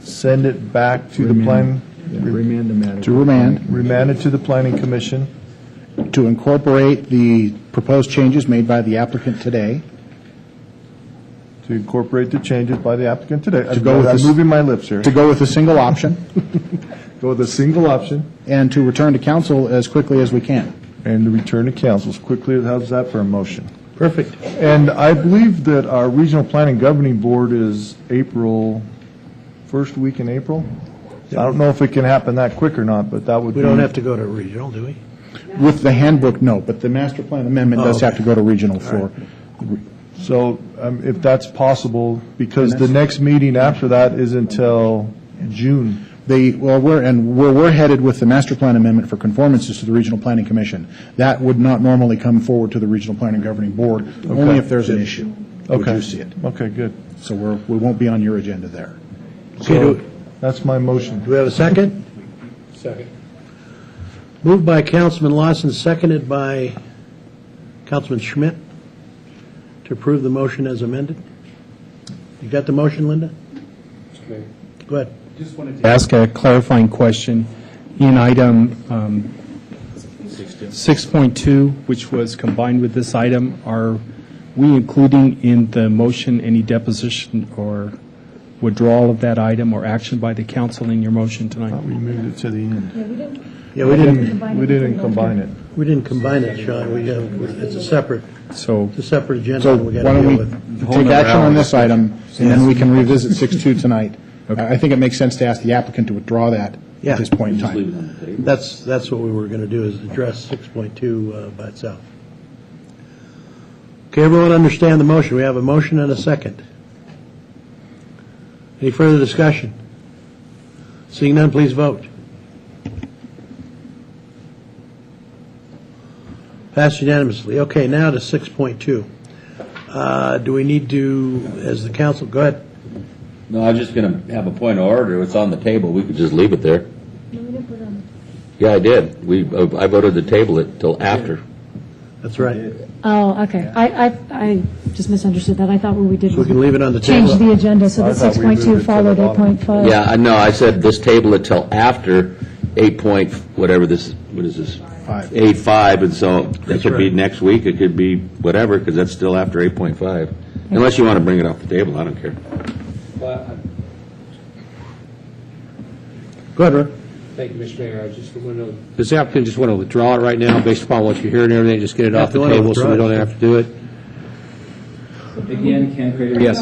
send it back to the plan. Remand the matter. To remand. Remand it to the Planning Commission. To incorporate the proposed changes made by the applicant today. to incorporate the changes by the applicant today. go with I'm this- moving my lips here. To go with a single option Go with a single option and to return to council as quickly as we can. and to return to council as quickly as, how's that for a motion? Perfect. And I believe that our Regional Planning Governing Board is April, first week in April? I don't know if it can happen that quick or not, but that would be. We don't have to go to regional, do we? With the handbook, no, but the master plan amendment does have to go to regional for. So if that's possible, because the next meeting after that is until June. Where we're headed with the master plan amendment for conformances to the Regional Planning Commission, that would not normally come forward to the Regional Planning Governing Board, only Okay. if there's an issue. Would Okay. you see it? Okay, good. So we won't be on your agenda there. So that's my motion. Do we have a second? Second. Moved by Councilman Lawson, seconded by Councilman Schmidt to approve the motion as amended. You got the motion, Linda? Go ahead. Ask a clarifying question. In item 6.2, which was combined with this item, are we including in the motion any deposition or withdrawal of that item or action by the council in your motion tonight? We moved it to the end. Yeah, we didn't. We didn't combine it. We didn't combine it, Sean. It's a separate agenda So we got why to don't deal we with. take action on this item, and then we can revisit 6.2 tonight. I think it makes sense to ask the applicant to withdraw that at this point in time. That's what we were going to do, is address 6.2 by itself. Okay, everyone understand the motion. We have a motion and a second. Any further discussion? Seeing none, please vote. Passed unanimously. Okay, now to 6.2. Do we need to, as the council, go ahead. No, I was just going to have a point of order. It's on the table. We could just leave it there. Yeah, I did. I voted to table it till after. That's right. Oh, okay. I just misunderstood that. I thought what we did So we was can leave it on the table. change the agenda so that 6.2 followed 8.5. Yeah, I know. I said this table it till after 8 point, whatever this, what is this? 8.5, and so that could be next week. It could be whatever, because that's still after 8.5. Unless you want to bring it off the table, I don't care. Go ahead, Rick. Thank you, Mr. Mayor. I just want to know, does the applicant just want to withdraw it right now based upon what you hear and everything, just get it off the table so we don't have to do it? Again, Ken Crater, yes,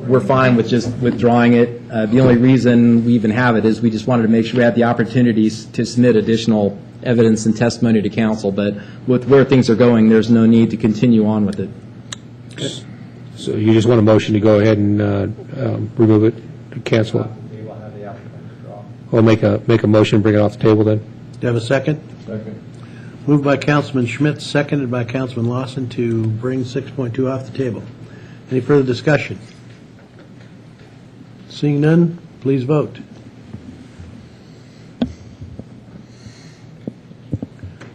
we're fine with just withdrawing it. The only reason we even have it is we just wanted to make sure we had the opportunities to submit additional evidence and testimony to council, but with where things are going, there's no need to continue on with it. So you just want a motion to go ahead and remove it, cancel it? We'll make a motion and bring it off the table then. Do you have a second? Second. Moved by Councilman Schmidt, seconded by Councilman Lawson to bring 6.2 off the table. Any further discussion? Seeing none, please vote.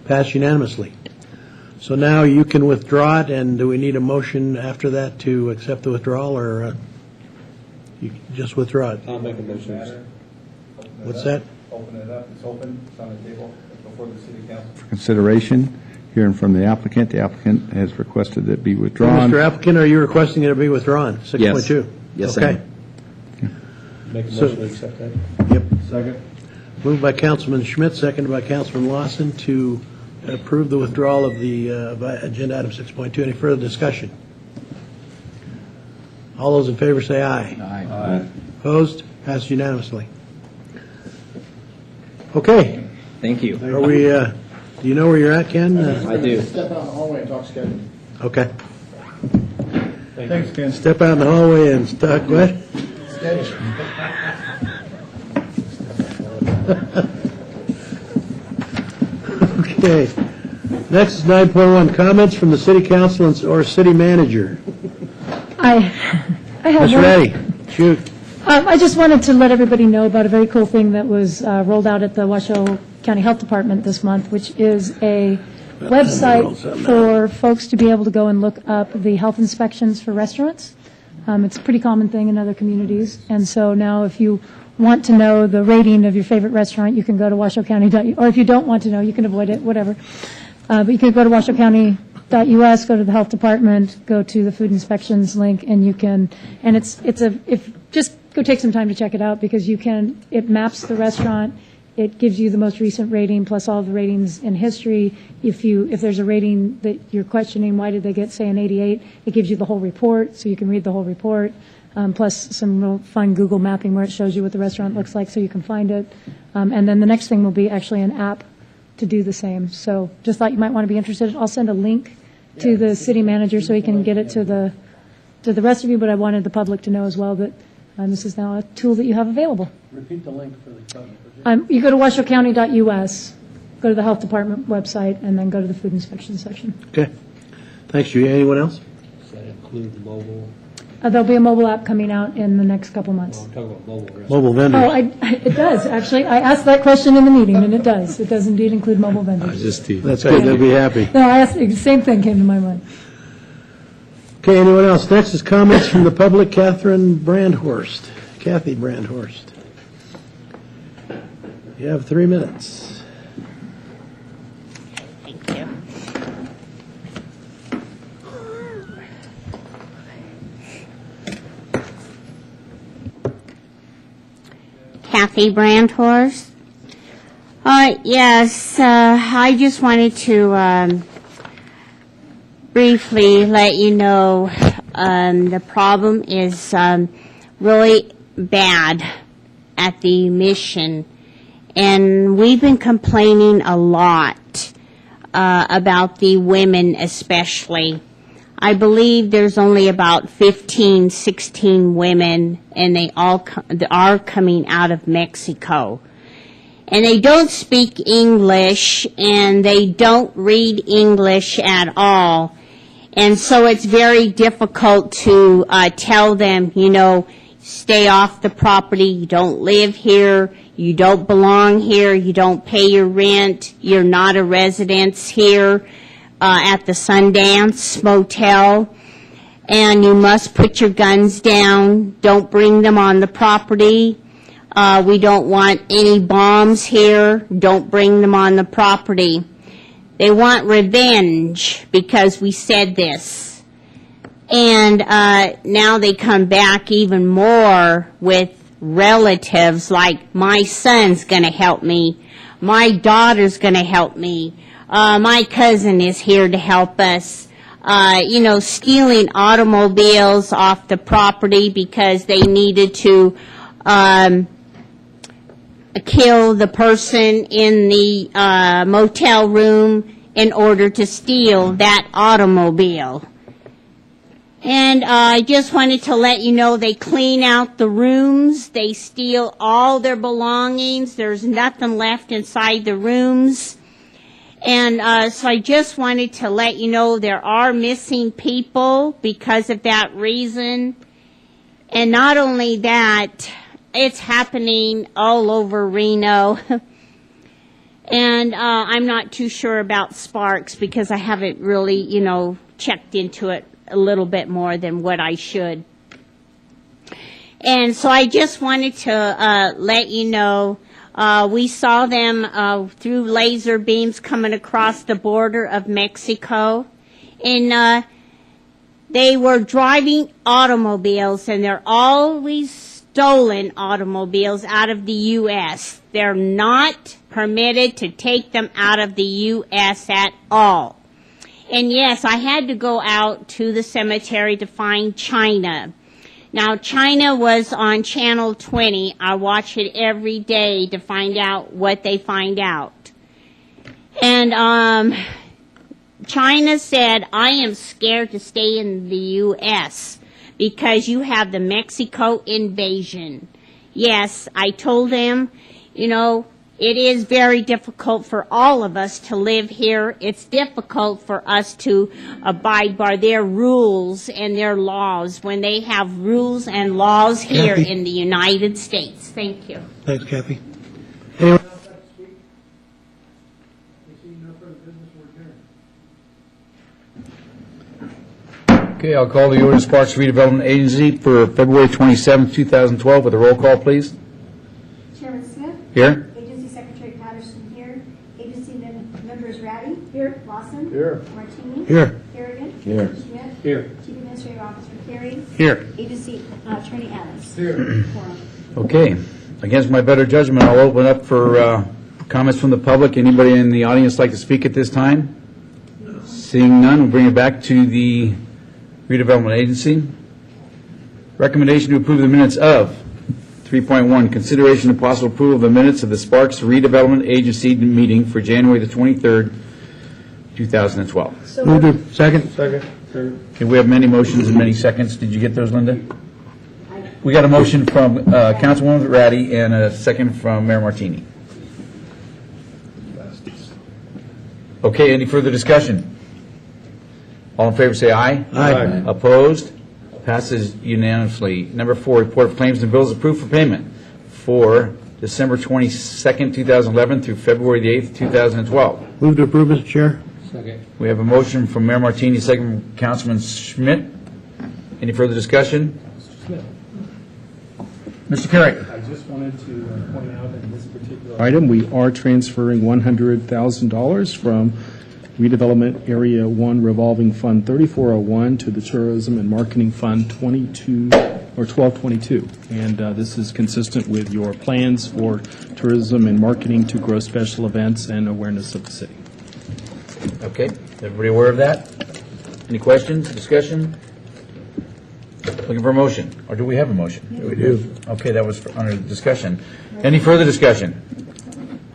Passed unanimously. So now you can withdraw it, and do we need a motion after that to accept the withdrawal, or you just withdraw it? I'll make a motion. What's that? Open it up, it's open, it's on the table before the city council. For consideration, hearing from the applicant has requested that it be withdrawn. Mr. Applicant, are you requesting it to be withdrawn? 6.2? Yes, I Okay. Make a So- motion to accept that. Yep. Second. Moved by Councilman Schmidt, seconded by Councilman Lawson to approve the withdrawal of the agenda item 6.2. Any further discussion? All those in favor say aye. Aye. Opposed? Passed unanimously. Okay. Thank you. Are we, do you know where you're at, Ken? I do. Step out in the hallway and talk schedule. Okay. Thanks, Ken. Step out in the hallway and talk, what? Okay. Next is 9.1, comments from the city council or city manager. I have Ms. one. Reddy, shoot. I just wanted to let everybody know about a very cool thing that was rolled out at the Washoe County Health Department this month, which is a website for folks to be able to go and look up the health inspections for restaurants. It's a pretty common thing in other communities. And so now if you want to know the rating of your favorite restaurant, you can go to washoecounty.us, or if you don't want to know, you can avoid it, whatever. But you can go to washoecounty.us washoccounty.us, go to the health department, go to the food inspections link, and you can, and just go take some time to check it out, because it maps the restaurant, it gives you the most recent rating, plus all the ratings in history. If there's a rating that you're questioning, why did they get, say, an 88, it gives you the whole report, so you can read the whole report, plus some real fun Google mapping where it shows you what the restaurant looks like so you can find it. And then the next thing will be actually an app to do the same. So just thought you might want to be interested. I'll send a link to the city manager so he can get it to the rest of you, but I wanted the public to know as well that this is now a tool that you have available. Repeat the link for the public. You go to washoccounty.us, go to the health department website, and then go to the food inspection section. Okay. Thanks, Julia. Anyone else? Does that include mobile? There'll be a mobile app coming out in the next couple months. I'm talking about mobile restaurants. Mobile vendors. Oh, it does, actually. I asked that question in the meeting, and it does. It does indeed include mobile vendors. That's good. They'll be happy. No, I asked, the same thing came to my mind. Okay, anyone else? Next is comments from the public. Kathy Brandhorst. You have 3 minutes. Thank you. Kathy Brandhorst. Yes, I just wanted to briefly let you know the problem is really bad at the mission, and we've been complaining a lot about the women especially. I believe there's only about 15, 16 women, and they all are coming out of Mexico. And they don't speak English, and they don't read English at all. And so it's very difficult to tell them, stay off the property, you don't live here, you don't belong here, you don't pay your rent, you're not a resident here at the Sundance Motel, and you must put your guns down, don't bring them on the property. We don't want any bombs here, don't bring them on the property. They want revenge because we said this. And now they come back even more with relatives like, my son's going to help me, my daughter's going to help me, my cousin is here to help us. Stealing automobiles off the property because they needed to kill the person in the motel room in order to steal that automobile. And I just wanted to let you know they clean out the rooms, they steal all their belongings, there's nothing left inside the rooms. And so I just wanted to let you know there are missing people because of that reason. And not only that, it's happening all over Reno. And I'm not too sure about Sparks because I haven't really, checked into it a little bit more than what I should. And so I just wanted to let you know, we saw them through laser beams coming across the border of Mexico. And they were driving automobiles, and they're always stolen automobiles out of the U.S. They're not permitted to take them out of the U.S. at all. And yes, I had to go out to the cemetery to find China. Now, China was on Channel 20. I watch it every day to find out what they find out. And China said, I am scared to stay in the U.S. because you have the Mexico invasion. Yes, I told them, it is very difficult for all of us to live here. It's difficult for us to abide by their rules and their laws when they have rules and laws here Kathy. in the United States. Thank you. Thanks, Kathy. Anyone else like to speak? Seeing no further business, we're adjourned. Okay, I'll call the Otis Sparks Redevelopment Agency for February 27, 2012, with a roll call, please. Chairman Smith? Here. Agency Secretary Patterson here. Agency members Ratty? Here. Lawson? Here. Martini? Here. Here. Schmidt? Here. Chief Administrative Officer Carey? Here. Agency Attorney Adams? Here. Quorum. Okay. Against my better judgment, I'll open up for comments from the public. Anybody in the audience like to speak at this time? Seeing none, we'll bring it back to the redevelopment agency. Recommendation to approve the minutes of 3.1, consideration of possible approval of the minutes of the Sparks Redevelopment Agency meeting for January the 23rd, 2012. So Move to, second? Okay, we have many motions and many seconds. Did you get those, Linda? We got a motion from Councilwoman Ratty and a second from Mayor Martini. Okay, any further discussion? All in favor say aye. Aye. Opposed? Passes unanimously. Number 4, report of claims and bills approved for payment for December 22nd, 2011 through February the 8th, 2012. Move to approve, Mr. Chair. Second. We have a motion from Mayor Martini, second from Councilman Schmidt. Any further discussion? Mr. Carey. I just wanted to point out in this particular item, we are transferring $100,000 from Redevelopment Area 1 Revolving Fund 3401 to the Tourism and Marketing Fund 1222. And this is consistent with your plans for tourism and marketing to grow special events and awareness of the city. Okay, everybody aware of that? Any questions, discussion? Looking for a motion, or do we have a motion? We do. Okay, that was under discussion. Any further discussion?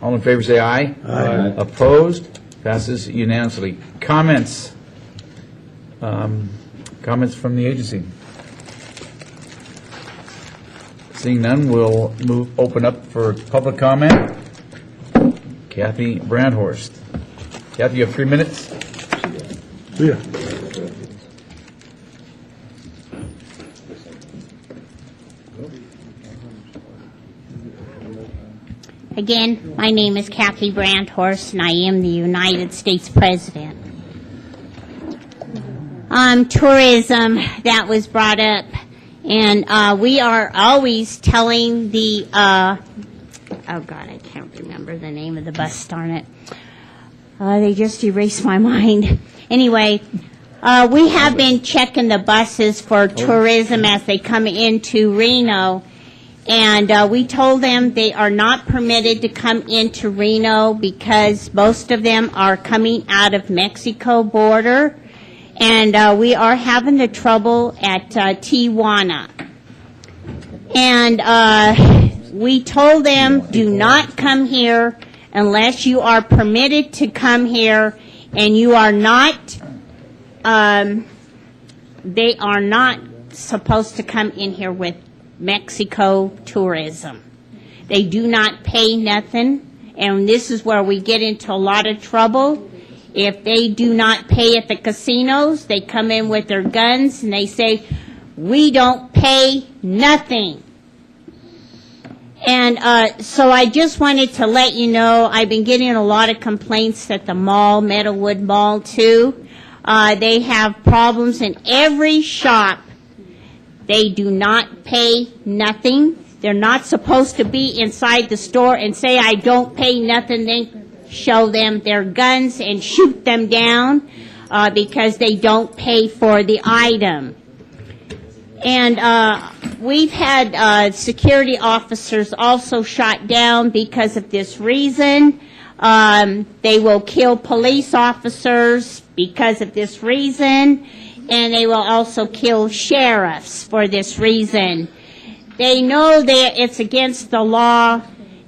All in favor say aye. Aye. Opposed? Passes unanimously. Comments? Comments from the agency? Seeing none, we'll open up for public comment. Kathy Brandhorst. Kathy, you have 3 minutes. Yeah. Again, my name is Kathy Brandhorst, and I am the United States President. Tourism, that was brought up, and we are always telling the, oh God, I can't remember the name of the bus, darn it. They just erased my mind. Anyway, we have been checking the buses for tourism as they come into Reno. And we told them they are not permitted to come into Reno because most of them are coming out of Mexico border. And we are having the trouble at Tijuana. And we told them, do not come here unless you are permitted to come here, and you are not, they are not supposed to come in here with Mexico tourism. They do not pay nothing, and this is where we get into a lot of trouble. If they do not pay at the casinos, they come in with their guns and they say, we don't pay nothing. And so I just wanted to let you know, I've been getting a lot of complaints at the mall, Meadowwood Mall too. They have problems in every shop. They do not pay nothing. They're not supposed to be inside the store and say, I don't pay nothing. Then show them their guns and shoot them down because they don't pay for the item. And we've had security officers also shot down because of this reason. They will kill police officers because of this reason. And they will also kill sheriffs for this reason. They know that it's against the law,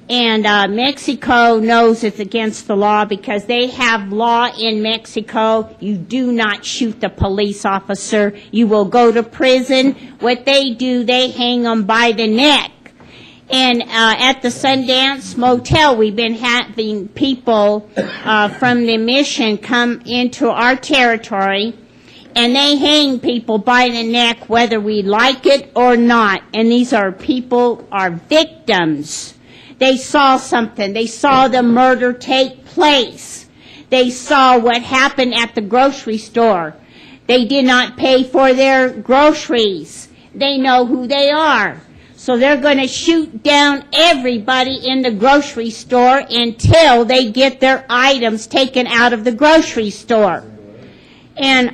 and Mexico knows it's against the law because they have law in Mexico. You do not shoot the police officer. You will go to prison. What they do, they hang them by the neck. And at the Sundance Motel, we've been having people from the mission come into our territory, and they hang people by the neck whether we like it or not. And these are people, are victims. They saw something. They saw the murder take place. They saw what happened at the grocery store. They did not pay for their groceries. They know who they are. So they're going to shoot down everybody in the grocery store until they get their items taken out of the grocery store. And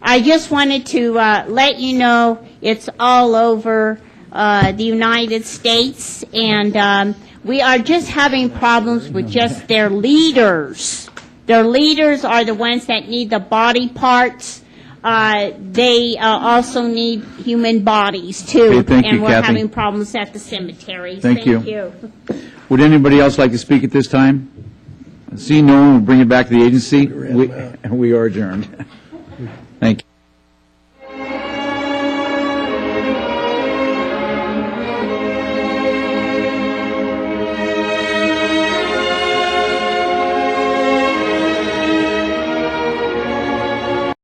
I just wanted to let you know it's all over the United States, and we are just having problems with just their leaders. Their leaders are the ones that need the body parts. They also need human bodies, too. Okay, thank you, and we're Kathy. having problems at the cemeteries. Thank you. Would anybody else like to speak at this time? Seeing no one, we'll bring it back to the agency. We are adjourned.